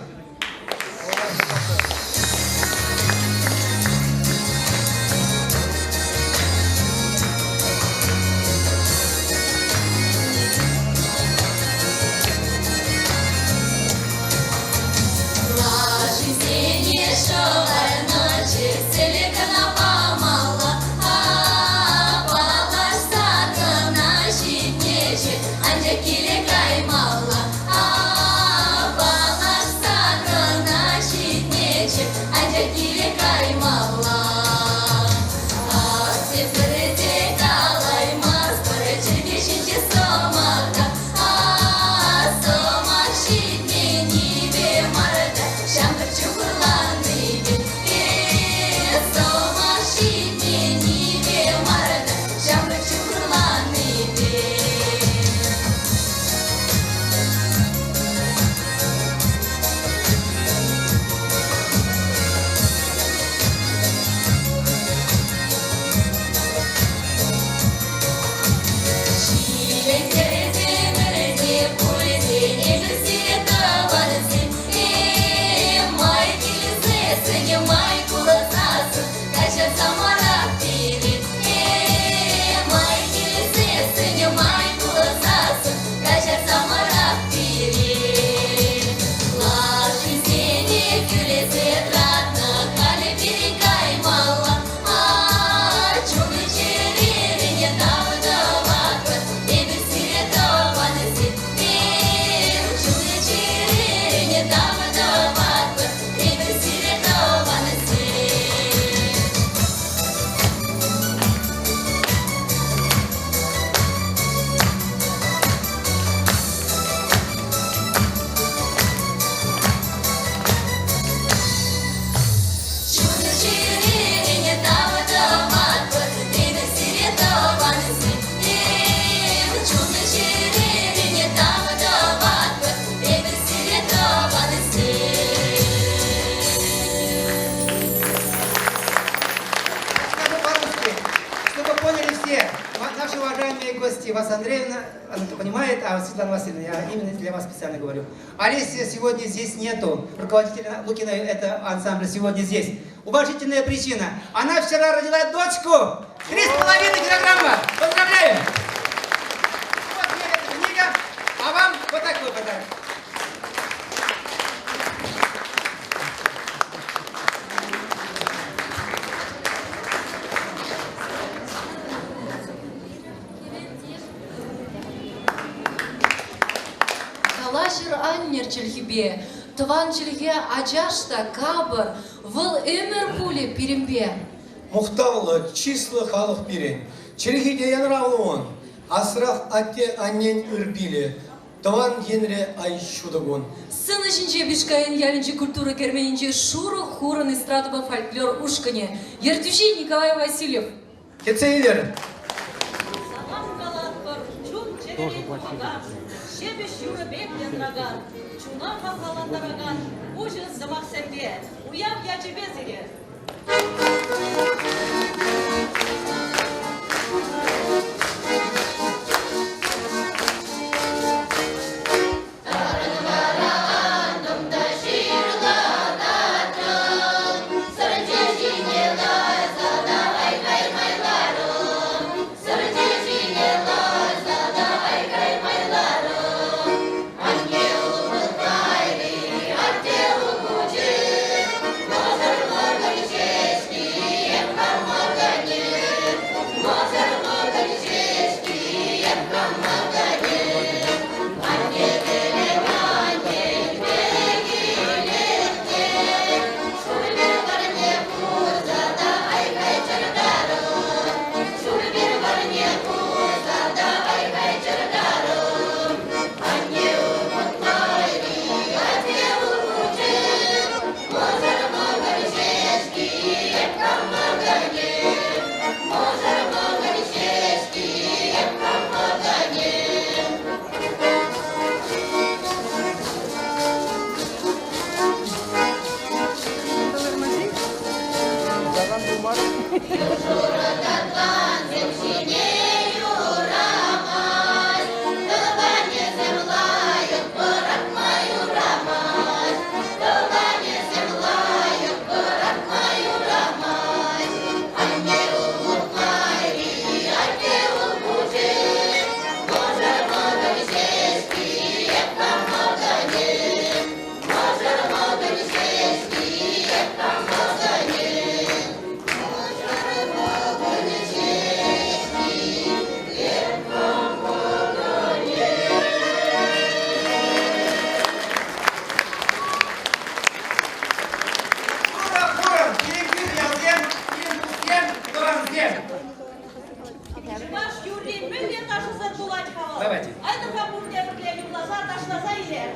S18: Вас Андреевна, она понимает, а Светлана Васильевна, я именно для вас специально говорю. Олеся сегодня здесь нету, руководитель Лукина, это ансамбль сегодня здесь. Уважительная причина. Она вчера родила дочку 3,5 килограмма. Поздравляю! Вот мне эта книга, а вам вот такой подарок.
S16: Калашыр аннер чельхибе, тван чельге аджашта кабыр, выл өмір пуле пиримбе.
S7: Мухтавлы, числы халық пирен. Чельхиде янравлы он. Асрах атте аннен үрбиле. Тван енре ай шудагон.
S16: Сыны жинже бишкайын ялинче культура керменинче шуры хурын эстрадыба фольклор ушкане. Ертуши Николай Васильев.
S7: Кетсейлер.
S21: Шебеш юры беклен раган, чуна хакалан дараган, ужин замах серге, уяв я тебе зире.
S22: Ангел,
S18: Давайте.
S21: А это капур мне приклеили в глаза, тошнота или?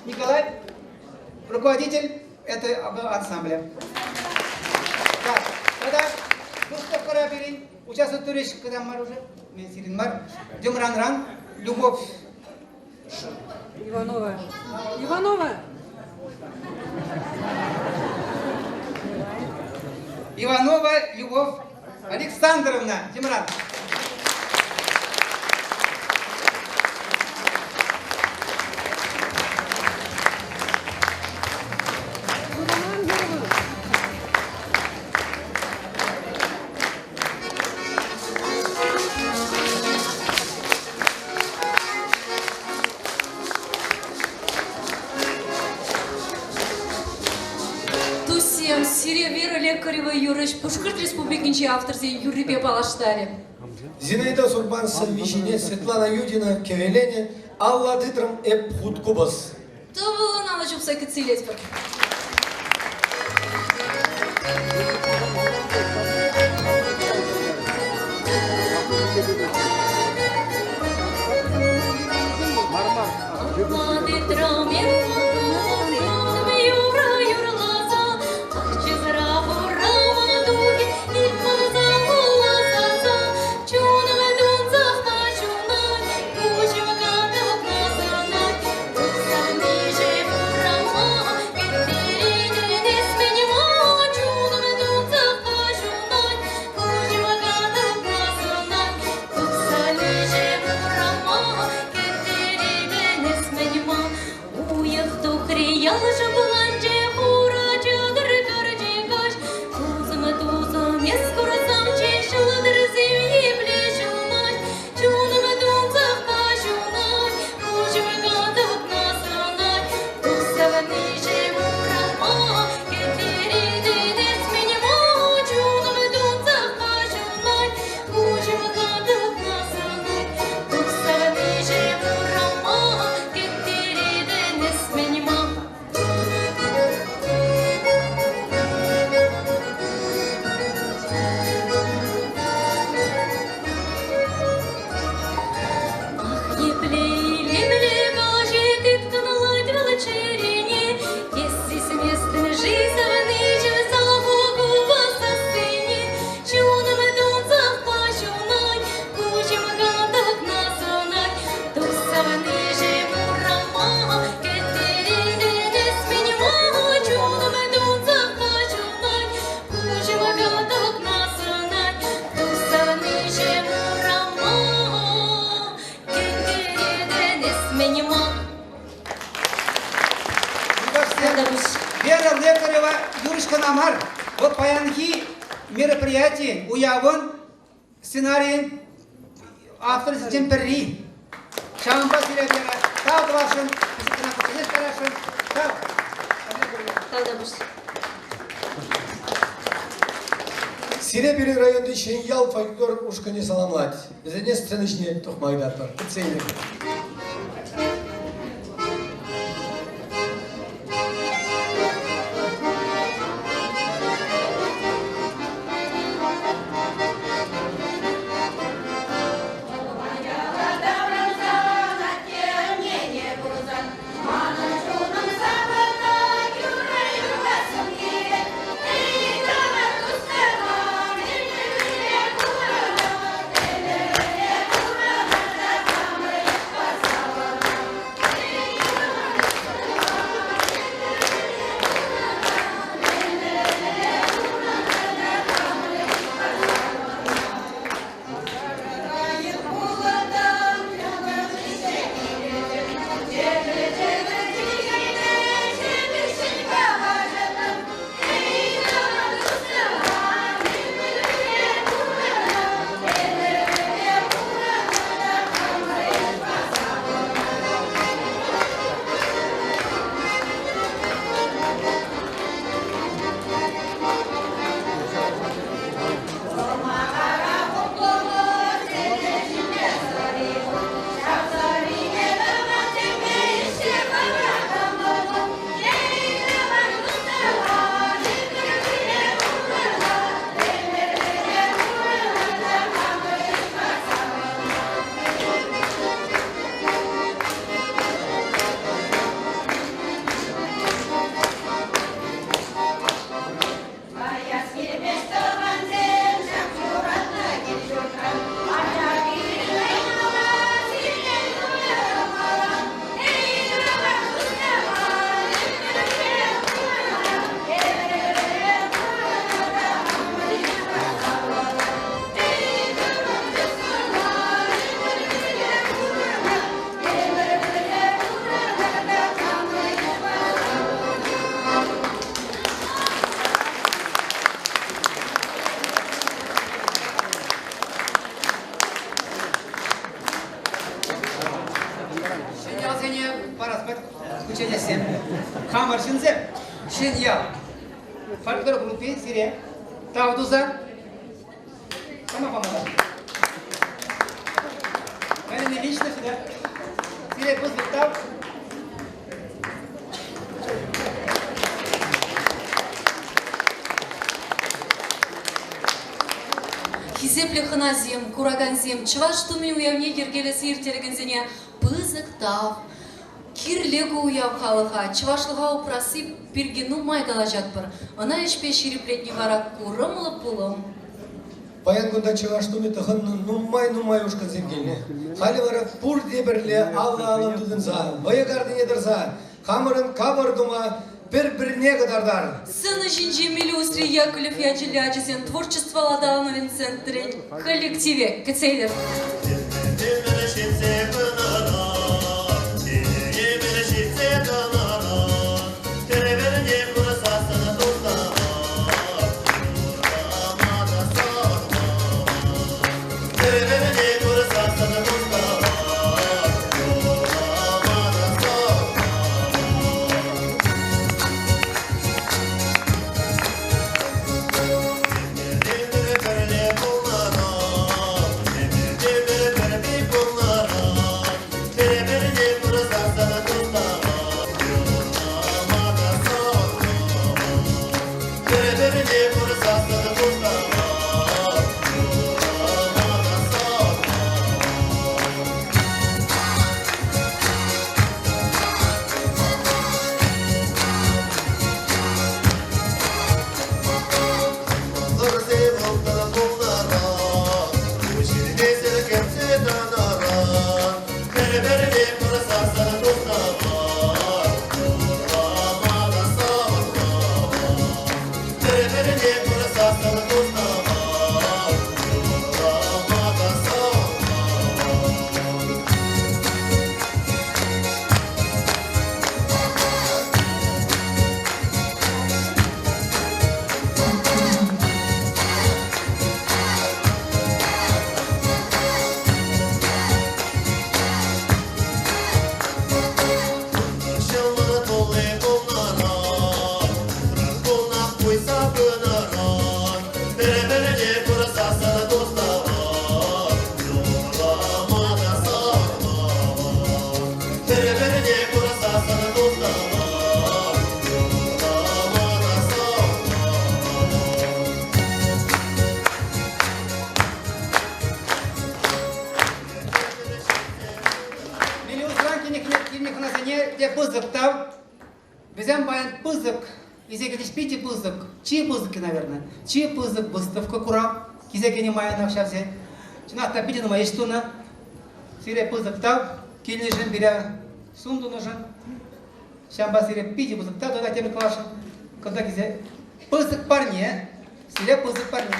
S18: Николай, руководитель этого ансамбля. Так, тогда Рустов Караберин, участвует Туриш Кадаммар уже, Менсиринмар, Демранран, Любовь.
S1: Иванова. Иванова.
S18: Иванова Любовь Александровна, Демран.
S16: Вера Лекарева, Юрыч, Пушкарт Республикинчи автор Юрий Бебалаштари.
S7: Зинаида Сурбанса, Вишине, Светлана Юдина, Кевелене, Алла Титрам, Эп Хуткубас.
S16: То было на ночь всякой целеть.
S18: Амар, вот паянки мероприятий, уявон, сценарий, автор Джемперри. Шамба Сиребера, так вашим, на хорошим, так.
S7: Сиребери районда Шеньял фольклор ушкани саламлать. Бездне сценичне тухмайдар бар. Цейли.
S18: Хамар Шинзеп, Шиньял, фольклор группе Сирия, Тавдуза, сама помогла. Это не лично сюда. Сирия Кузбектав.
S16: Хизепле ханазем, кураганзем, чуваш туми уявне кергелес иртелегензене, пызык тав. Кирлегу уяв халыха, чувашлыға упрасы пергену майгала жатпыр. Она ешпе шириплетни вара курымлы пулым.
S7: Паян гунда чываштуми тыхын нумай ушка земгелне. Хали вара пур деберле алла алын тудынса, ваягарды недерса, хамырын кабырдума бір-біріне кадардар.
S16: Сыны жинжемели Усри Яковлев Ячелячесен творчество ладалновен центре коллективе Кецейлер.
S18: сире пызык тав. Безем баян пызык. Изегелиш пити пызык. Чи пызыки, наверное. Чи пызык выставка курав. Кизегени маяна шавзе. Чинахта пити нума ештуна. Сире пызык тав. Килнижен биря сунду нужен. Шамба сире пити пызык тав. Тогда тем клашем. Когда кизе пызык парне. Сире пызык парне.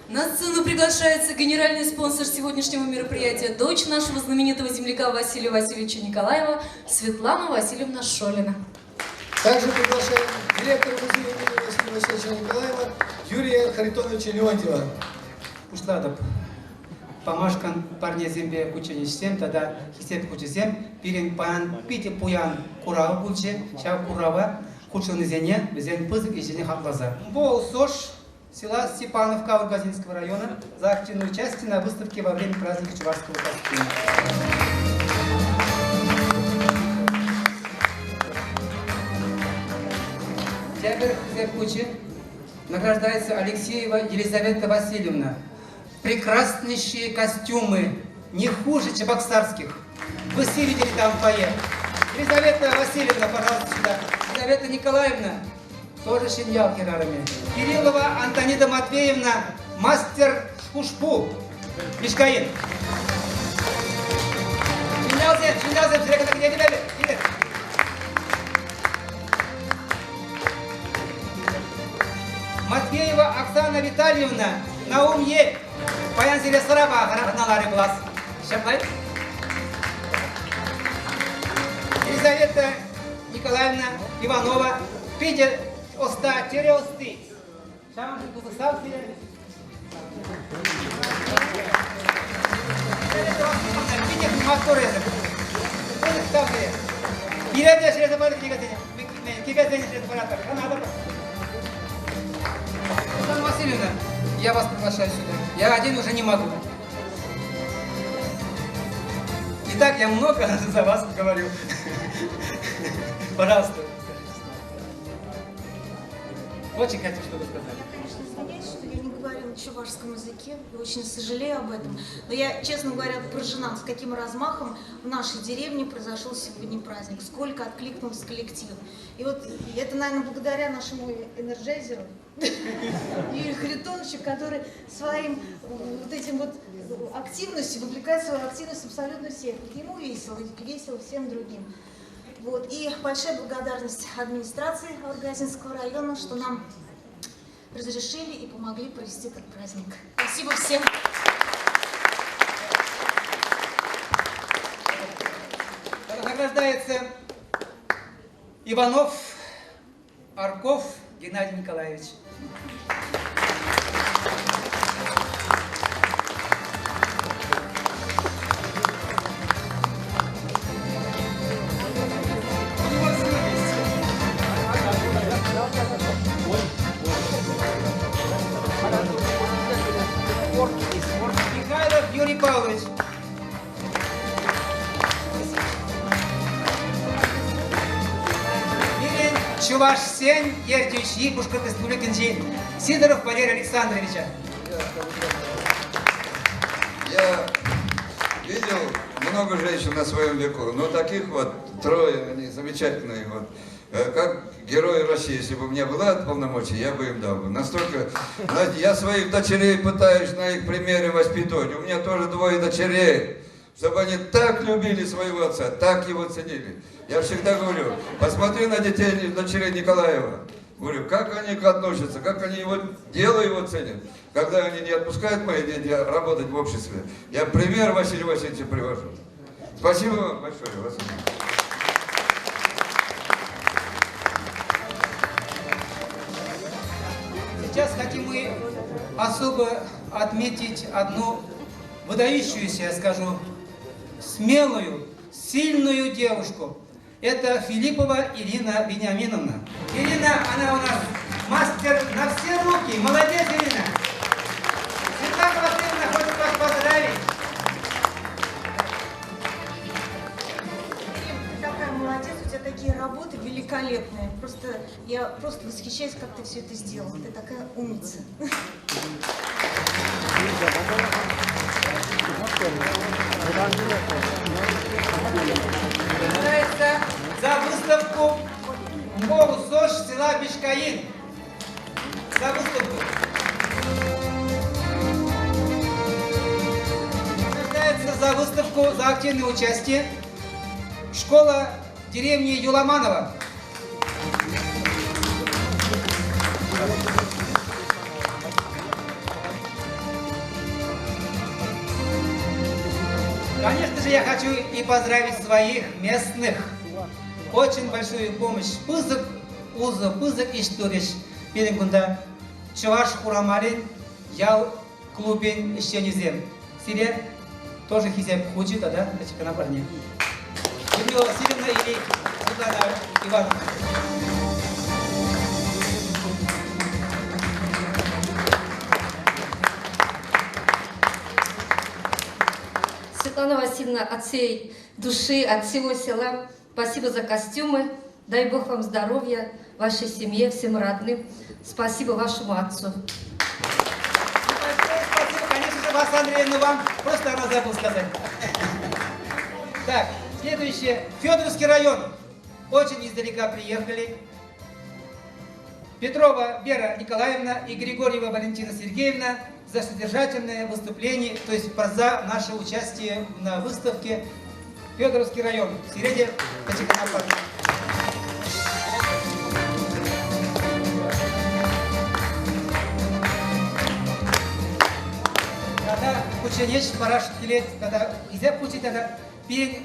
S16: На сцену приглашается генеральный спонсор сегодняшнего мероприятия, дочь нашего знаменитого земляка Василия Васильевича Николаева, Светлана Васильевна Шолина.
S7: Также приглашаем директора музея имени Василия Васильевича Николаева Юрия Харитоновича Леонтьева.
S18: Ушладып. Памашкан парне зембе ученичсем, тогда хисет кучесем, пирен паян пити пуян курава куче, шав курава, кучаны зене, безен пызык и зене хаклаза. Бол сош села Степановка Ургазинского района за активное участие на выставке во время праздника Чувашского костюма. Театр Кучи награждается Алексеева Елизавета Васильевна. Прекраснейшие костюмы, не хуже чебоксарских. Вы все видели там фойе. Елизавета Васильевна, пожалуйста, сюда. Елизавета Николаевна, тоже шиньял керарами. Кириллова Антонида Матвеевна, мастер хушпу, Мишкаин. Матвеева Оксана Витальевна, Наум Ель, Паян Зеле Сараба, Харахналари глаз. Елизавета Николаевна Иванова, Питер Оста, Тереосты. Шаман Кузасав, Питер Мастореза. Ирядия Шрезапарат Кигатеня. Кигатеня Шрезапарата. Светлана Васильевна, я вас приглашаю сюда. Я один уже не могу. Итак, я много за вас говорю. Пожалуйста. Очень хочу, чтобы сказать.
S2: Я, конечно, извиняюсь, что я не говорю на чувашском языке, и очень сожалею об этом. Но я, честно говоря, поражена, с каким размахом в нашей деревне произошел сегодня праздник, сколько откликнулся коллектив. И вот это, наверное, благодаря нашему энерджайзеру Юрию Харитоновичу, который своим вот этим вот активностью, вовлекает свою активность абсолютно всех. Ему весело, и весело всем другим. Вот. И большая благодарность администрации Ургазинского района, что нам разрешили и помогли провести этот праздник. Спасибо всем.
S18: Награждается Иванов Арков Геннадий Николаевич. Михайлов Юрий Павлович. Мирин Чуваш Сень, Ертючи, Пушкар Республикинчи, Сидоров Валерий Александровича.
S17: Я видел много женщин на своем веку, но таких вот трое, они замечательные вот. Как герои России, если бы у меня была полномочия, я бы им дал бы. Настолько, знаете, я своих дочерей пытаюсь на их примере воспитывать. У меня тоже двое дочерей, чтобы они так любили своего отца, так его ценили. Я всегда говорю, посмотри на детей, дочерей Николаева. Говорю, как они относятся, как они его, дело его ценят. Когда они не отпускают мои дети работать в обществе, я пример Василия Васильевича привожу. Спасибо вам большое, Василий.
S18: Сейчас хотим мы особо отметить одну выдающуюся, я скажу, смелую, сильную девушку. Это Филиппова Ирина Вениаминовна. Ирина, она у нас мастер на все руки. Молодец, Ирина. Светлана Васильевна хочет вас поздравить.
S2: Ты такая молодец, у тебя такие великолепная. Просто я просто восхищаюсь, как ты все это сделала. Ты такая умница.
S18: Нравится за выставку Мову ЗОЖ села Бишкаин. За выставку. Награждается за выставку за активное участие школа деревни Юламанова. Конечно же, я хочу и поздравить своих местных. Очень большую помощь. Пызык, узы, пызык иштуриш. Менің күнда Чуваш Хурамарин, ял клубин ищенизем. Сире тоже хизеп хучит, да? Значит, на парне. Людмила Васильевна или Светлана Ивановна.
S5: Светлана Васильевна, от всей души, от всего села, спасибо за костюмы. Дай Бог вам здоровья, вашей семье, всем родным. Спасибо вашему отцу.
S18: Спасибо, конечно же, Васа Андреевна, вам. Просто она забыла сказать. Так, следующее. Федоровский район. Очень издалека приехали. Петрова Вера Николаевна и Григорьева Валентина Сергеевна за содержательное выступление, то есть за наше участие на выставке Федоровский район. Сиреде Качеканапад. Когда ученич параш келет, когда изеп учит, тогда перед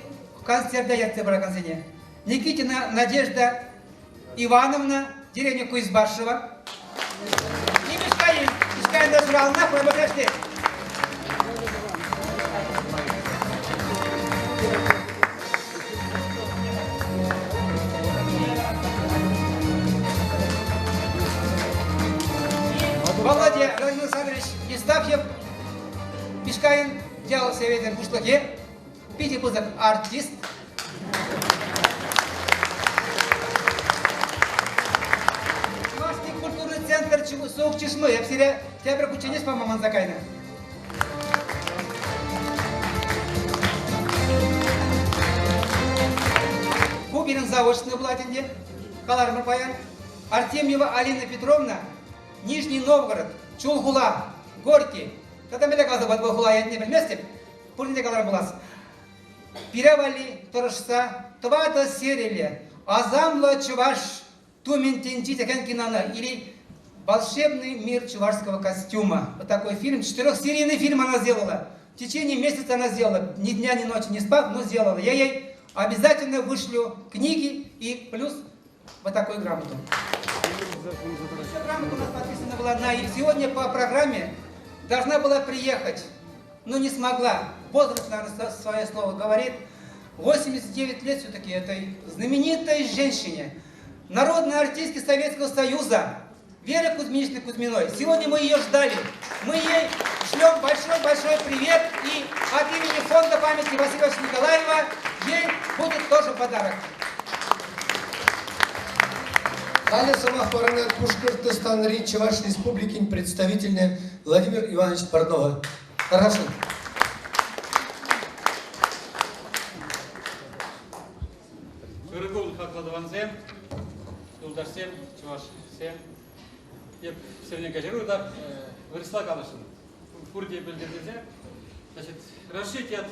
S18: концерта ятся бараканзине. Никитина Надежда Ивановна, деревня Куйсбашева. И Мишкаин. Мишкаин дожрална, пробахашли. Володя Владимир Александрович Евстафьев, Мишкаин, делал советом в Бушлаке, Пятипузов артист. Чувашский культурный центр Сух Чешмы, я всегда тебя прокученец по маман закайна. Куберин заочный Владимир, Калармар Паян, Артемьева Алина Петровна, Нижний Новгород, Чулгула, Горький. Когда меня казалось, что Чулгула я не вместе, пурните Калар Булас. Пиравали Торшса, Твата Серели, Азамла Чуваш, Тументинти Такенкинана или «Волшебный мир чувашского костюма». Вот такой фильм, 4-серийный фильм она сделала. В течение месяца она сделала, ни дня, ни ночи не спав, но сделала. Я ей обязательно вышлю книги и плюс вот такую грамоту. Еще грамота у нас подписана была на... Сегодня по программе должна была приехать, но не смогла. Возраст, наверное, свое слово говорит. 89 лет все-таки этой знаменитой женщине. Народной артистке Советского Союза Вере Кузьминичне Кузьминой. Сегодня мы ее ждали. Мы ей шлем большой-большой привет. И от имени Фонда памяти Василия Васильевича Николаева ей будет тоже подарок.
S7: Далее самоохваранная Кушкыртыстан Ри Чуваш Республики представительный Владимир Иванович Парнова. Хорошо.
S4: Өргул хакладыванзем, Дулдарсем, Чувашсем. Я сегодня кажу, да, выросла калышин. В Курде Бельдердезе. Значит, разрешите от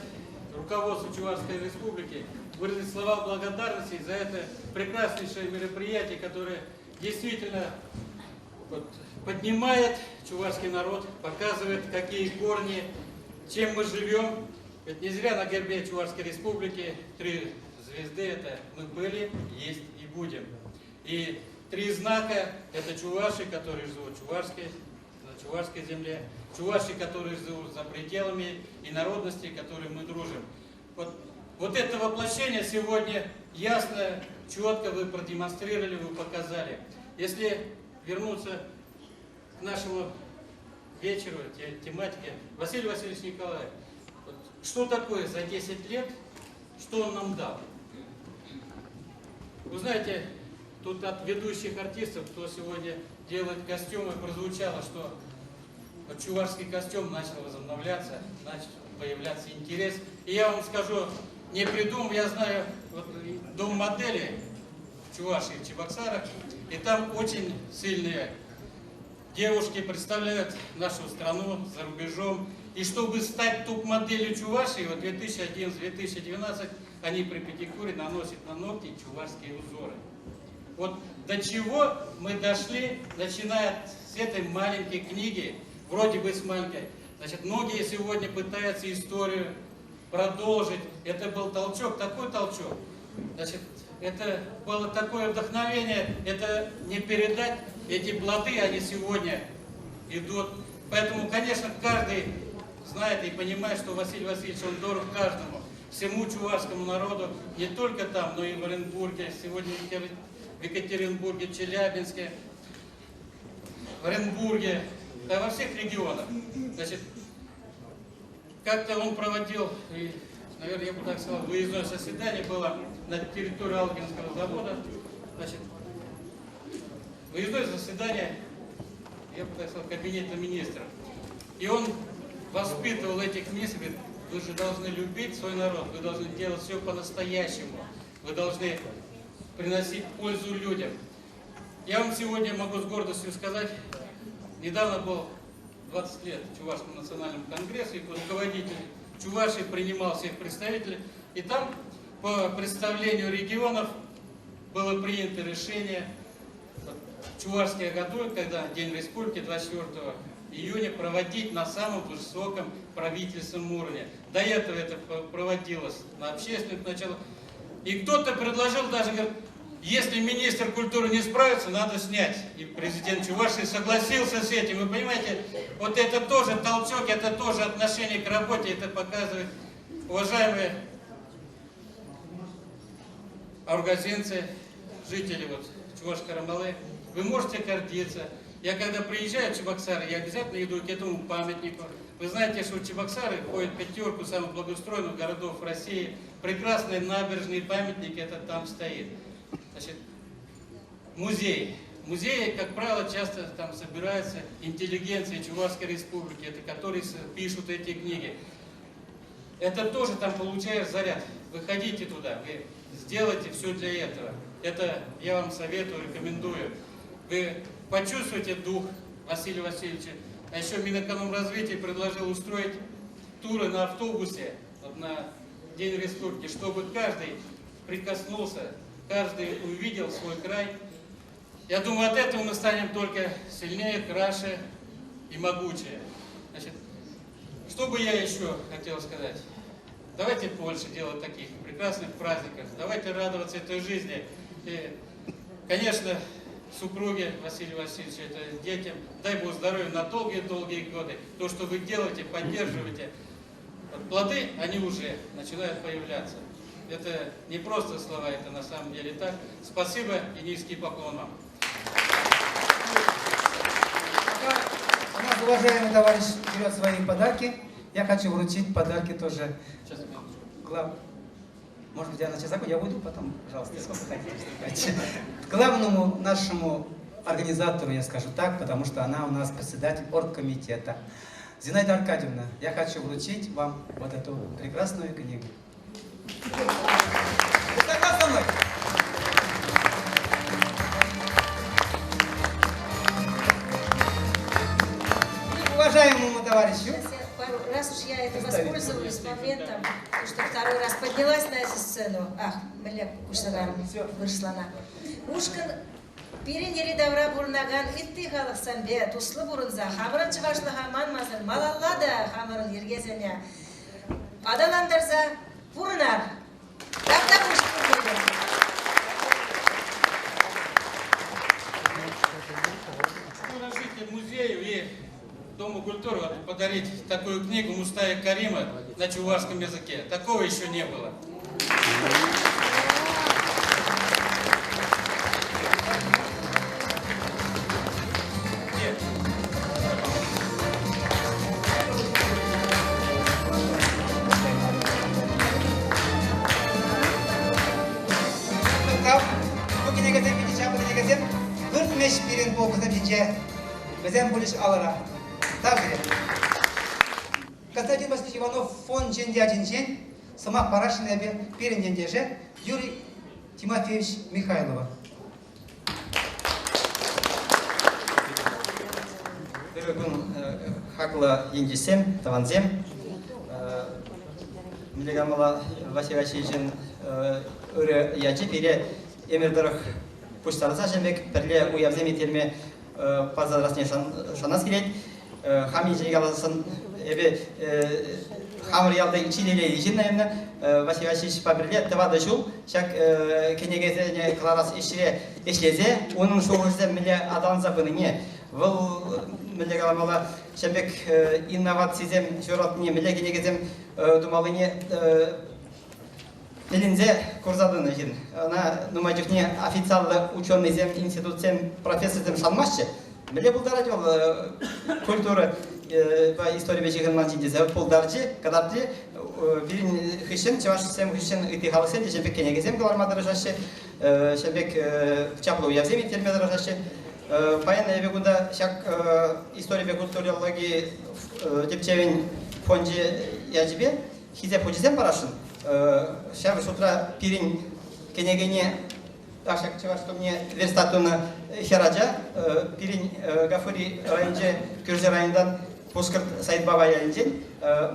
S4: руководства Чувашской Республики выразить слова благодарности за это прекраснейшее мероприятие, которое действительно поднимает чувашский народ, показывает, какие корни, чем мы живем. Ведь не зря на гербе Чувашской Республики 3 звезды, это мы были, есть и будем. И 3 знака – это чуваши, которые живут на чувашской земле, чуваши, которые живут за пределами, и народности, которые мы дружим. Вот это воплощение сегодня ясно, четко вы продемонстрировали, вы показали. Если вернуться к нашему вечеру, тематике, Василий Васильевич Николаев, что такое за 10 лет, что он нам дал? Вы знаете, тут от ведущих артистов, кто сегодня делает костюмы, прозвучало, что вот чувашский костюм начал возобновляться, начал появляться интерес. И я вам скажу, не придумал, я знаю, вот, дом модели в Чувашии, в Чебоксарах, и там очень сильные девушки представляют нашу страну за рубежом. И чтобы стать топ-моделью Чувашии, вот 2011-2012, они при педикюре наносят на ногти чувашские узоры. Вот до чего мы дошли, начиная с этой маленькой книги, вроде бы с маленькой. Значит, многие сегодня пытаются историю продолжить. Это был толчок, такой толчок. Значит, это было такое вдохновение, это не передать. Эти плоды, они сегодня идут. Поэтому, конечно, каждый знает и понимает, что Василий Васильевич, он дорог каждому, всему чувашскому народу, не только там, но и в Оренбурге, сегодня в Екатеринбурге, Челябинске, в Оренбурге, да, во всех регионах. Значит, как-то он проводил, и, наверное, я бы так сказал, выездное заседание было на территории Алгинского завода. Значит, выездное заседание, я бы так сказал, кабинета министров. И он воспитывал этих министров, говорит, вы же должны любить свой народ, вы должны делать все по-настоящему, вы должны приносить пользу людям. Я вам сегодня могу с гордостью сказать, недавно был 20 лет Чувашскому национальному конгрессу, и руководитель Чувашии принимал всех представителей, и там по представлению регионов было принято решение Чувашские году, когда День Республики 24 июня, проводить на самом высоком правительственном уровне. До этого это проводилось на общественных началах. И кто-то предложил даже, говорит, если министр культуры не справится, надо снять. И президент Чувашии согласился с этим. Вы понимаете, вот это тоже толчок, это тоже отношение к работе, это показывает, уважаемые аргазинцы, жители вот Чуваш-Карамалы, вы можете гордиться. Я когда приезжаю в Чебоксары, я обязательно иду к этому памятнику. Вы знаете, что Чебоксары входят в пятерку самых благоустроенных городов России. Прекрасный набережный памятник, это там стоит. Значит, музей. Музеи, как правило, часто там собирается интеллигенция Чувашской Республики, это которые пишут эти книги. Это тоже там получаешь заряд. Вы ходите туда, вы сделайте все для этого. Это я вам советую, рекомендую. Вы почувствуйте дух Василия Васильевича. А еще Минэкономразвития предложил устроить туры на автобусе вот на День Республики, чтобы каждый прикоснулся, каждый увидел свой край. Я думаю, от этого мы станем только сильнее, краше и могучее. Значит, что бы я еще хотел сказать? Давайте больше делать таких прекрасных праздников. Давайте радоваться этой жизни. И, конечно, супруге Василия Васильевича, это детям, дай Бог здоровья на долгие-долгие годы. То, что вы делаете, поддерживаете, плоды, они уже начинают появляться. Это не просто слова, это на самом деле так. Спасибо и низкий поклон вам.
S18: У нас уважаемый товарищ берет свои подарки. Я хочу вручить подарки тоже. Может быть, я на часаку, я уйду потом, пожалуйста, сколько хотите. Главному нашему организатору я скажу так, потому что она у нас председатель оргкомитета. Зинаида Аркадьевна, я хочу вручить вам вот эту прекрасную книгу. Согласны со мной? Уважаемому товарищу.
S8: Раз уж я это воспользовалась моментом, что второй раз поднялась на эту сцену, бля, кушагарым выросла она. Ушкан пиренери давра бурнаган итти халахсан бе, туслы бурунза, хамран чывашла хаман мазын, малаллада хамран ергезене. Адаландарза бурнар. Тогда ушкан будет.
S4: Разжитие музею и Дому культуры подарить такую книгу Мустая Карима на чувашском языке. Такого еще не было.
S18: Bukan yang kita bicara чинже безем булиш алара. Также Константин Васильевич Иванов фон Джендяджинчен, сама Парашин Эбе Перендендеже, Юрий Тимофеевич Михайлова.
S9: Бүгін хақлы ендесем, таванзем. Милегамала Василий Васильевичен өрі яджи пере емердіріх пұштарыса жемек, пірле уявзем етерме пазарасыне шанас келет. Хами жегаласын эбе хамыр ялды içiyle ilişkin naymına Василий Васильевич пабирле тавады жул, шак кенегезене кларас işleze, onun şoğuzda mille adan zabınıne. Бұл миле галамала шембек инновациязем жоротне миле кенегезем думалыне Пелинзе курзадыны жин. Она нумайжыкне официалды ученыйзем институтсем профессорзем шанмашчы. Миле булдарадел культура по истории бечеген манчиндезе булдарчы, кадарды бирин хишен чавашсем хишен итихалсен шембек кенегезем галармадыры жашы, шембек чаплу явзем итермедыры жашы. Паян эбегунда шак история культурологии депчевин фонде яжбе хизе пучизем парашын. Сейчас с утра пирин кенегене ашак чеваш что мне верстатуна хераджа пирин гафури районже Кюрже райондан Пускарт Саид Баба ялинжен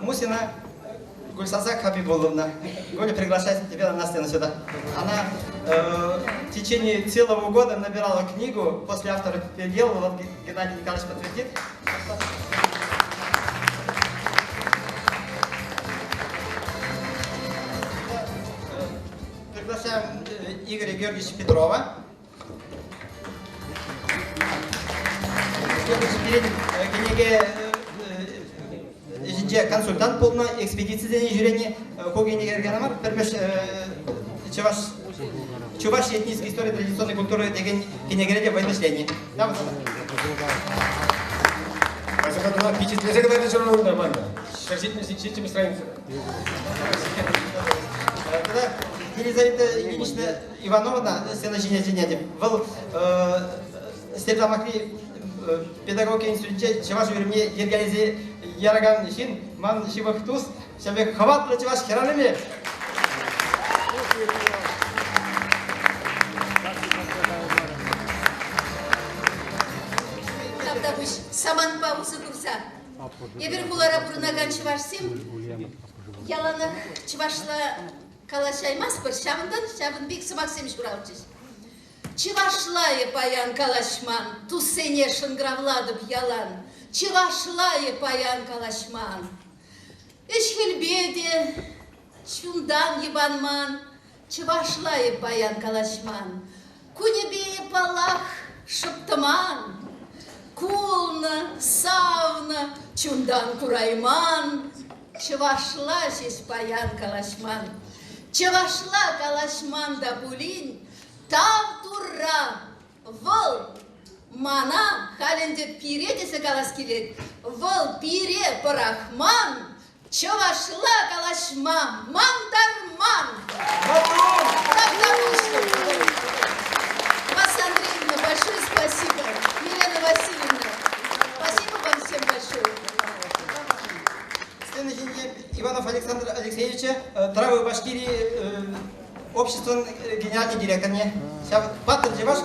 S9: Мусина Гульсаза Хабибуловна. Голя приглашает тебя на сцену сюда. Она в течение целого года набирала книгу, после автора переделала, вот Геннадий Николаевич подтвердит. Приглашаем Игоря Георгиевича Петрова. Консультант полна экспедиция жүрені когене кергенамар, пермеш чуваш этнической истории традиционной культуры деген кенегереде войнышлений.
S22: Азахатуна впечатление, когда это журнал нормально. Шерстите страницы.
S9: Тогда Елизавета Ильинична Ивановна, сенажиня Зинядев, был Степнамакли педагогика институте Чеваш вермне Ергализе Яраган Шин, ман Шивахтус, Шабек Хават про Чеваш Херанами.
S23: Когда буш саман паузу курса, ебер хулара бурнаган Чевашсем, яланах Чевашла калашаймас пыр шамдан шабын бик сымаксем журалчыш. Чевашлае паян калашман, тусене шынгравладып ялан. Чевашлае паян калашман. Эшхелбеде, чундан ебанман, чевашлае паян калашман. Кунебее палах шыптыман. Кулна, савна, чундан курайман. Чевашла шеш паян калашман. Чевашла калашман да пулин. Там тура, вол, мана, халенде пире десе калас келет, вол пире парахман, чевашла калашма, мандарман. Вас, Андреевна, большое спасибо. Елена Васильевна, спасибо вам всем большое.
S9: Следующий Иванов Александр Алексеевича, травы Башкирии, общество генеральный директор. Паттер Джеваш,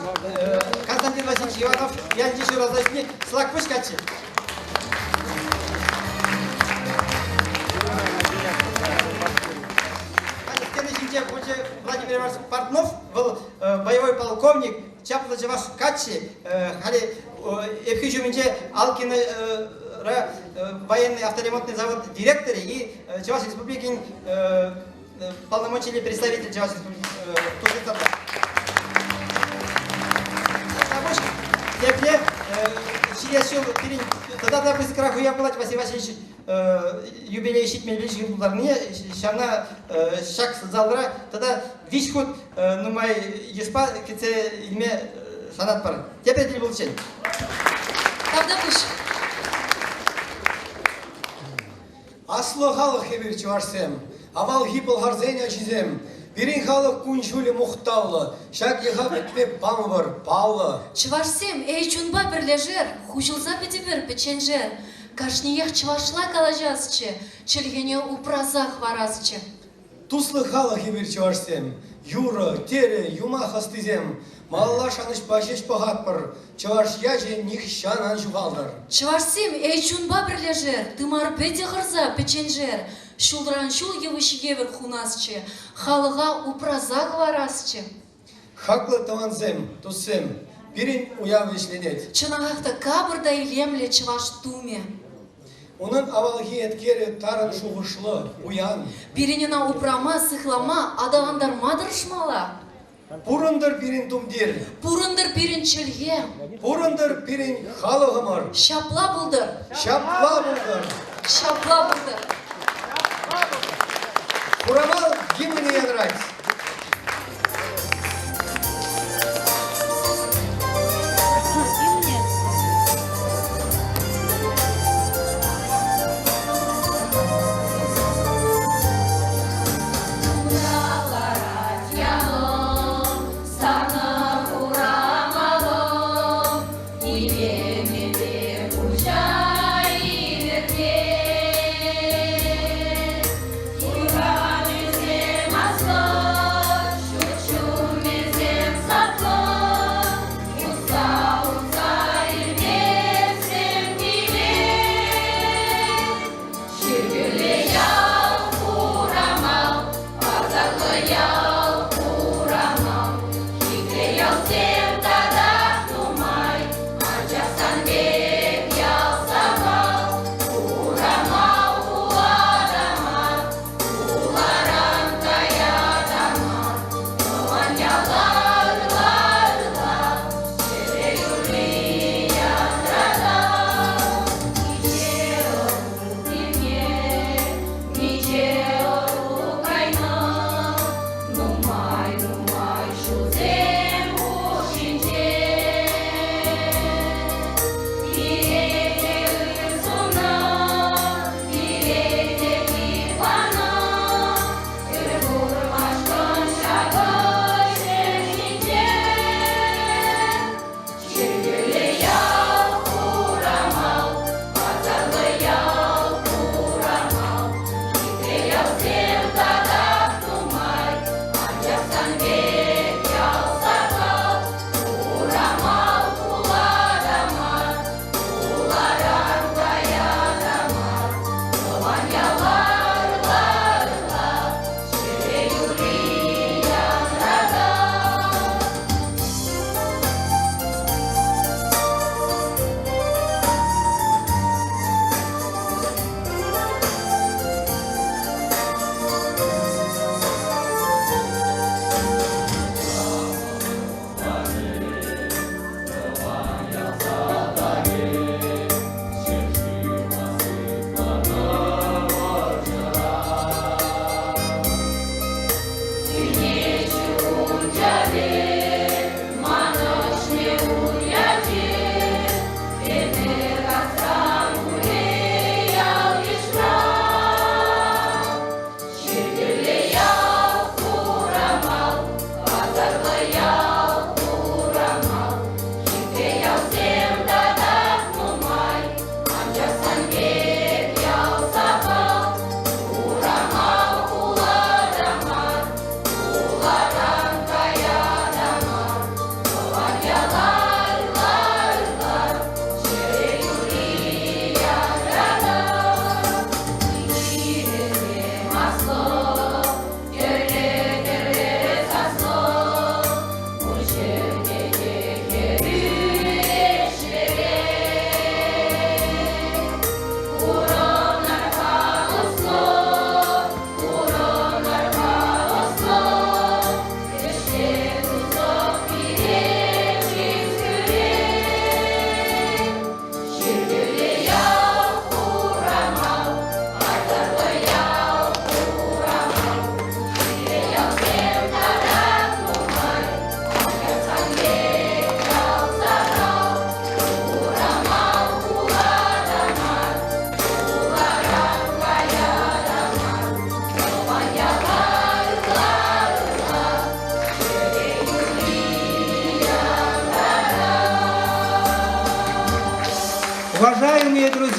S9: Константин Васильевич Иванов, я здесь различный слаг пышкачи. Владимир Иванович Портнов был боевой полковник, Чапла Джеваш Качи, Эпхижуминче Алкин военный авторемонтный завод директор и Чеваш Республики полномочий представитель Чеваш Республики Туркестана. Тепле, сидящий перед тогда да быстро краху я платил Василий Васильевич юбилей щит мельбичных булдарные шана шаг залдра тогда весь ход нумай еспа кице име шанат пар. Теперь не получен.
S23: Тогда пуш.
S7: Асло халық хебер чувашсем, авал хипл харзеня чизем, Пирин халық күншулі мұқтаулы, шак еға бітпе памывыр, паулы.
S16: Чувашсем эй чунба бірлежер, хужылза петебір печенжер. Кашниех чувашла калажасче, челгене упразах варазче.
S7: Туслы халық ебір чувашсем, юры, тере, юма хастызем, малла шаныш пашеш пағатпыр, чуваш яжи них шанан жуғалдар.
S16: Чувашсем эй чунба бірлежер, тымар пете ғырза печенжер. Шулдран шул евышигевер хунасче, халыға упразах варазче.
S7: Хаклы тавансем, туссем, пирин уяв ешленет.
S16: Чынағақта кабырда илемле чуваш туме.
S7: Onun авалги еткері тарын шуғышлы, уян.
S16: Пиринена упрама, сыхлама, адағандар мадыршмала.
S7: Пурындыр пирин тумдир.
S16: Пурындыр пирин челге.
S7: Пурындыр пирин халығымыр.
S16: Шапла бұлдыр.
S7: Шапла бұлдыр.
S16: Шапла бұлдыр.
S7: Курамал гимн янрать.
S21: Москва!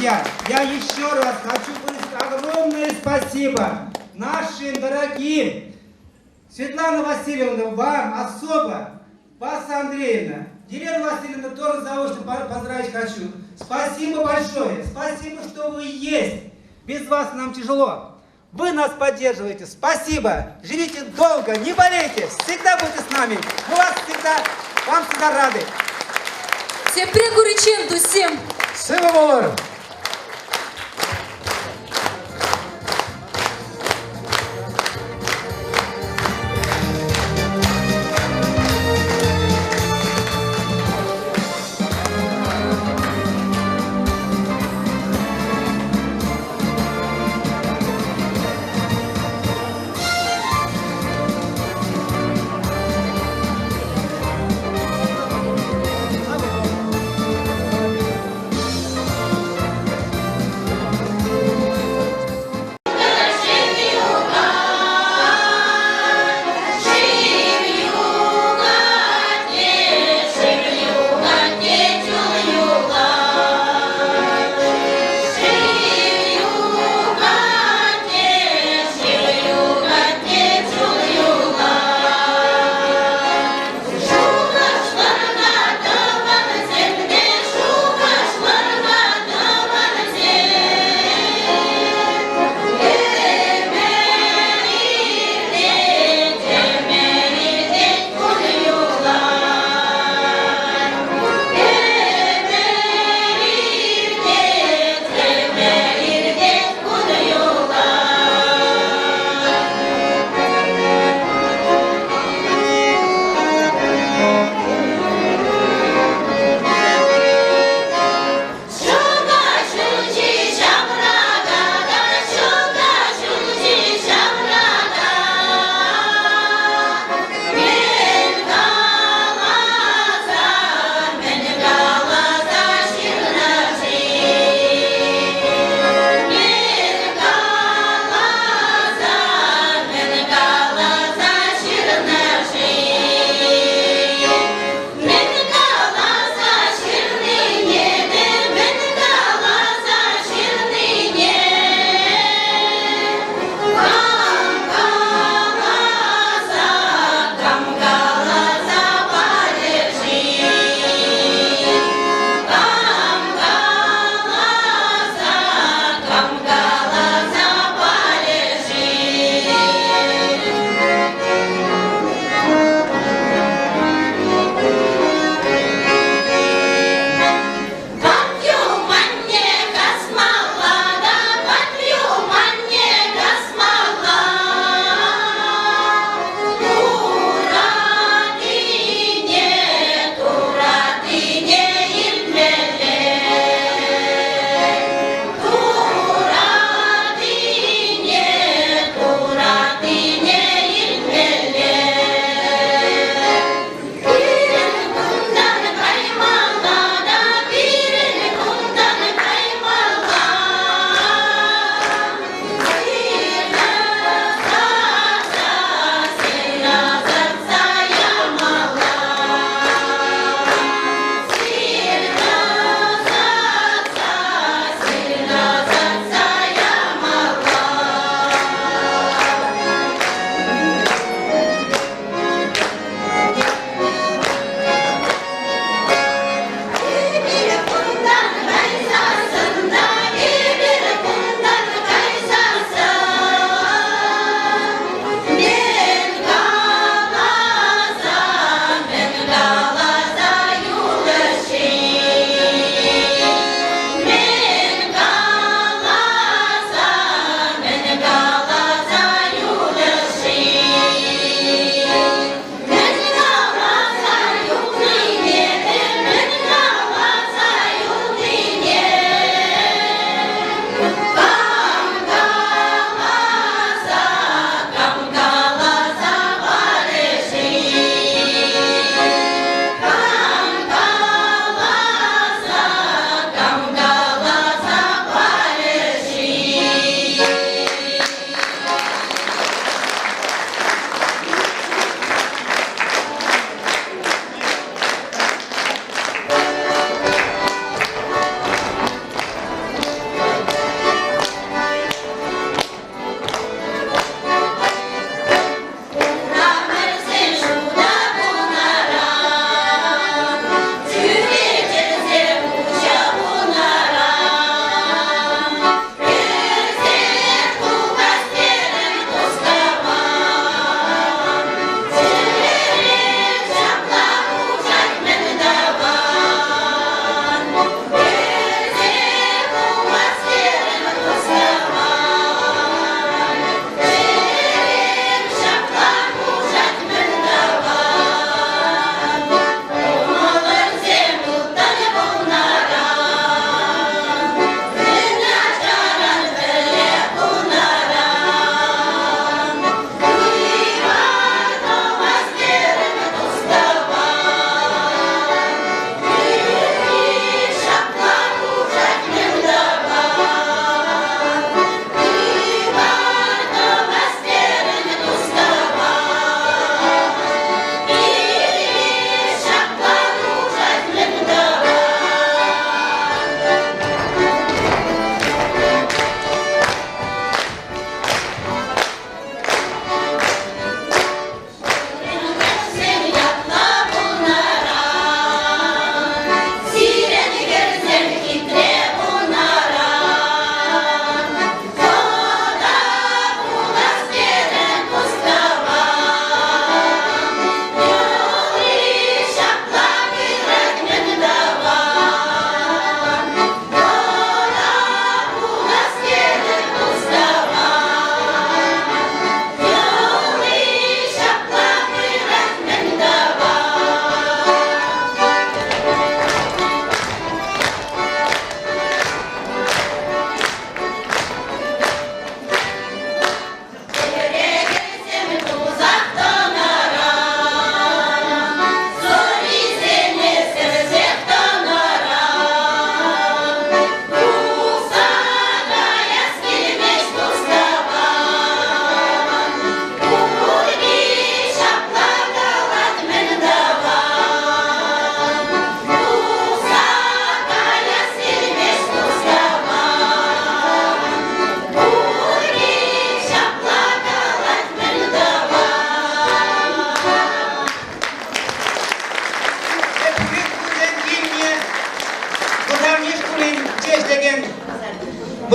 S18: друзья, я еще раз хочу выразить огромное спасибо нашим дорогим Светлана Васильевна, вам особо, Васа Андреевна, Елену Васильевну тоже заочно поздравить хочу. Спасибо большое, спасибо, что вы есть. Без вас нам тяжело. Вы нас поддерживаете. Спасибо. Живите долго, не болейте. Всегда будьте с нами. Мы вам всегда рады.
S16: Всем.
S22: Сыва болар.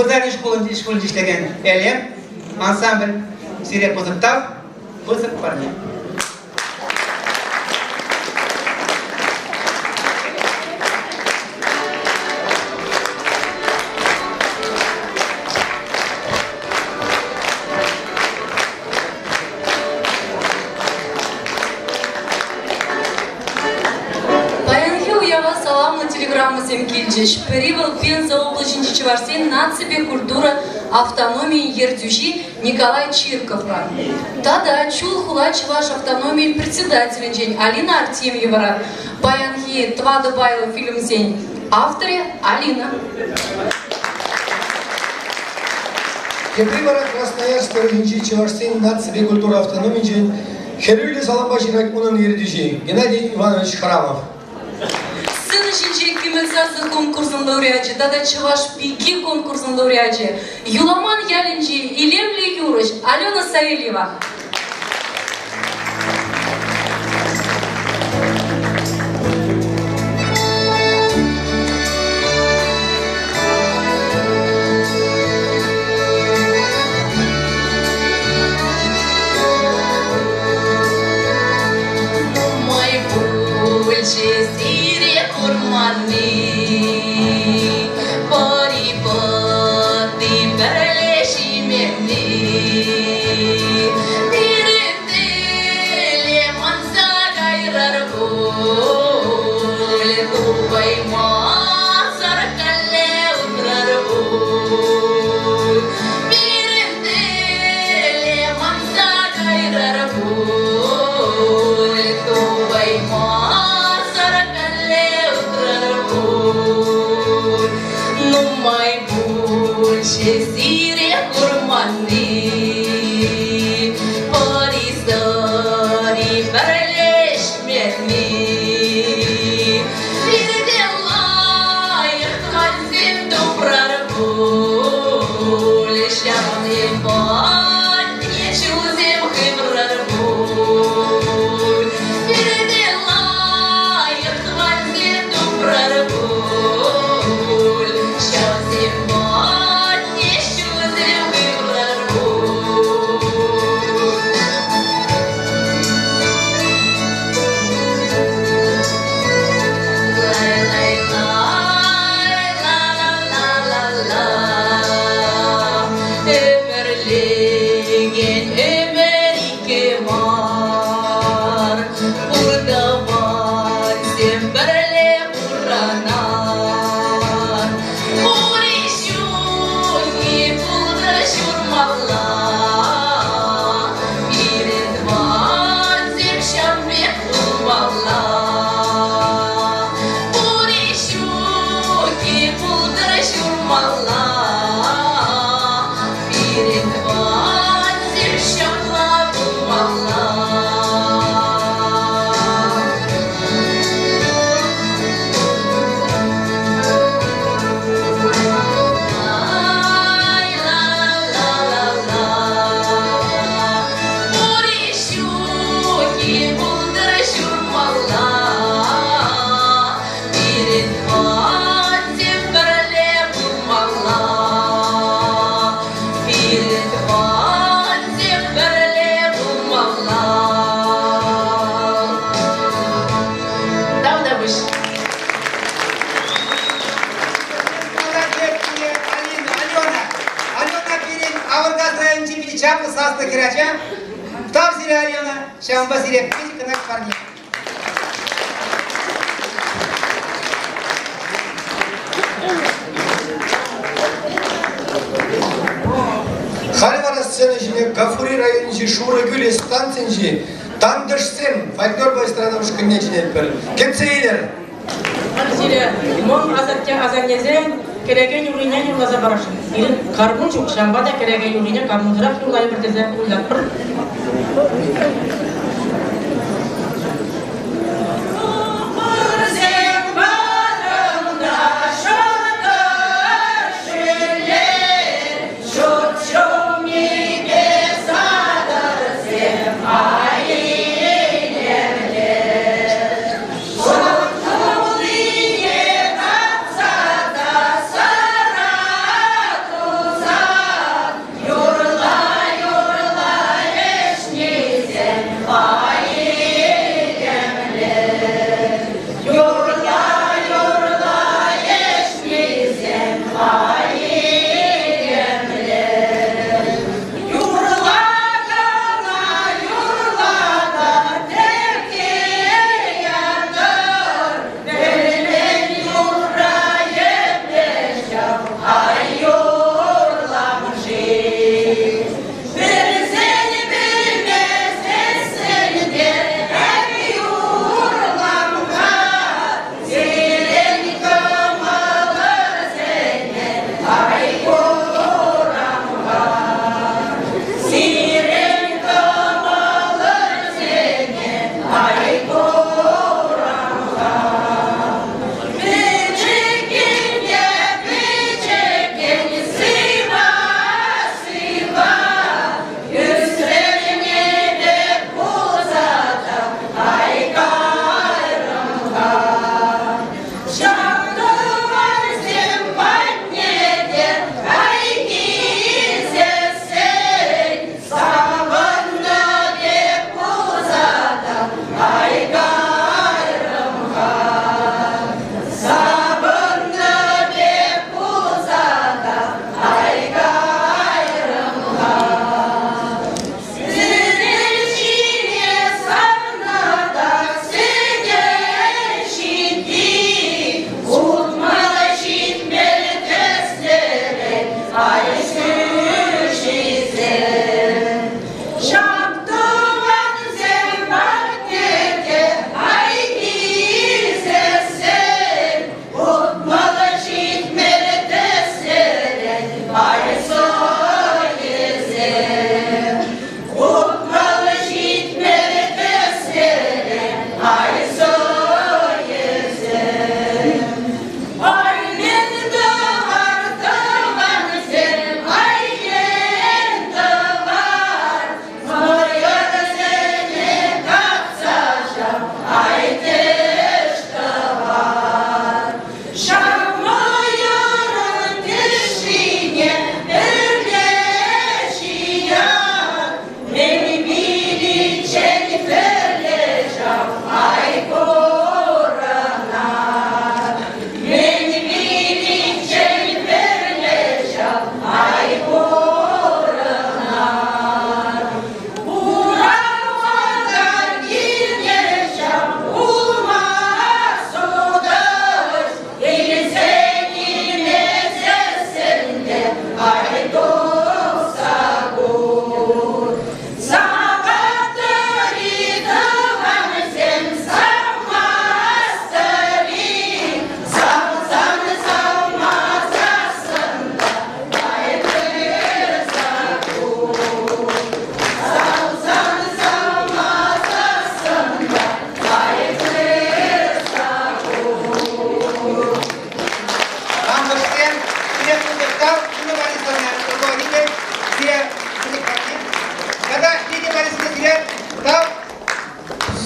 S18: Бузарни школы иштеген элем, ансамбль сирек музыктав, бузык парни.
S16: Телеграммасем килджиш. Перевел Пенза облачный Чеварсен наципе культура автономии Ердюжи Николай Чиркова. Тада чул хулач ваш автономии председатель день Алина Артемьева. Баянхи Твада Байла фильм день. Авторе Алина.
S7: Кепривара Красноярск Ердюжи Чеварсен наципе культура автономии день. Херюли Саламбаши Ракмунан Ердюжи Геннадий Иванович Храмов.
S16: Сын Шинчи Кимельсасы конкурсының лауреаты, Тада Чеваш Пики конкурсының лауреаты, Юламан Ялинчи, Илемли Юрыч, Алена Савельева.
S7: Харвара сцена жіне Гафури районынжи Шурагүлі станциясынжи Тандышсен фольклор байстырана ұшқынне жінет бір. Кемсейлер?
S19: Анзиля, мон азаття азаннезен кереген юриня юрлаза барашын. Ирин карбун жоқ, шамбада кереген юриня кармузырақ юрлай бірдезе ұйлап бір.
S21: Сарату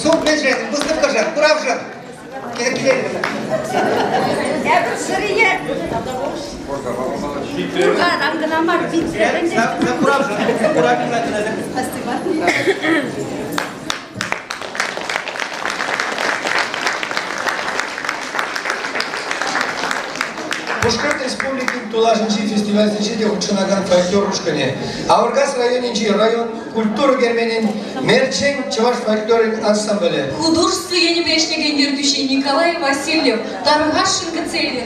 S18: Суп меньше, быстро жан, курав жан.
S7: Пушкарт Республики Тулашинчи фестиваль зачете Хучанаган фольклор Ушкане. Аургас районинчи район культуры герменин Мерчен Чуваш фольклорин ансамбле.
S16: Художество Янибешнега Нердющий Николай Васильев, Таргашенко Целлер.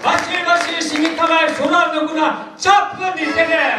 S20: Василий Васильевич и Николай Сураногуна çaplı dizdiler.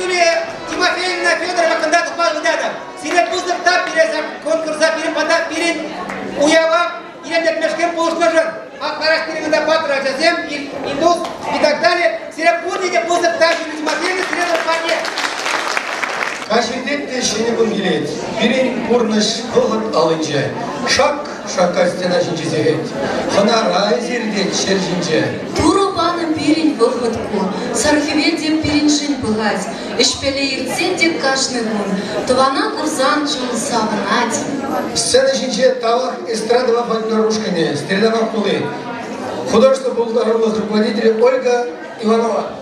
S18: Юлия Тимофеевна Федорова кандидат bağlıdadı. Sine buzlukta birezem konkursa birim bada birin uyava İrem'de meşgul buluşmacın. Akbaraş biriminde patır açacağım, indus и так далее. Sine burnice buzlukta Юлия Тимофеевна sine ұрпане.
S7: Кашидетте шенебін келет, бірін бұрныш қылғыт алынжа, шаққа стена жінжезегет, қына рай зердет шер жінже.
S16: Туропаным пирень выходку, сархиведем пирень жин пыгать, эшпеле ирцендек кашны гун, твана курзан чул савнать.
S7: Сцена жінже тавах эстрадова фольклорушкане, стрелдова кулы. Художество полуторных руководителя Ольга Иванова.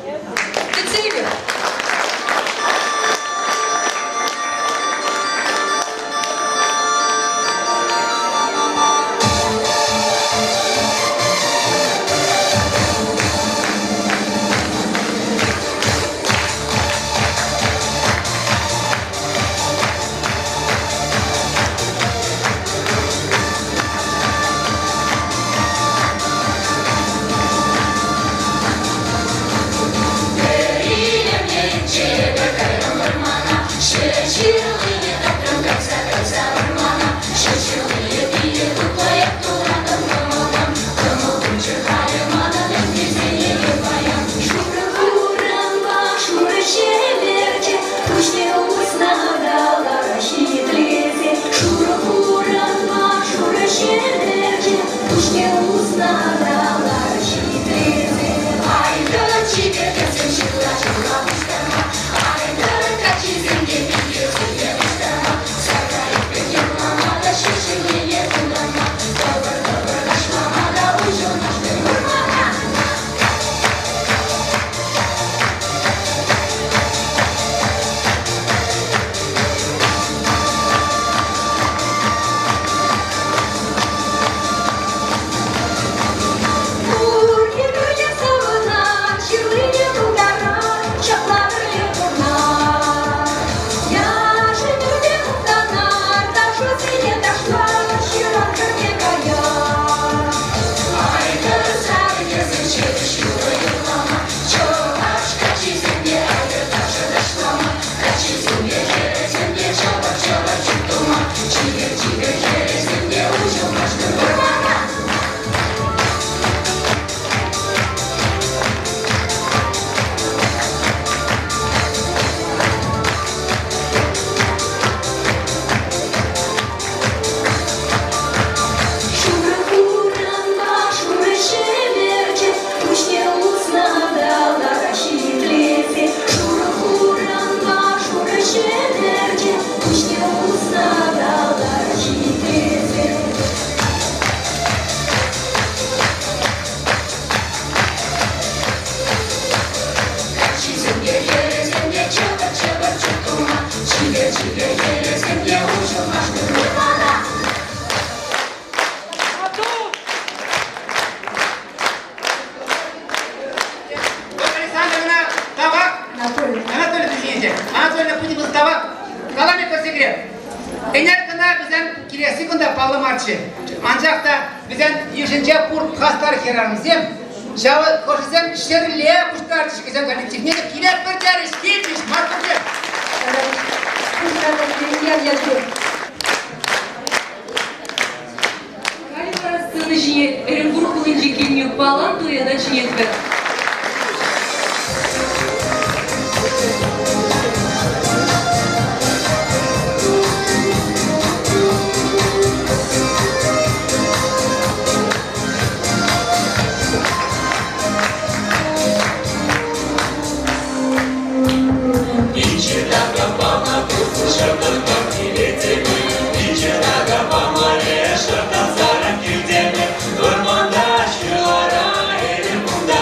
S18: Ancak da bizden 100. kurt kastar kerarımızım. Şahı koşusem şerliye kuşlar çıkacağım kolektifine de kiler bir çarış gitmiş markacı.
S16: Кайфара сцены жине Эренбург улынжи кемью балан туяда жиетбек.
S6: Ormanda şu ara elim bunda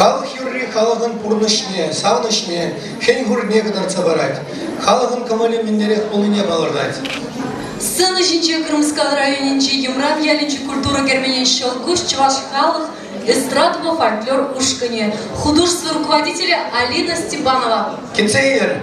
S7: Халық юрри халығын пурнышне, савнышне, хен гурне кадарца барать. Халығын камале миннерек полыне балырдать.
S16: Сцена жинче Крымского районинче Юмран ялинче культура герменен щелкуш чуваш халық эстрадного фольклор ушкане. Художественный руководитель Алина Степанова.
S7: Кинцеер.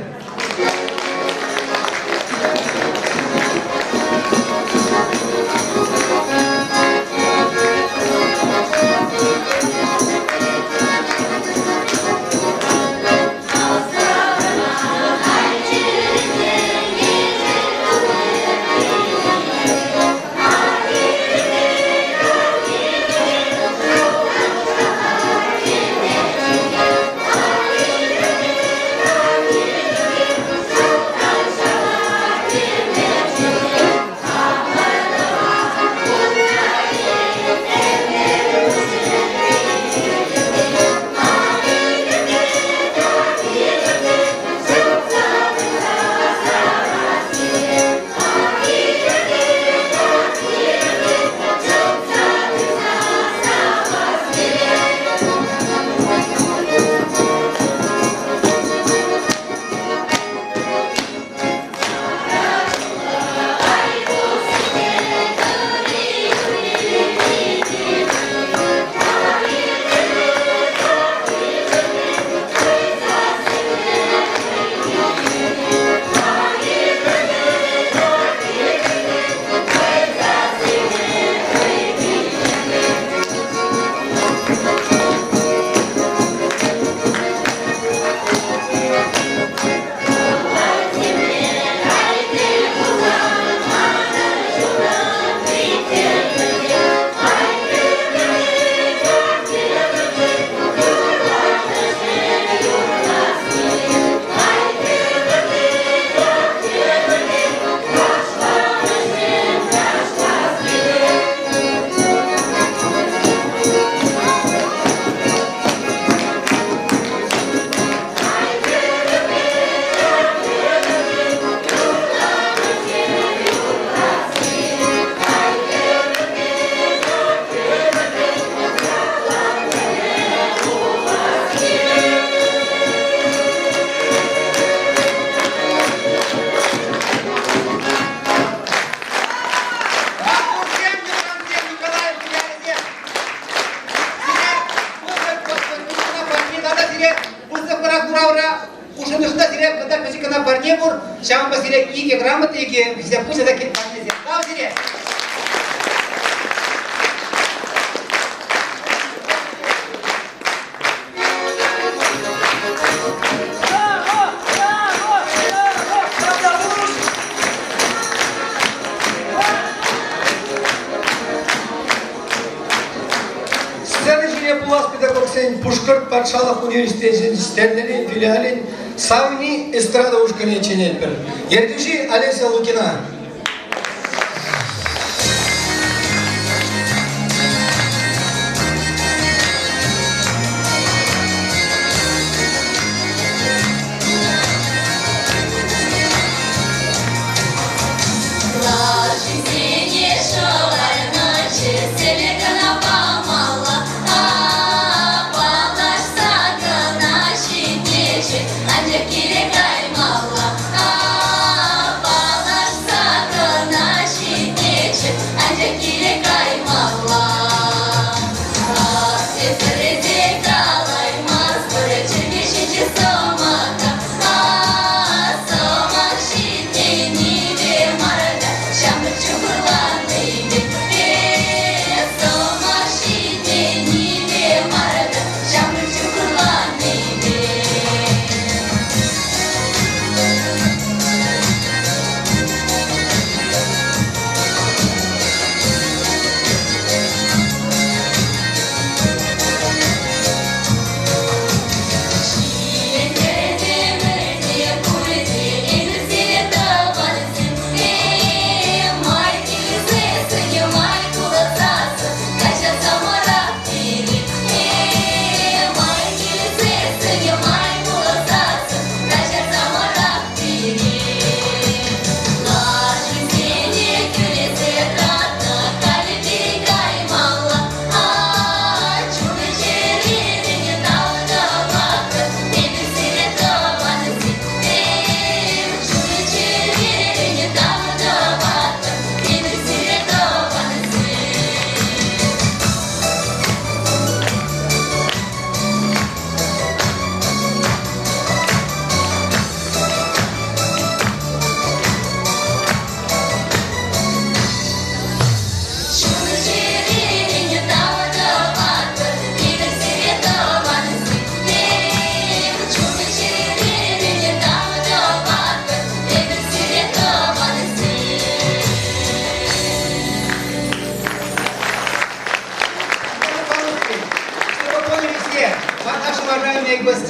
S18: не бур, шам посерек иге грамоты иге, все пусть это кит парнезем. Да, усере.
S7: Пушкарт патшалық университетінің стендерін филиалін Савни эстрада ушкане ченелпер. Ертуши Олеся Лукина.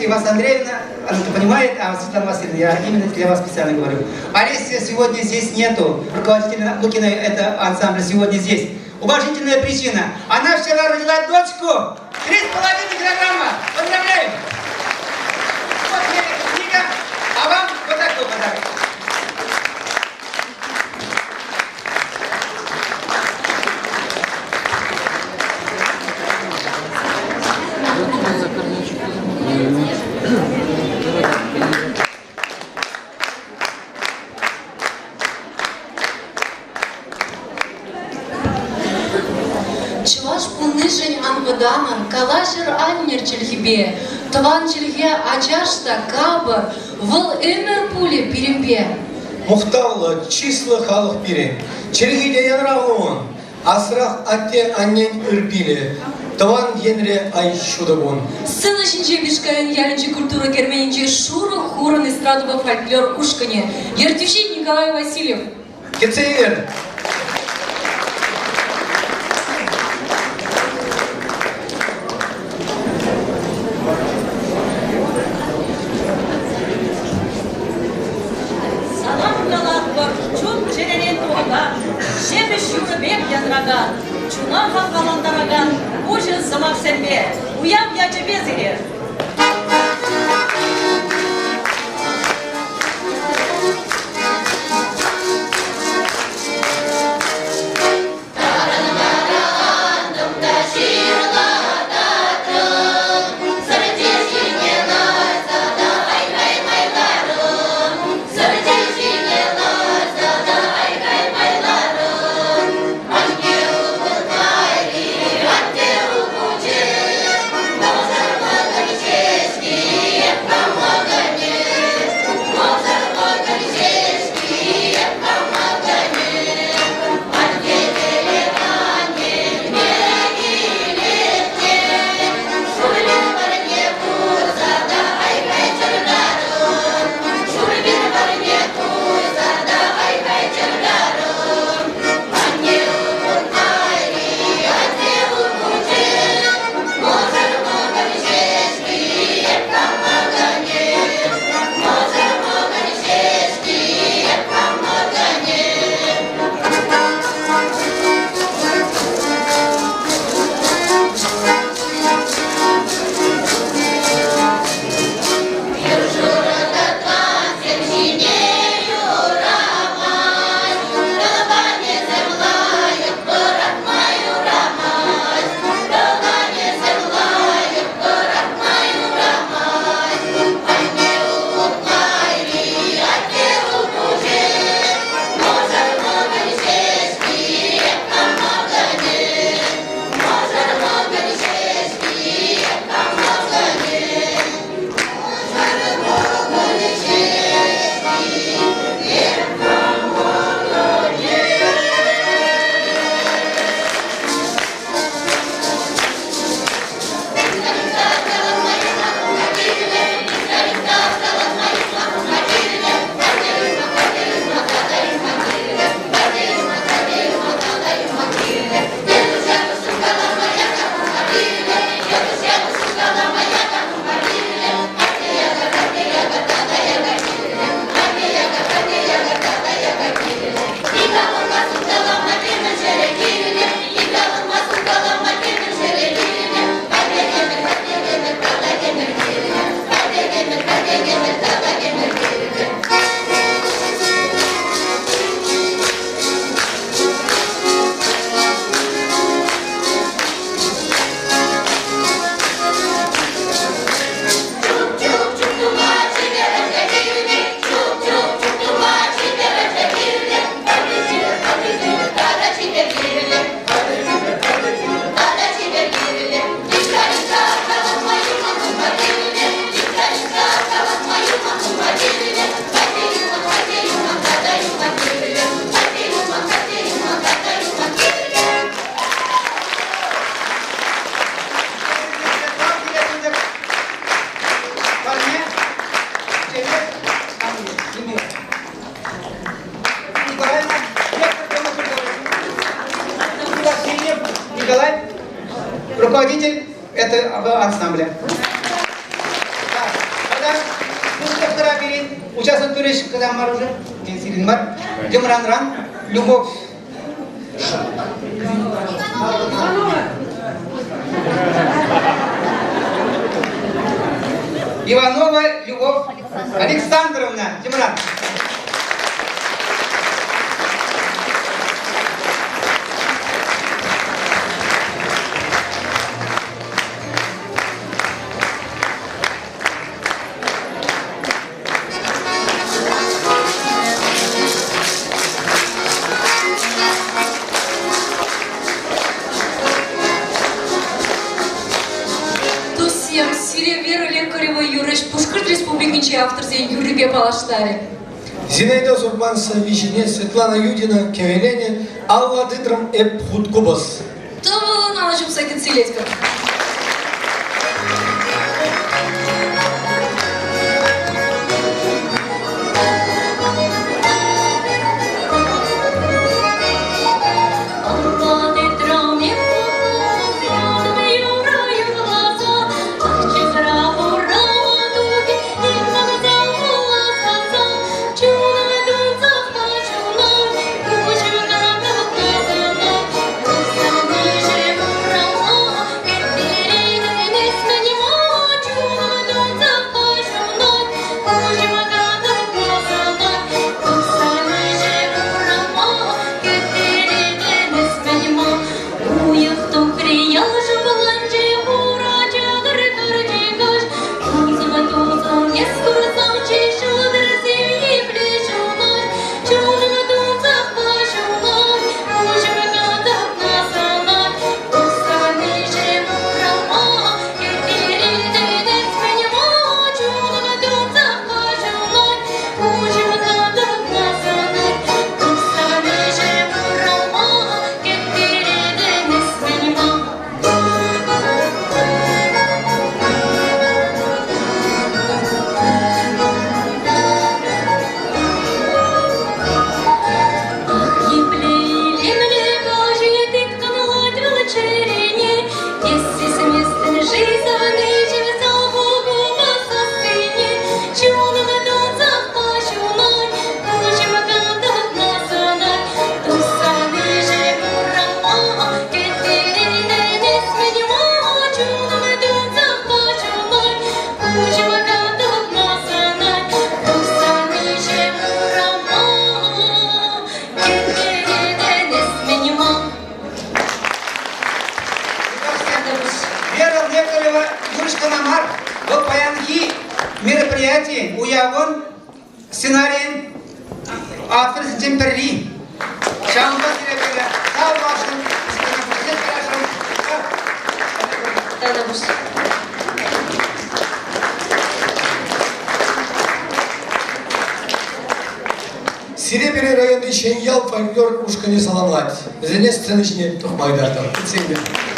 S18: Вас Андреевна, она понимает, а Светлана Васильевна, я именно для вас специально говорю. Олеся сегодня здесь нету, руководитель Лукина это ансамбля сегодня здесь. Уважительная причина, она вчера родила дочку, 3,5 килограмма. Поздравляем! Вот книга, а вам вот такой подарок.
S16: Даман, калашер аннер чельхибе, тван чельхе ачашта кабар, выл эмер пуле перембе.
S7: Мухталла числа халық пире, чельхиде янравлуон, асрах атте аннен үрпиле, тван енре ай шудабон.
S16: Сцена шинче бишкаен ялинче культура керменинче шуру хуран эстрадова фольклор ушкане. Ертющий Николай Васильев.
S7: Кецейвер.
S21: Чуна халкаландараган, ужин самак сенбе, уям я тебе зире.
S18: этого ансамбля. Вторая перед участвует туриш, когда мы уже, Гемранран, Любовь. Иванова Любовь Александровна, Тимран.
S16: Автор Юрий Палаштари.
S7: Зинаида Зурбанса, Вишине, Светлана Юдина, Кевелене, Алла Дытрам, Эп Хуткубас.
S16: То наложим сайт Целедька.
S18: Уявон, сценарий, автор Джемперли. Шамба директора, сау вашим,
S7: Серебряный районный Шеньял фольклор ушкани саламлать. Зене сценочне тухмайдартар. Ценбер.
S21: Ага.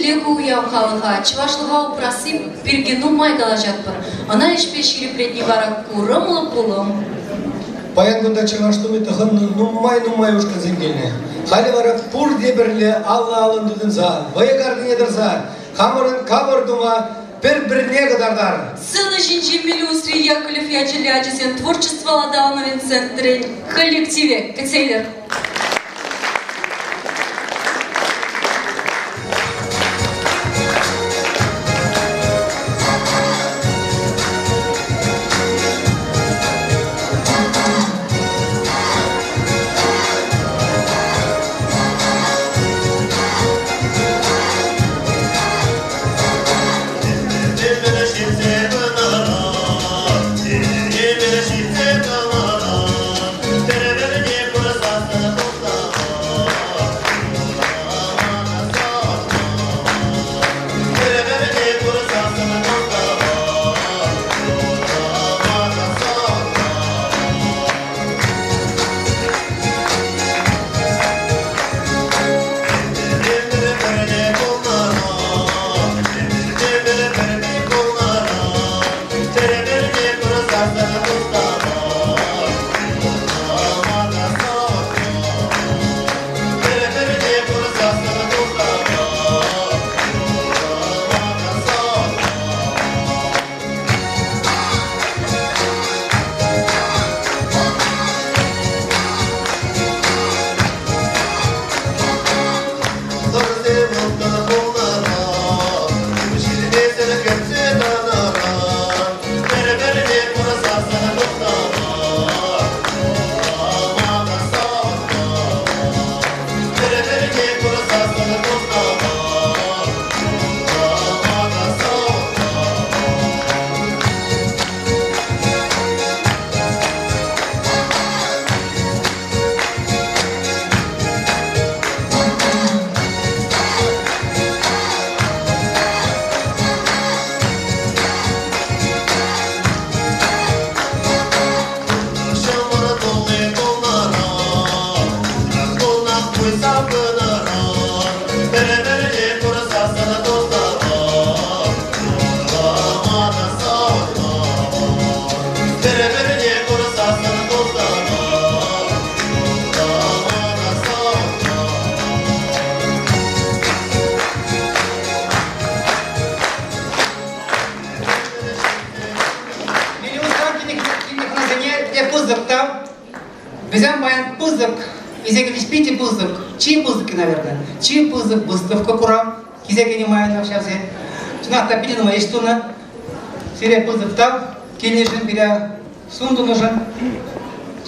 S16: Ширеку уяв халыға, чывашлыға упрасып, пергену май калажат бар. Ана ешпе ширепредни бара курым пулым.
S7: Паян гунда чываштумы тыхын нумай ушкан земгелне. Хали бара пур деберле алла алындыдын за, ваягардың едірза, хамырын кабырдума, бір-біріне қадардар.
S16: Сыны жинчи Милюсри Яковлев Ячелячесен творчество Ладауновин центре коллективе Кацейлер.
S18: Взял баян пузык, изеги спите пузык, чьи пузыки, наверное, чьи пузык, выставка курам, изеги не мая на сейчас. Чунах тапили на моей штуна, сире пузык там, кинежин беря сунду нужен,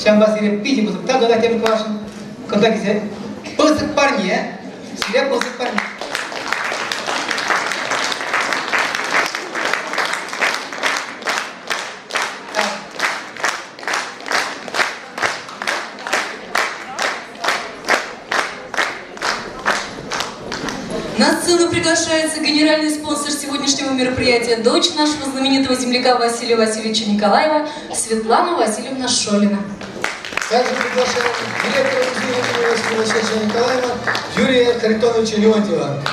S18: щамба сире пити пузык там, когда тебе квашен, когда кизе, пузык парни, сире пузык парни.
S16: На сцену приглашается генеральный спонсор сегодняшнего мероприятия, дочь нашего знаменитого земляка Василия Васильевича Николаева, Светлана Васильевна Шолина.
S7: Также приглашаем директора музея Василия Васильевича Николаева Юрия Харитоновича Леонтьева.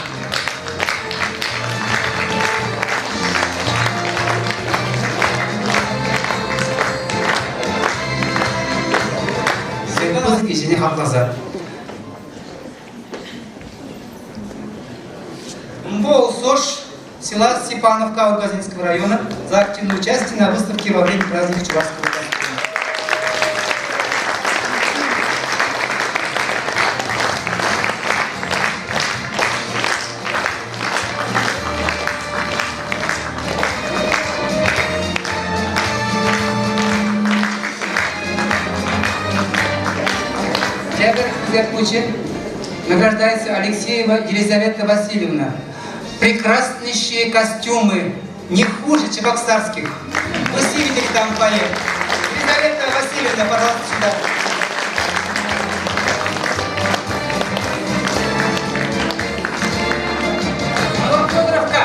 S18: Светлана кешене хапласа. МФО СОЖ села Степановка Алгазинского района за активное участие на выставке во время праздника Чувашского костюма. Театр Зеркучи награждается Алексеева Елизавета Васильевна. Прекраснейшие костюмы, не хуже чебоксарских. Вы все видели там в фойе. Елизавета Васильевна, пожалуйста, сюда. А вот Федоровка.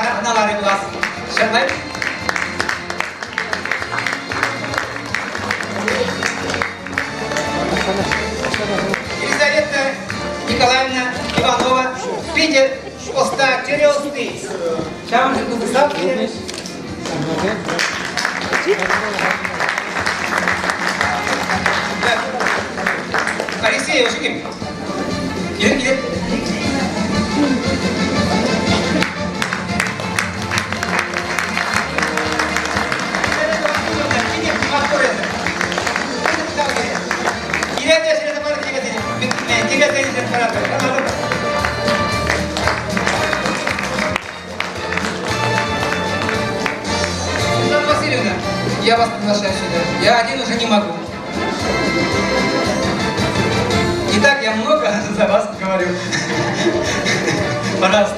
S18: аналары класс. Шамай. Елизавета Николаевна Иванова, Питер, Оста, Череусты. Чам же Кузысапки. Алексей Ушкин. Иди. Светлана Васильевна, я вас приглашаю сюда. Я один уже не могу. Итак, я много за вас говорю. Пожалуйста.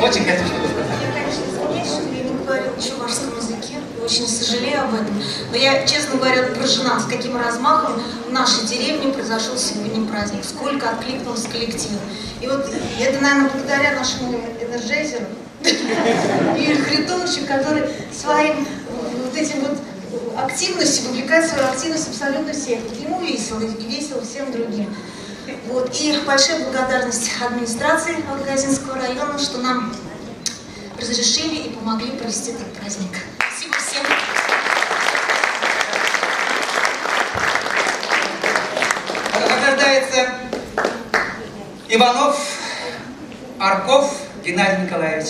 S18: Очень хочу что-то сказать.
S2: Я, конечно, извиняюсь, что я не говорю на чувашском языке. Я очень сожалею об этом. Но я, честно говоря, поражена, с каким размахом в нашей деревне произошел сегодня праздник. Сколько откликнулось коллектив. И вот это, наверное, благодаря нашему энерджайзеру Юрию Харитоновичу, который своим вот этим вот активностью, вовлекает свою активность абсолютно всех. Ему весело, и весело всем другим. Вот. И большая благодарность администрации Алгазинского района, что нам разрешили и помогли провести этот праздник. Спасибо всем.
S18: Награждается Иванов Арков Геннадий Николаевич.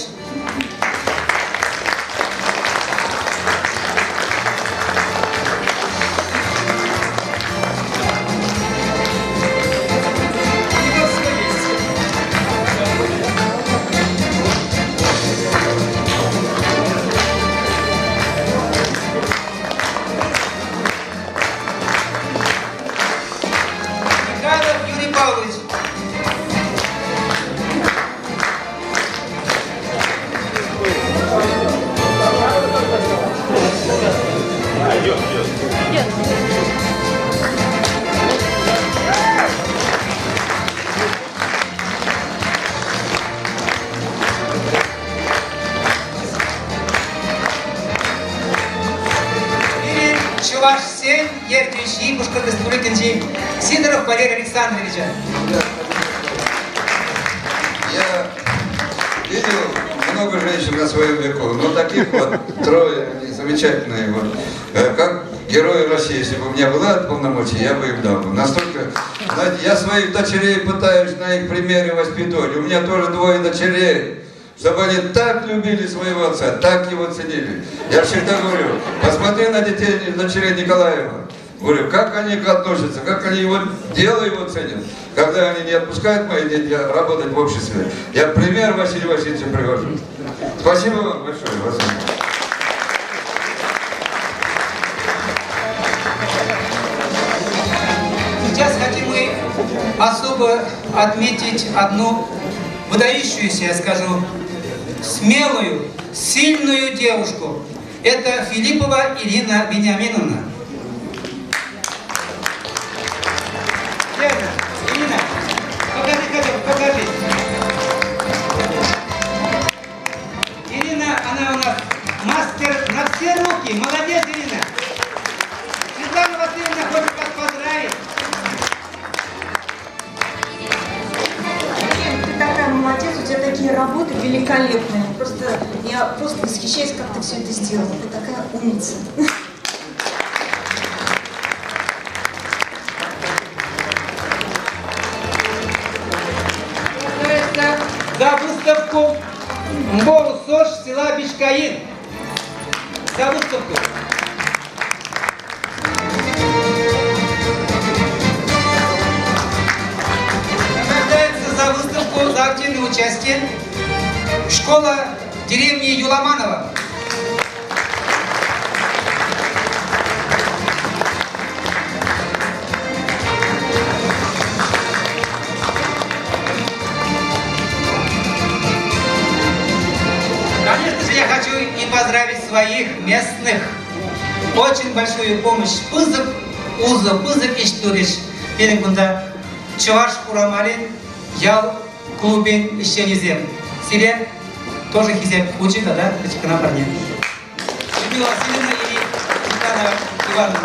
S18: Чуваш 7, Ертющий, Пушкар Республикинчи, Сидоров Валерий Александрович.
S17: Я видел много женщин на своем веку, но таких вот трое замечательные вот. Как герои России, если бы у меня была полномочия, я бы им дал. Настолько, знаете, я своих дочерей пытаюсь на их примере воспитывать. У меня тоже 2 дочерей. Чтобы они так любили своего отца, так его ценили. Я всегда говорю, посмотри на детей, дочерей Николаева. Говорю, как они относятся, как они его дело его ценят. Когда они не отпускают мои дети работать в обществе, я пример Василию Васильевичу привожу. Спасибо вам большое, Василий.
S18: Сейчас хотим мы особо отметить одну выдающуюся, я скажу, смелую, сильную девушку. Это Филиппова Ирина Вениаминовна. Ирина, покажи. Ирина, она у нас мастер на все руки. Молодец, Ирина. Светлана Васильевна хочет вас поздравить.
S2: Ты такая молодец, у тебя такие работы великолепные. Я просто восхищаюсь, как ты все это сделала. Ты такая умница.
S18: За выставку МБОУ СОЖ села Бичкаин. За выставку. Награждается за выставку за активное участие школа деревни Юламанова. Конечно же, я хочу и поздравить своих местных. Очень большую помощь. Пызык, Уза, Пызык Иштуриш. Перекунда Чуваш Курамалин, Ял клубе еще не зем. Сире тоже хизем учит, да, к нам парни. Людмила Васильевна и Светлана Ивановна.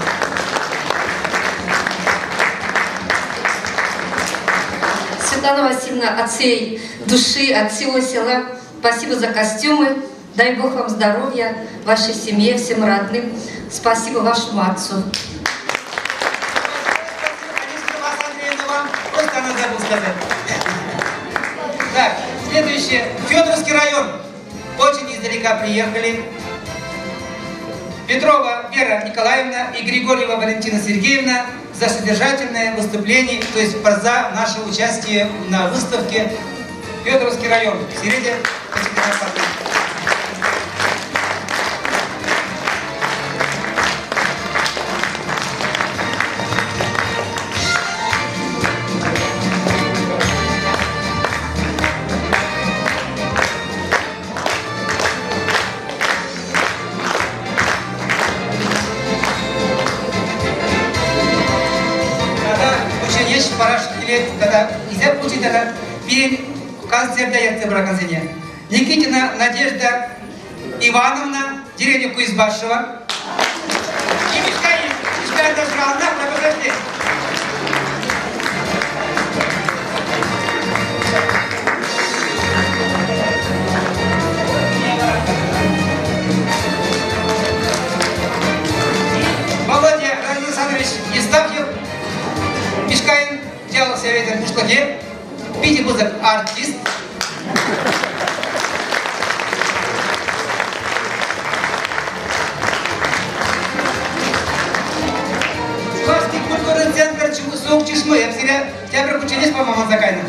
S5: Светлана Васильевна, от всей души, от всего села, спасибо за костюмы. Дай Бог вам здоровья, вашей семье, всем родным. Спасибо вашему отцу.
S18: Просто она забыла сказать. Так, следующее. Федоровский район. Очень издалека приехали. Петрова Вера Николаевна и Григорьева Валентина Сергеевна за содержательное выступление, то есть за наше участие на выставке Федоровский район. В Середе. Когда нельзя получить это перед концерт дается браконзене. Никитина Надежда Ивановна, деревня Куизбашева. И Мишкаин дожрал, на, подожди. Володя Александрович Евстафьев, Мишкаин. Делал все это в Мушлаке, Пятибузок артист. Чувашский культурный центр Сук Чешмы, я всегда театр учениц, по-моему, закайна.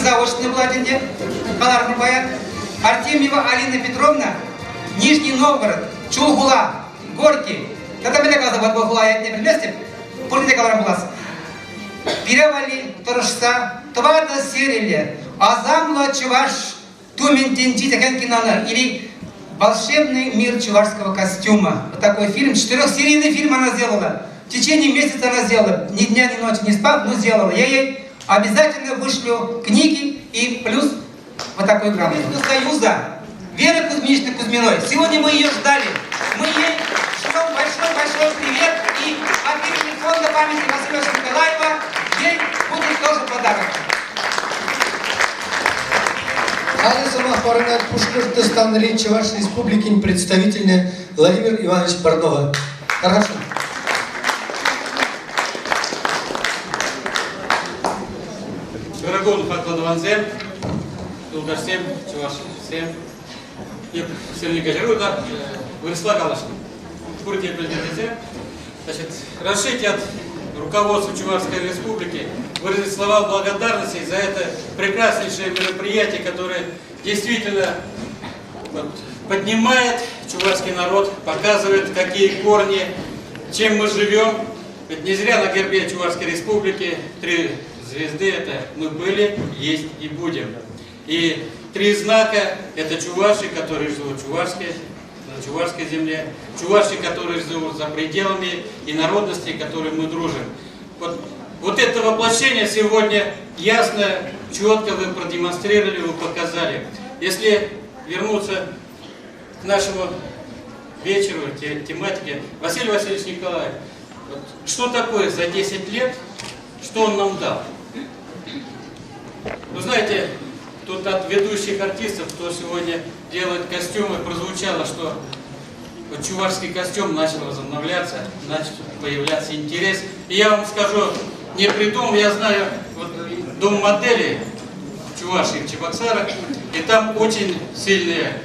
S18: Заочный владенде, Халарный баян, Артемьева Алина Петровна, Нижний Новгород, Чулгула, Горький, Татамеля Газа Бадбахула, я не приместим, Пурните Каларамбулас. Пиревали Торшса, Твата Серили, Азамла Чуваш, Тументинти Такенкинана, или Волшебный мир чувашского костюма. Вот такой фильм, 4-серийный фильм она сделала. В течение месяца она сделала, ни дня, ни ночи не спав, но сделала. Я ей обязательно вышлю книги и плюс вот такой грамоту. Союза Веры Кузьминичны Кузьминой. Сегодня мы ее ждали. Мы ей шлем большой-большой привет. И от имени фонда памяти Василия Николаева ей будет тоже подарок.
S7: Алисова Паранат Пушкартыстан Речи Чувашской Республики представительная Владимир Иванович Барнова. Хорошо.
S4: Дорогой Фаткладованзем, Илгашсем, Чувашсем, и Сельника Жеруда, выросла Галашка. Курите Бельгезем, значит, разрешите от руководства Чувашской Республики выразить слова благодарности за это прекраснейшее мероприятие, которое действительно поднимает чувашский народ, показывает, какие корни, чем мы живем. Ведь не зря на гербе Чувашской Республики 3 звезды — это мы были, есть и будем. И 3 знака — это чуваши, которые живут на чувашской земле, чуваши, которые живут за пределами, и народности, которые мы дружим. Вот это воплощение сегодня ясно, четко вы продемонстрировали, вы показали. Если вернуться к нашему вечеру, тематике, Василий Васильевич Николаев, что такое за 10 лет, что он нам дал? Вы знаете, тут от ведущих артистов, кто сегодня делает костюмы, прозвучало, что вот чувашский костюм начал возобновляться, начал появляться интерес. И я вам скажу, не придумал, я знаю, вот, дом моделей в Чувашии, в Чебоксарах, и там очень сильные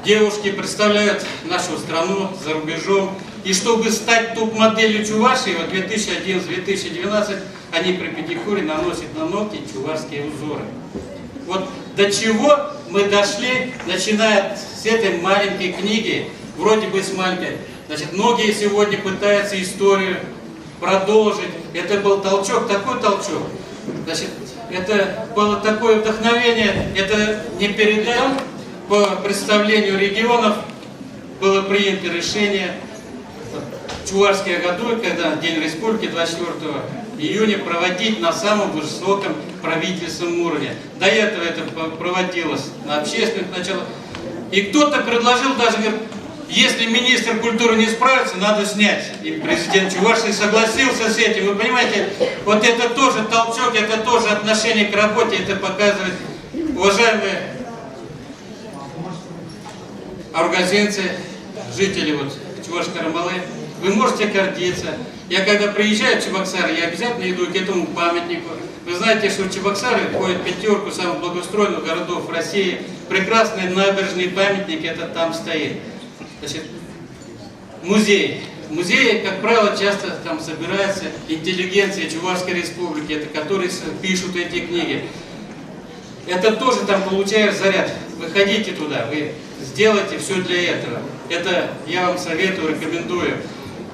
S4: девушки представляют нашу страну за рубежом. И чтобы стать топ-моделью Чувашии, вот 2011-2012, они при педикюре наносят на ногти чувашские узоры. Вот до чего мы дошли, начиная с этой маленькой книги, вроде бы с маленькой. Значит, многие сегодня пытаются историю продолжить. Это был толчок, такой толчок. Значит, это было такое вдохновение, это не передать. По представлению регионов было принято решение в Чувашской году, когда День Республики 24 июня, проводить на самом высоком правительственном уровне. До этого это проводилось на общественных началах. И кто-то предложил даже, говорит, если министр культуры не справится, надо снять. И президент Чувашии согласился с этим. Вы понимаете, вот это тоже толчок, это тоже отношение к работе, это показывает, уважаемые аргазинцы, жители вот Чуваш-Карамалы, вы можете гордиться. Я когда приезжаю в Чебоксары, я обязательно иду к этому памятнику. Вы знаете, что Чебоксары входят в пятерку самых благоустроенных городов России. Прекрасные набережные памятники, это там стоит. Значит, музей. Музеи, как правило, часто там собирается интеллигенция Чувашской Республики, это которые пишут эти книги. Это тоже там получаешь заряд. Выходите туда, вы сделайте все для этого. Это я вам советую, рекомендую.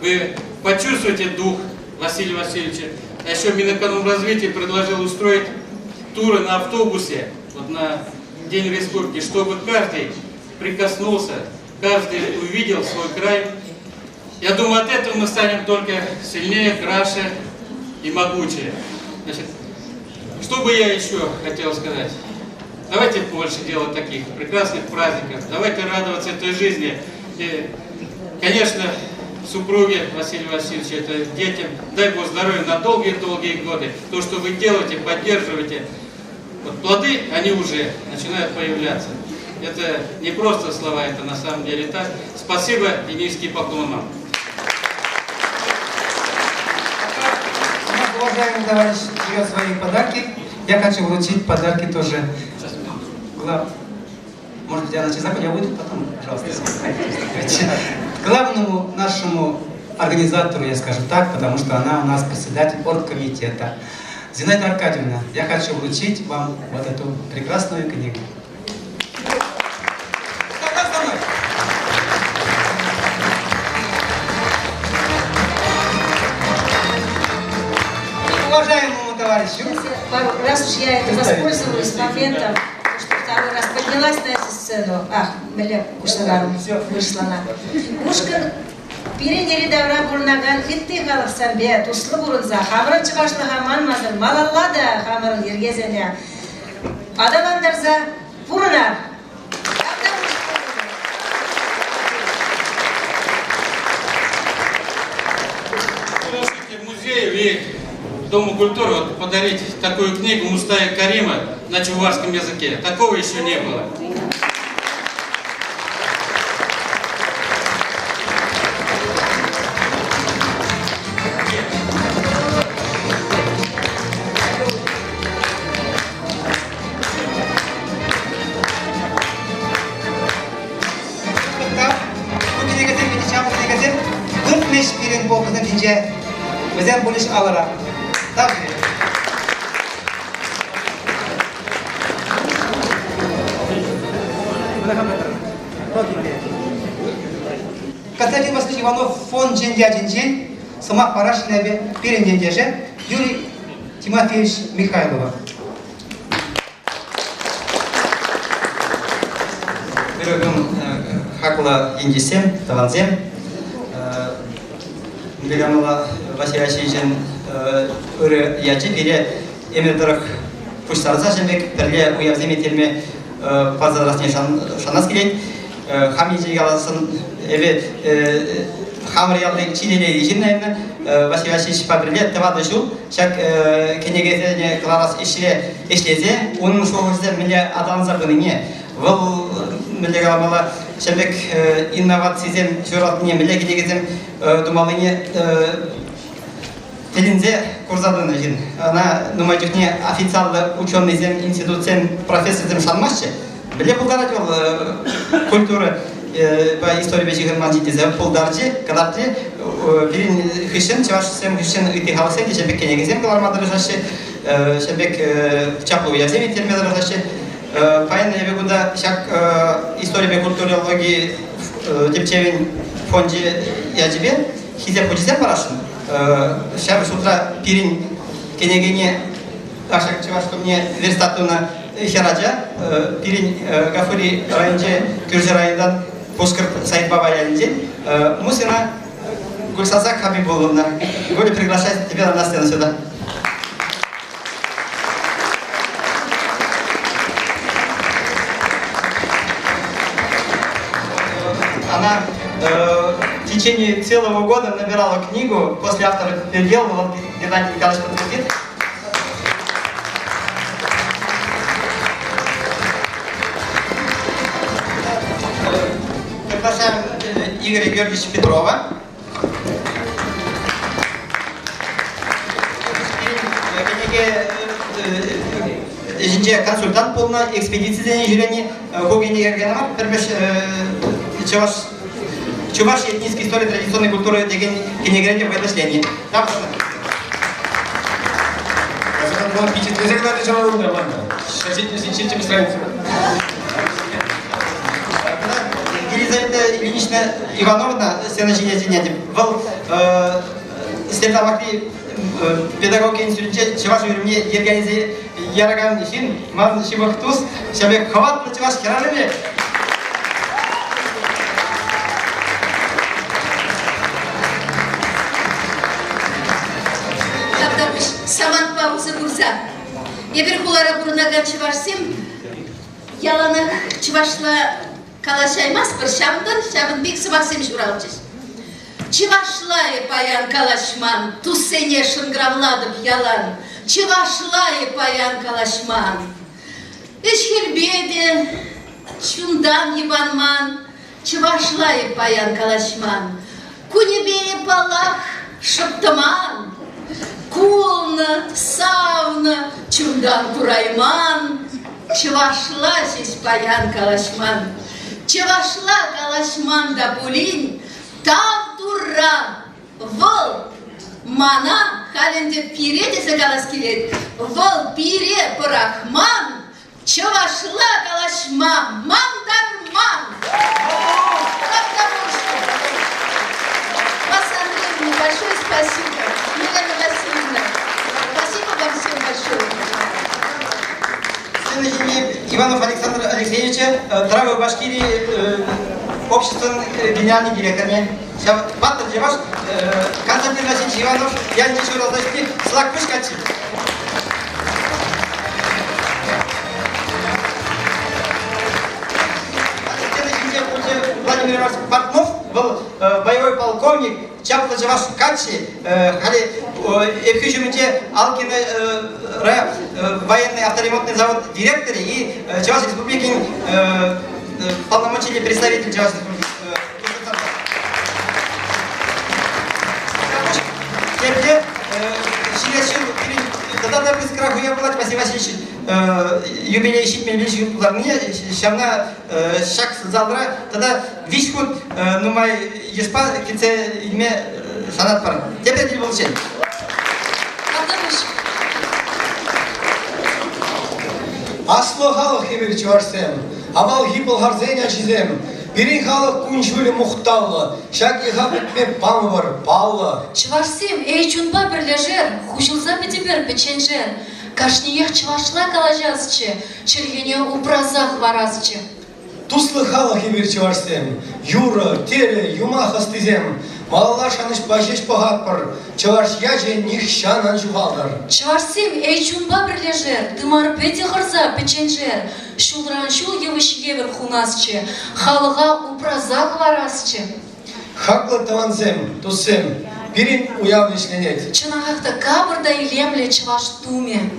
S4: Вы почувствуйте дух Василия Васильевича. А еще Минэкономразвития предложил устроить туры на автобусе вот на День Республики, чтобы каждый прикоснулся, каждый увидел свой край. Я думаю, от этого мы станем только сильнее, краше и могучее. Значит, что бы я еще хотел сказать? Давайте больше делать таких прекрасных праздников. Давайте радоваться этой жизни. И, конечно, супруге Василия Васильевича, это детям, дай Бог здоровья на долгие-долгие годы. То, что вы делаете, поддерживаете, вот плоды, они уже начинают появляться. Это не просто слова, это на самом деле так. Спасибо и низкий поклон вам.
S18: Уважаемый товарищ ждет свои подарки. Я хочу вручить подарки тоже. Может, я начну закончить, я выйду потом, пожалуйста. Главному нашему организатору, я скажу так, потому что она у нас председатель оргкомитета. Зинаида Аркадьевна, я хочу вручить вам вот эту прекрасную книгу. Уважаемому товарищу.
S8: Раз уж я это воспользовалась моментом, что второй раз поднялась на эту сцену, Меле Кушнагару вышла она. Мушкин Пиренери давра бурнаган хитти халықсан бе, туслы бурынза, хамырын чығашлы хаманмадын, малаллада хамырын ергезене. Адаландарза бурынар.
S4: В музее и Дому культуры вот, подарить такую книгу Мустая Карима на чувашском языке. Такого еще не было.
S18: Bizden buluş alarak. Tabii. Константин Васильевич Иванов, фонд Джин-Дядин-Джин, сама Парашиневи, Перендендеже, Юрий Тимофеевич Михайлова.
S9: Бирогун хакла индисем, таланзем. Бирогун Василий Васильевичен өрі ячы бере емердірік пұштарза жемек бірле уявземе терме пазарасне шанас келет. Хами жегаласын эве хамыр ялды чилеле ежинайны Василий Васильевич пабірле тавады жу шак кенегезене кларас ешлезе оның шоғызды миле аданза бұныне бұл миле галамала шемек инновациязем журатыне миле кенегезем думалыне Телинзе курзадына жин. Она, думаю, не официально ученый зем институциям профессор зем шанмашче. Биле пулдарать культуры по истории бежиген манжите зем пулдарчи, когда ты бирин хищен, чаваш сем хищен ити халасе, шебек кенеге зем калармады рожаще, шебек чаплу я зем термеды рожаще. Паян я бегуда шак история культурологии депчевин фонде я тебе хизе пучизем парашин. Сейчас утро пирин кенегене Ашак Чевашко мне верстатуна Хераджа, пирин Гафури районже Кюржи райондан Пускар Саид Баба Янди, Мусина Гульсазак Хабибуловна. Голя приглашает тебя на сцену сюда. Она в течение целого года набирала книгу, после автора переделывала Геннадий Николаевич подтвердит. Приглашаем Игоря Георгиевича Петрова. Консультант полна экспедиции жүрені Когени Ергенова, Чуваш этнической истории традиционной культуры деген кенегреде вымышления. Так что.
S22: Вам впечатление, когда ты живой нормально. Шерстите страницу.
S9: Елизавета Ильинична Ивановна, сенажиня зенеди, был Степновакли педагог институте Чуваш юрмне Ергенизе Яраган Нишин, Ман Шибахтус, Шабек Хават на Чуваш Хераневе.
S23: Саман пауза курса. Я верхулара бурнага чувашсем, яланах чувашла калашаймас пар шабын бик сабаксем журалчис. Чувашлае паян калашман, тусене шынгравладып ялан. Чувашлае паян калашман. Эшхербеде, чундан ебанман, чувашлае паян калашман. Кунебее палах шаптаман. Кулна, сауна, чундан курайман, чевашла здесь паян калашман, чевашла калашман да пулин, там тура, вол, мана, халенде пире десе каласкилет, вол пире парахман, чевашла калашман, мандарман. Вас, Андреевна, большое спасибо. Елена Васильевна, спасибо вам всем большое.
S9: Следующий Иванов Александр Алексеевич, Травы Башкирии, общество генеральный директор. Паттер Джеваш, Константин Васильевич Иванов, я не чую раздачки, слаг пышкачи. Владимир Иванович Портнов был боевой полковник, Чапла Джаваш Качи, Эпхюжумите Алкина военный авторемонтный завод директор и Чаваш Республики полномочий представитель Чаваш Республики. Теперь Тогда біз крахуя болады, Василий Васильевич, юбилей шитмен білші ютларыне, шамна шак залдыра, тогда вишкут, нумай еспа, кенце ilme sanat var. Tebrik edil bolsun.
S7: Аслы халық хебер чуарсем, авал гипл харзеня чизем, Бирин халық күншөлі мұқталлы, шаки хабытме памы бар, паллы.
S16: Чварсем, эй чунба бірлежер, хушылза бетебер печенжер, кашниех чвашла калажазче, чергене упразах варазче.
S7: Туслы халық хебер чуарсем, юра, тере, юма хастызем, малалар шаныш бажеш пағатпыр, чварш яже нихшанан жуғалдар.
S16: Чварсем, эй чунба бірлежер, дымар пете харза печенжер, шулран шул евыш евер хунасче, халыға упразах варазче.
S7: Хаклы таванзем, тусем, бирин уявлешленет.
S16: Чынағақта кабырда илемле чваш туме.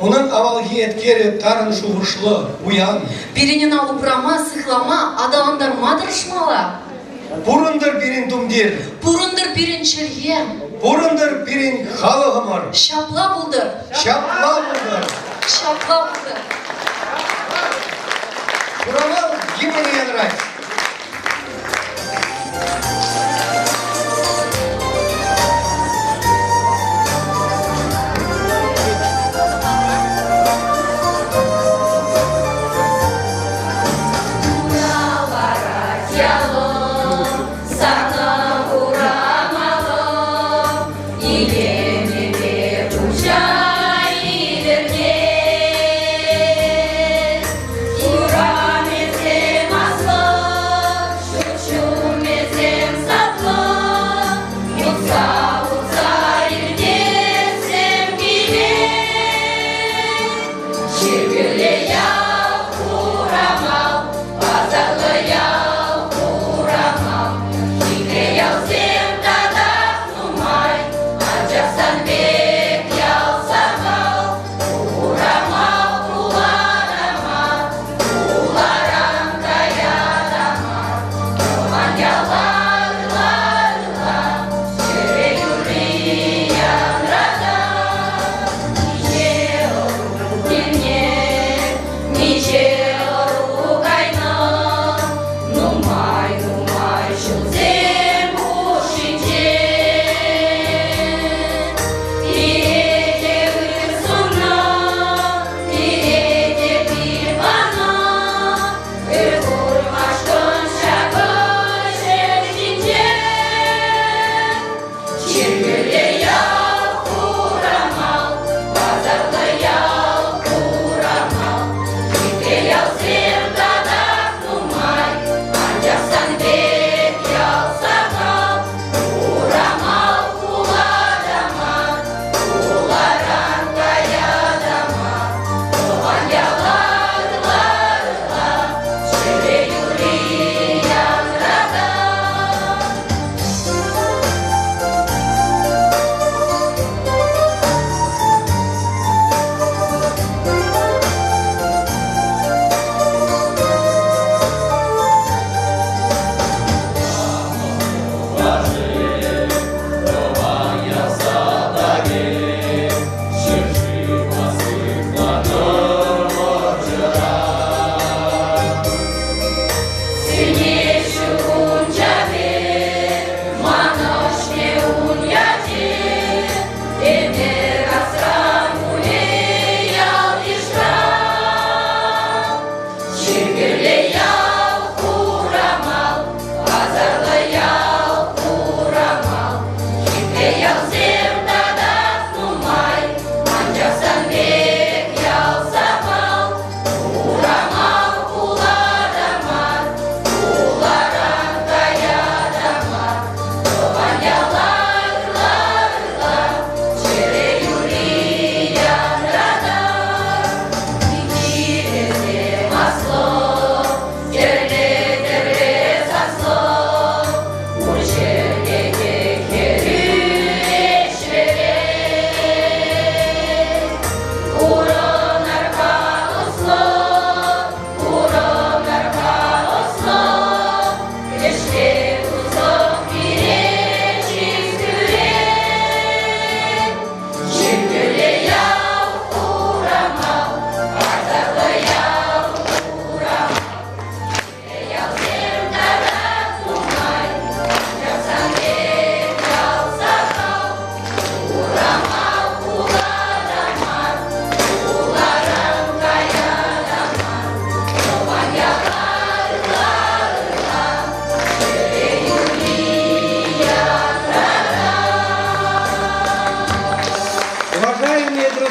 S7: Onun avalgi etkeri tarın şuğuşlu, uyan.
S16: Birinin упрама, сыхлама, адағандар мадырышмала.
S7: Burundur birin dumdir.
S16: Burundur birin çerге.
S7: Burundur birin halığımır.
S16: Şapla buldur.
S7: Şapla buldur.
S16: Şapla buldur.
S7: Buralar yemeni yanırak.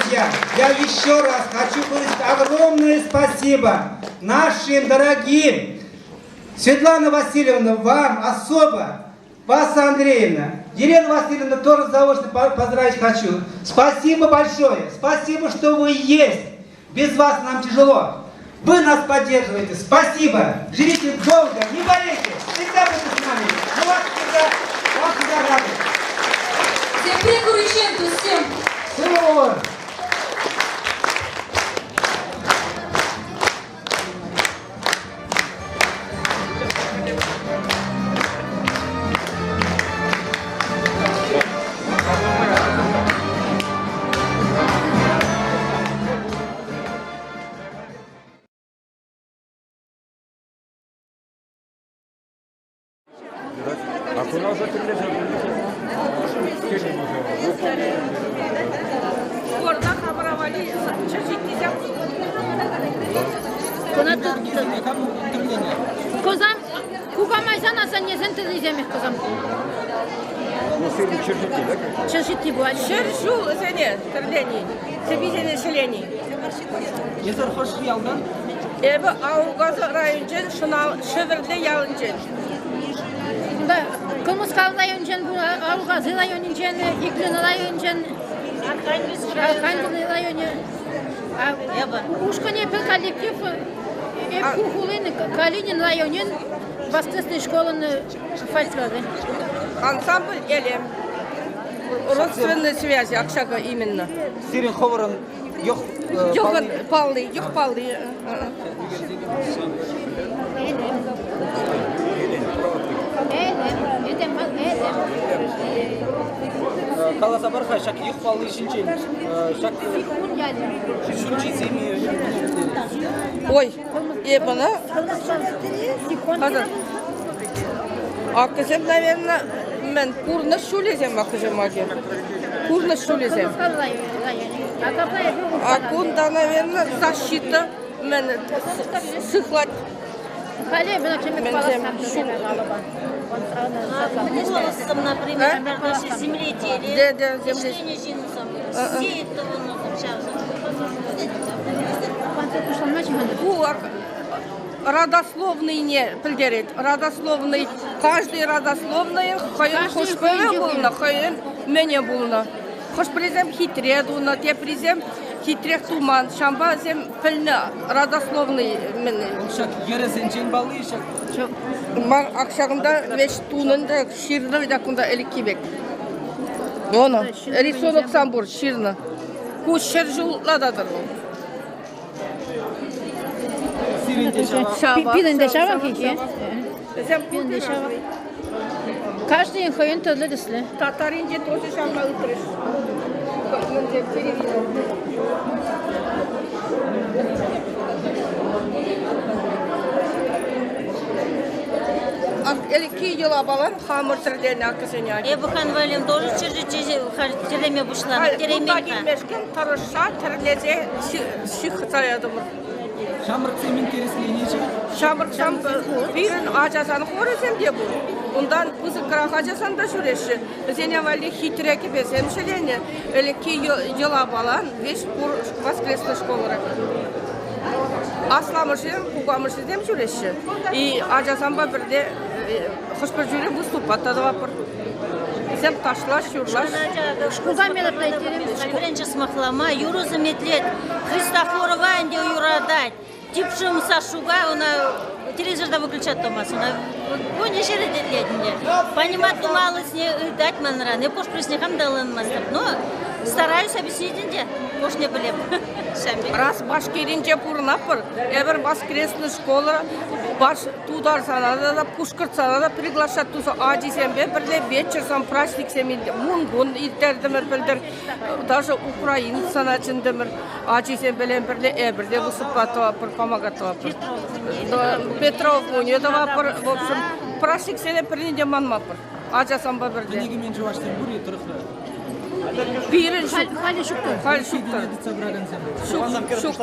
S18: друзья, я еще раз хочу выразить огромное спасибо нашим дорогим. Светлана Васильевна, вам особо, Васа Андреевна, Елена Васильевна тоже заочно поздравить хочу. Спасибо большое, спасибо, что вы есть. Без вас нам тяжело. Вы нас поддерживаете. Спасибо. Живите долго, не болейте. Всегда будете с нами. Мы вас всегда рады.
S16: Всем прикуроченту, всем.
S18: Всего.
S6: Kozam, kukamaysan asan yesen televizyon kozam. Çeşitli bu.
S10: Şerşu seni terleni, sebize neşeleni.
S18: Yeter hoş geldin.
S10: Evi Avgaz rayoncan şuna şevirde yalıncın.
S6: Da Kırmızıkal rayoncan bu Avgaz rayoncan, İklin rayoncan, Arkhangelsk rayonu. Ушкане коллектив Кухулин, Калинин районен, воскресной школы фольклоры.
S10: Ансамбль Элем. Родственные связи, Акшага именно.
S18: Сирин Ховорон, Йох
S10: Палли, Йох Палли.
S18: Каласабарха, шак Йох Палли Шинчен, шак Шинчен.
S10: Ой, ебана. Акызем, наверное, мен курна шулезем акызем аге. Курна шулезем. Акунда, наверное, защита мен сыхлать.
S21: Например, наши земледелие, земление жинусом, сеет
S10: родословный не пильдерет, родословный, каждый родословный, хайын хошпеле булна, хайын мене булна. Хош призем хитре дуна, те призем хитре туман, шамба зем пильна, родословный мене.
S18: Шак ересенчен балы, шак.
S10: Мар акшагында веш тунында ширна видакунда эликибек. Оны, рисунок самбур, ширна. Куш шержуллададыр.
S6: Пилінде шава кеке. Пилінде шава. Каждый хайын төрлі дислі.
S10: Татаринде тоже шамба үтіріш. Элики ела балан хамыр тірден акысыня.
S21: Эбухан валим тоже тереме бушлан, теремека.
S10: Мешкен тарыша тірлезе ших саядымыр.
S18: Шамырксем интересленече.
S10: Шамырксам бирін ажасан хоресем де бұл. Ondan kızı kırakacasan da şureşi. Zene vali hitre ki besem şelene. Элики ела балан веш пур воскресной школы. Aslamışım, kukamışım dem şureşi. И ажасamba birde hoşper jüre выступать da vapur. Sen taşlaş, şurlaş.
S6: Школда мероприятием.
S21: Birinci смахлама, юру заметлет. Христофорова инде юрадать. Типшим сашуга, она телевизорда выключать Томас. Она не шередет летнее. Понимать думала с ней дать манра. Не пош приснехам далан мастер. Но стараюсь объяснить инде. Пош не были.
S10: Раз башкиринче пурнапыр. Эбер воскресная школа. Баш тудар санада, пушкар санада приглашать туса адисембе. Бірле вечер сам праздник семинде. Мунгун илтердемер білдер. Даже украин саначындемер. Адисембелен бірле эберде выступатывапыр, помогатывапыр. Петров униеда вапыр. В общем, праздник сене пірінде манмапыр. Аджасамба бірде.
S18: Неге мен жуаштен бұр етіріқі?
S10: Пирин
S6: Хали шуктыр.
S10: Хали шуктыр. Шук.